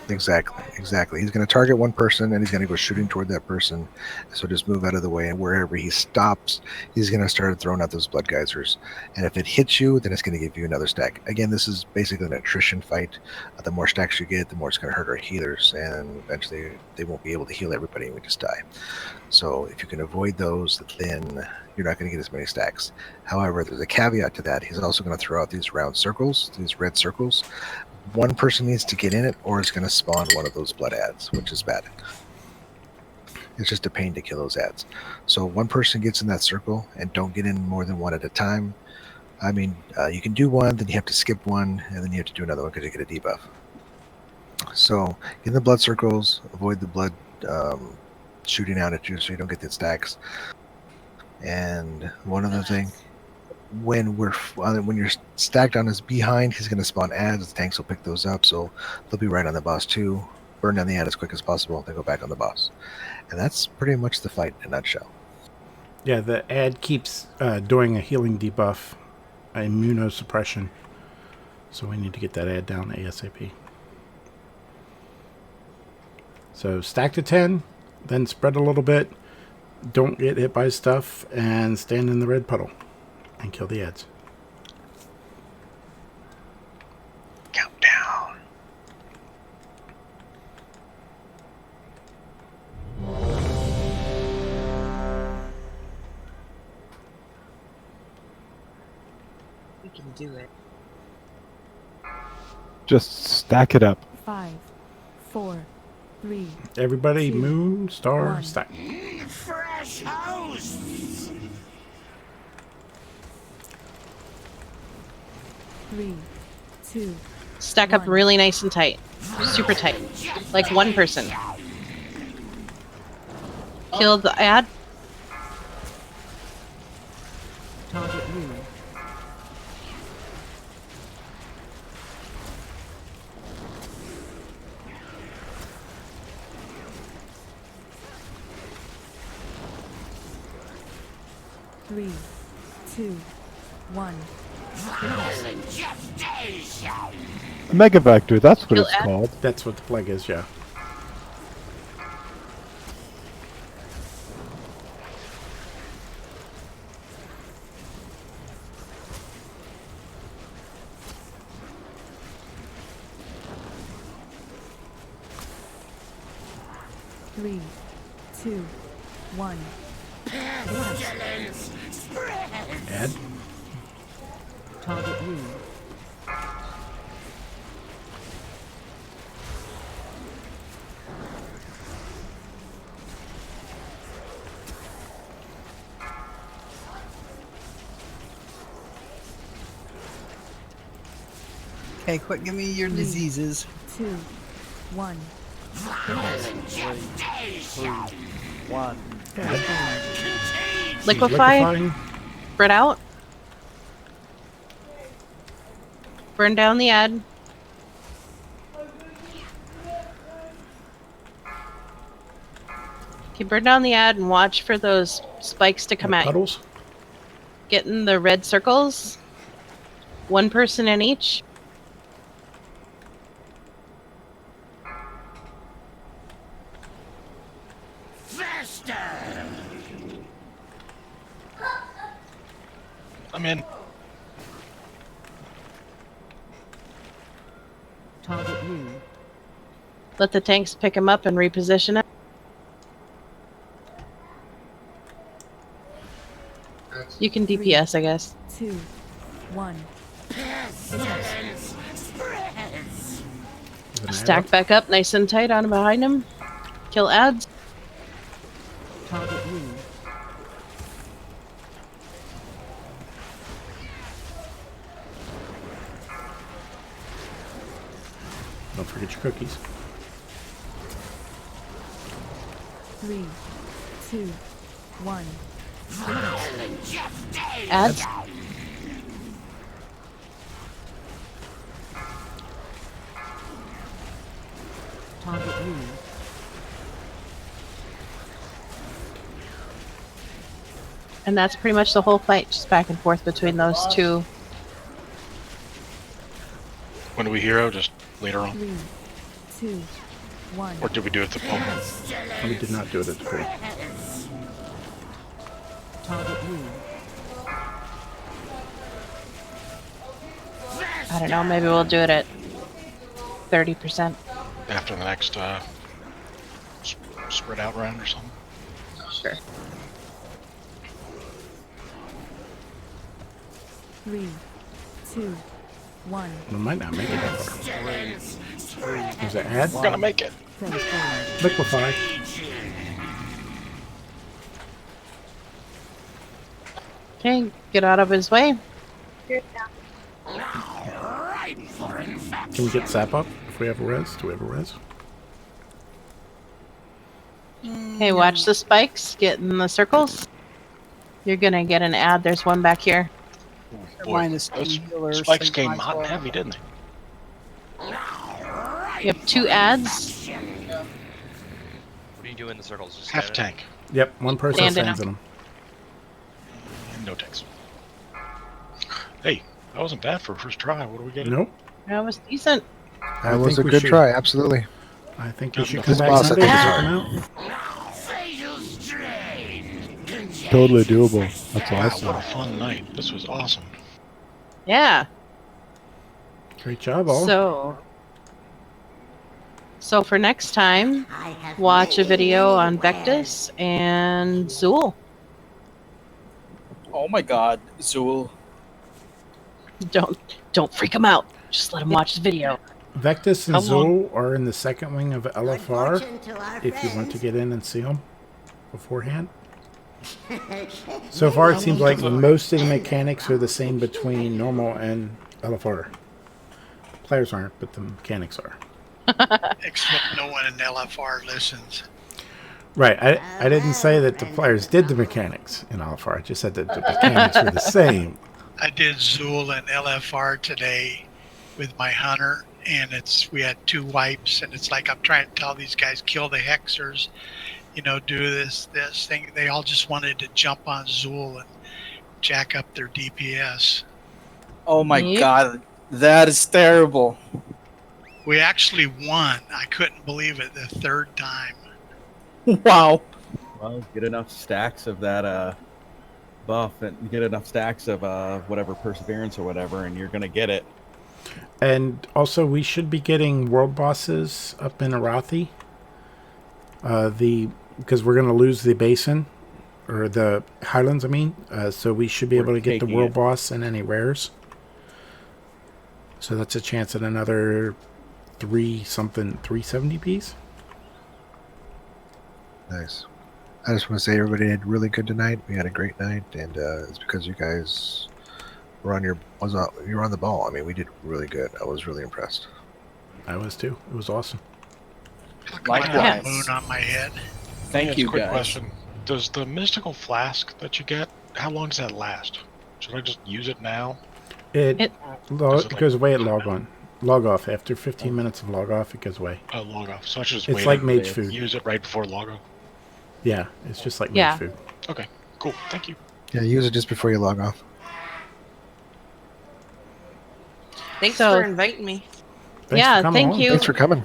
[SPEAKER 14] Exactly. He's going to target one person and he's going to go shooting toward that person. So just move out of the way, and wherever he stops, he's going to start throwing out those blood geysers. And if it hits you, then it's going to give you another stack. Again, this is basically an attrition fight. The more stacks you get, the more it's going to hurt our healers, and eventually they won't be able to heal everybody and we just die. So if you can avoid those, then you're not going to get as many stacks. However, there's a caveat to that. He's also going to throw out these round circles, these red circles. One person needs to get in it, or it's going to spawn one of those blood ads, which is bad. It's just a pain to kill those ads. So one person gets in that circle, and don't get in more than one at a time. I mean, you can do one, then you have to skip one, and then you have to do another one because you get a debuff. So get in the blood circles, avoid the blood shooting out at you so you don't get the stacks. And one other thing, when you're stacked on his behind, he's going to spawn ads. The tanks will pick those up, so they'll be right on the boss too. Burn down the ad as quick as possible, then go back on the boss. And that's pretty much the fight in a nutshell.
[SPEAKER 3] Yeah, the ad keeps doing a healing debuff, immunosuppression. So we need to get that ad down ASAP. So stack to 10, then spread a little bit. Don't get hit by stuff, and stand in the red puddle and kill the ads.
[SPEAKER 14] Countdown.
[SPEAKER 2] We can do it.
[SPEAKER 13] Just stack it up.
[SPEAKER 21] 5, 4, 3.
[SPEAKER 3] Everybody,
[SPEAKER 21] 2,
[SPEAKER 3] moon, star,
[SPEAKER 21] 1.
[SPEAKER 3] stack.
[SPEAKER 11] Fresh hosts!
[SPEAKER 21] 3, 2.
[SPEAKER 1] Stack up really nice and tight. Super tight. Like one person. Kill the ad.
[SPEAKER 21] Target you. Three, 2, 1.
[SPEAKER 13] Mega Vector, that's what
[SPEAKER 1] Kill
[SPEAKER 13] it's
[SPEAKER 1] ad.
[SPEAKER 13] called.
[SPEAKER 3] That's what the plague is, yeah.
[SPEAKER 21] Three, 2, 1.
[SPEAKER 11] Pestilence spreads!
[SPEAKER 3] Ad.
[SPEAKER 21] Target you.
[SPEAKER 5] Okay, quick, give me your diseases.
[SPEAKER 21] 2, 1.
[SPEAKER 19] 1.
[SPEAKER 1] Liquefy. Spread out. Burn down the ad. Okay, burn down the ad and watch for those spikes to come at you.
[SPEAKER 3] Puddles.
[SPEAKER 1] Get in the red circles. One person in each.
[SPEAKER 11] Faster!
[SPEAKER 4] I'm in.
[SPEAKER 21] Target you.
[SPEAKER 1] Let the tanks pick him up and reposition it. You can DPS, I guess.
[SPEAKER 21] 2, 1.
[SPEAKER 11] Pestilence spreads!
[SPEAKER 1] Stack back up nice and tight on behind him. Kill ads.
[SPEAKER 21] Target you.
[SPEAKER 3] Don't forget your cookies.
[SPEAKER 21] 3, 2, 1.
[SPEAKER 1] Ads.
[SPEAKER 21] Target you.
[SPEAKER 1] And that's pretty much the whole fight, just back and forth between those two.
[SPEAKER 4] When do we hero? Just later on.
[SPEAKER 21] 3, 2, 1.
[SPEAKER 4] Or did we do it at the pool?
[SPEAKER 3] We did not do it at the pool.
[SPEAKER 18] Target blue.
[SPEAKER 1] I don't know. Maybe we'll do it at 30%.
[SPEAKER 4] After the next spread out round or something?
[SPEAKER 1] Sure.
[SPEAKER 21] 3, 2, 1.
[SPEAKER 3] We might not make it that far. Is it add?
[SPEAKER 4] We're gonna make it.
[SPEAKER 3] Liquefy.
[SPEAKER 1] Okay, get out of his way.
[SPEAKER 3] Can we get Sap up if we have a res? Do we have a res?
[SPEAKER 1] Hey, watch the spikes. Get in the circles. You're gonna get an ad. There's one back here.
[SPEAKER 4] Boy, those spikes came hot and heavy, didn't they?
[SPEAKER 1] You have 2 ads.
[SPEAKER 8] What do you do in the circles? Just
[SPEAKER 4] Half
[SPEAKER 8] stand
[SPEAKER 4] tank.
[SPEAKER 3] Yep, one person
[SPEAKER 1] Stand in
[SPEAKER 3] stands in
[SPEAKER 1] them.
[SPEAKER 3] them.
[SPEAKER 4] No tanks. Hey, that wasn't bad for a first try. What do we get?
[SPEAKER 3] Nope.
[SPEAKER 1] That was decent.
[SPEAKER 14] That was a good try, absolutely.
[SPEAKER 3] I think we should
[SPEAKER 14] This
[SPEAKER 3] come back
[SPEAKER 14] boss, I
[SPEAKER 3] Sunday
[SPEAKER 14] think,
[SPEAKER 3] and
[SPEAKER 14] is
[SPEAKER 3] check them out.
[SPEAKER 13] Totally doable. That's
[SPEAKER 4] Wow,
[SPEAKER 13] awesome.
[SPEAKER 4] what a fun night. This was awesome.
[SPEAKER 1] Yeah.
[SPEAKER 3] Great job, all.
[SPEAKER 1] So for next time, watch a video on Vectus and Zool.
[SPEAKER 6] Oh my god, Zool.
[SPEAKER 1] Don't freak him out. Just let him watch the video.
[SPEAKER 3] Vectus and
[SPEAKER 1] How long-
[SPEAKER 3] Zool are in the second wing of LFR. If you want to get in and see them beforehand. So far, it seems like most of the mechanics are the same between normal and LFR. Players aren't, but the mechanics are.
[SPEAKER 9] Except no one in LFR listens.
[SPEAKER 3] Right. I didn't say that the players did the mechanics in LFR. I just said that the mechanics were the same.
[SPEAKER 9] I did Zool and LFR today with my hunter, and we had 2 wipes, and it's like I'm trying to tell these guys kill the hexers, do this thing. They all just wanted to jump on Zool and jack up their DPS.
[SPEAKER 6] Oh my
[SPEAKER 1] Yep.
[SPEAKER 6] god, that is terrible.
[SPEAKER 9] We actually won. I couldn't believe it the 3rd time.
[SPEAKER 6] Wow.
[SPEAKER 7] Well, get enough stacks of that buff and get enough stacks of whatever perseverance or whatever, and you're gonna get it.
[SPEAKER 3] And also, we should be getting world bosses up in Arathi. Because we're going to lose the basin, or the highlands, I mean. So we should be able to get the
[SPEAKER 7] taking
[SPEAKER 3] world
[SPEAKER 7] it.
[SPEAKER 3] boss and any rares. So that's a chance at another 370 piece.
[SPEAKER 14] Nice. I just want to say everybody did really good tonight. We had a great night, and it's because you guys were on you were on the ball. I mean, we did really good. I was really impressed.
[SPEAKER 3] I was too. It was awesome.
[SPEAKER 9] How come I got a
[SPEAKER 6] Likewise.
[SPEAKER 9] moon on my head?
[SPEAKER 6] Thank you,
[SPEAKER 4] Quick
[SPEAKER 6] guys.
[SPEAKER 4] question. Does the mystical flask that you get, how long does that last? Should I just use it now?
[SPEAKER 3] It
[SPEAKER 4] Does it, like,
[SPEAKER 3] goes away at log off. After 15 minutes of log off, it goes away.
[SPEAKER 4] Oh, log off. So I should just
[SPEAKER 3] It's
[SPEAKER 4] wait
[SPEAKER 3] like
[SPEAKER 4] and
[SPEAKER 3] mage food.
[SPEAKER 4] use it right before log off?
[SPEAKER 3] Yeah, it's just like
[SPEAKER 1] Yeah.
[SPEAKER 3] mage food.
[SPEAKER 4] Okay, cool. Thank you.
[SPEAKER 14] Yeah, use it just before you log off.
[SPEAKER 16] Thanks
[SPEAKER 1] So-
[SPEAKER 16] for inviting me.
[SPEAKER 3] Thanks
[SPEAKER 1] Yeah,
[SPEAKER 3] for coming
[SPEAKER 1] thank
[SPEAKER 3] along.
[SPEAKER 1] you.
[SPEAKER 14] Thanks for coming.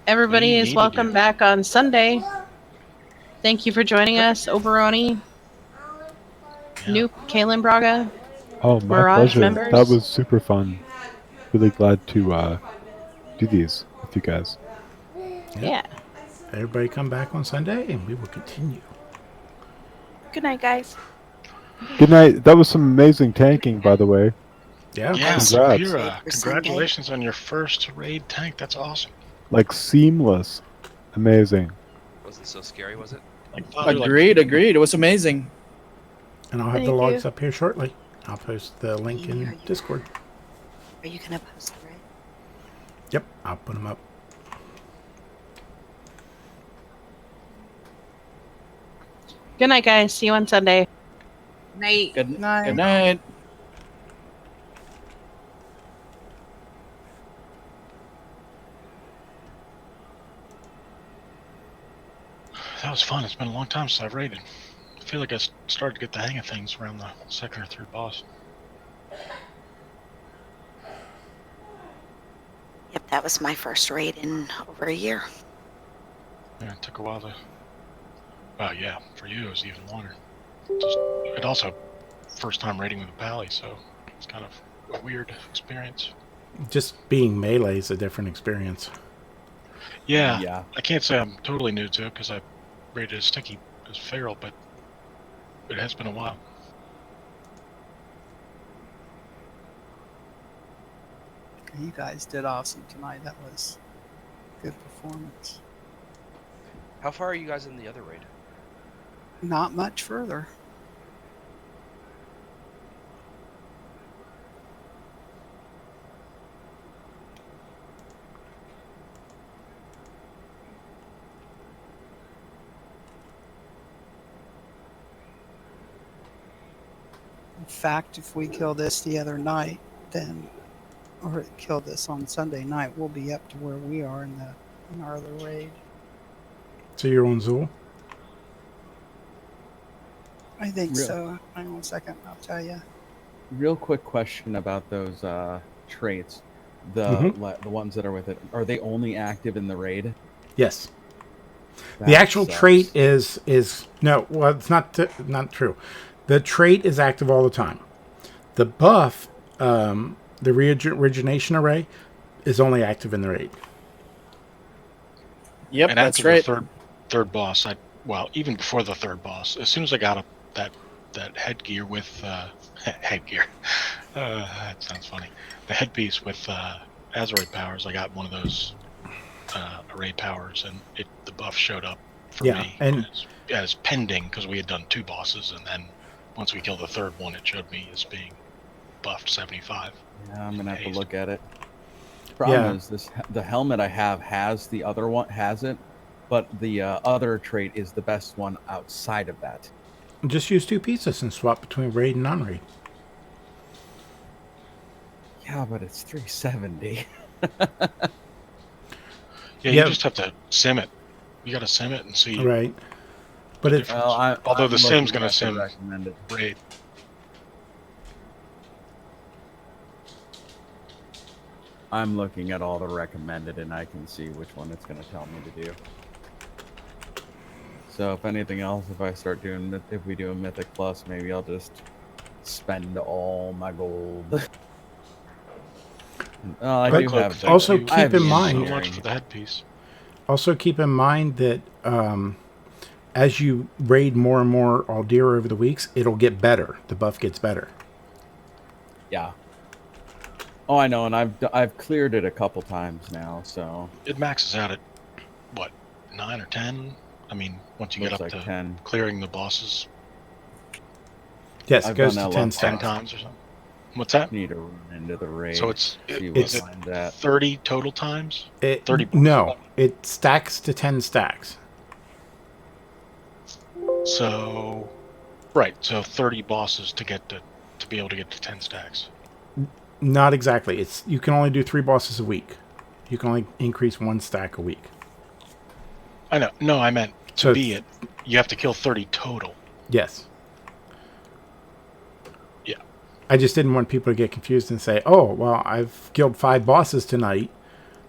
[SPEAKER 1] Everybody
[SPEAKER 4] We
[SPEAKER 1] is
[SPEAKER 4] needed
[SPEAKER 1] welcome
[SPEAKER 4] you.
[SPEAKER 1] back on Sunday. Thank you for joining us, Oberoni, Nuke, Kalen Braga.
[SPEAKER 13] Oh, my
[SPEAKER 1] Mirage
[SPEAKER 13] pleasure.
[SPEAKER 1] members?
[SPEAKER 13] That was super fun. Really glad to do these with you guys.
[SPEAKER 1] Yeah.
[SPEAKER 3] Everybody come back on Sunday, and we will continue.
[SPEAKER 16] Good night, guys.
[SPEAKER 13] Good night. That was some amazing tanking, by the way.
[SPEAKER 3] Yeah.
[SPEAKER 4] Yeah,
[SPEAKER 13] Congrats.
[SPEAKER 4] Sapira, congratulations on your first raid tank. That's awesome.
[SPEAKER 13] Like seamless. Amazing.
[SPEAKER 8] Wasn't so scary, was it?
[SPEAKER 6] Agreed. It was amazing.
[SPEAKER 3] And I'll have the
[SPEAKER 16] Thank
[SPEAKER 3] logs
[SPEAKER 16] you.
[SPEAKER 3] up here shortly. I'll post the link in Discord.
[SPEAKER 2] Are you going to post the right?
[SPEAKER 3] Yep, I'll put them up.
[SPEAKER 1] Good night, guys. See you on Sunday.
[SPEAKER 16] Night.
[SPEAKER 6] Good
[SPEAKER 16] night.
[SPEAKER 6] Good night.
[SPEAKER 4] That was fun. It's been a long time since I've raided. I feel like I started to get the hang of things around the 2nd or 3rd boss.
[SPEAKER 2] Yep, that That was my first raid in over a year.
[SPEAKER 4] Yeah, it took a while to. Well, yeah, for you it was even longer. Just, it also first time raiding with a pally, so it's kind of a weird experience.
[SPEAKER 3] Just being melee is a different experience.
[SPEAKER 4] Yeah. I can't say I'm totally new to it because I raided as Sticky as Feral, but it has been a while.
[SPEAKER 5] You guys did awesome tonight. That was good performance.
[SPEAKER 8] How far are you guys in the other raid?
[SPEAKER 5] Not much further. In fact, if we kill this the other night, then, or kill this on Sunday night, we'll be up to where we are in our other raid.
[SPEAKER 3] So you're on Zool?
[SPEAKER 5] I think so. Hang on a second, I'll tell you.
[SPEAKER 7] Real quick question about those traits. The ones that are with it, are they only active in the raid?
[SPEAKER 3] Yes.
[SPEAKER 7] That
[SPEAKER 3] The actual
[SPEAKER 7] sucks.
[SPEAKER 3] trait is no. Well, it's not true. The trait is active all the time. The buff, the origination array, is only active in the raid.
[SPEAKER 6] Yep,
[SPEAKER 4] And
[SPEAKER 6] that's
[SPEAKER 4] after
[SPEAKER 6] right.
[SPEAKER 4] the third boss, even before the third boss, as soon as I got that headgear with headgear, that sounds funny. The headpiece with Azeroth powers, I got one of those array powers, and the buff showed up for me
[SPEAKER 3] and
[SPEAKER 4] as pending because we had done 2 bosses, and then once we killed the third one, it showed me as being buffed 75.
[SPEAKER 7] Yeah, I'm gonna have to look at it. Problem is the helmet I have has the other one it, but the other trait is the best one outside of that.
[SPEAKER 3] Just use 2 pieces and swap between raid and non-raid.
[SPEAKER 7] Yeah, but it's 370.
[SPEAKER 4] Yeah, you just have to sim it. You got to sim it and see.
[SPEAKER 3] Right. But it's
[SPEAKER 4] although the sim's going to sim
[SPEAKER 7] recommended
[SPEAKER 4] raid.
[SPEAKER 7] I'm looking at all the recommended, and I can see which one it's going to tell me to do. So if anything else, if we do a Mythic Plus, maybe I'll just spend all my gold. I do have.
[SPEAKER 3] Also keep in mind.
[SPEAKER 4] So much for the headpiece.
[SPEAKER 3] Also keep in mind that as you raid more and more Uldir over the weeks, it'll get better. The buff gets better.
[SPEAKER 7] Yeah. Oh, I know, and I've cleared it a couple times now, so
[SPEAKER 4] it maxes out at what, 9 or 10? I mean, once you get up
[SPEAKER 7] like
[SPEAKER 4] to
[SPEAKER 7] 10.
[SPEAKER 4] Clearing the bosses.
[SPEAKER 3] Yes, it goes to 10
[SPEAKER 4] 10 times or something. What's that?
[SPEAKER 7] Need to run into the raid.
[SPEAKER 4] So it's 30 total times? 30
[SPEAKER 3] No, it stacks to 10 stacks.
[SPEAKER 4] So, right, so 30 bosses to be able to get to 10 stacks.
[SPEAKER 3] Not exactly. You can only do 3 bosses a week. You can only increase 1 stack a week.
[SPEAKER 4] I know. No, I meant you have to kill 30 total.
[SPEAKER 3] Yes.
[SPEAKER 4] Yeah.
[SPEAKER 3] I just didn't want people to get confused and say, "Oh, well, I've killed 5 bosses tonight.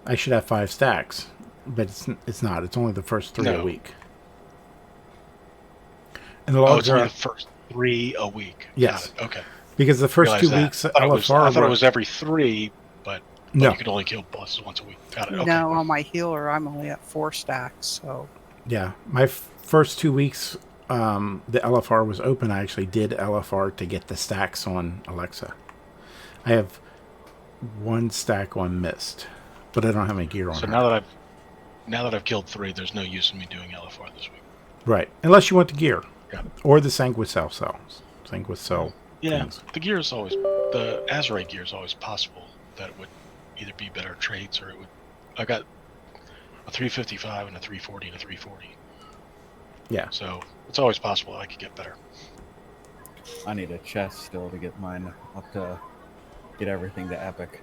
[SPEAKER 3] I should have 5 stacks." But it's not. It's only the first 3 a week. And the
[SPEAKER 4] it's only the first 3 a week.
[SPEAKER 3] Yes.
[SPEAKER 4] Got it. Okay.
[SPEAKER 3] Because the first 2 weeks,
[SPEAKER 4] I thought it was every 3, but
[SPEAKER 3] no.
[SPEAKER 4] You could only kill bosses once a week. Got it. Okay.
[SPEAKER 5] No, on my healer, I'm only at 4 stacks, so.
[SPEAKER 3] Yeah, my first 2 weeks, the LFR was open. I actually did LFR to get the stacks on Alexa. I have 1 stack on Mist, but I don't have any gear on.
[SPEAKER 4] So
[SPEAKER 3] her.
[SPEAKER 4] now that I've killed 3, there's no use in me doing LFR this week.
[SPEAKER 3] Right, unless you want the gear,
[SPEAKER 4] Got it.
[SPEAKER 3] or the Sanguicell cells. Sanguicell.
[SPEAKER 4] Yeah,
[SPEAKER 3] things.
[SPEAKER 4] the gear is always the Azerite gear is always possible that it would either be better traits or it would. I got a 355 and a 340 and a 340.
[SPEAKER 3] Yeah.
[SPEAKER 4] So it's always possible I could get better.
[SPEAKER 7] I need a chest still to get mine up to get everything to epic.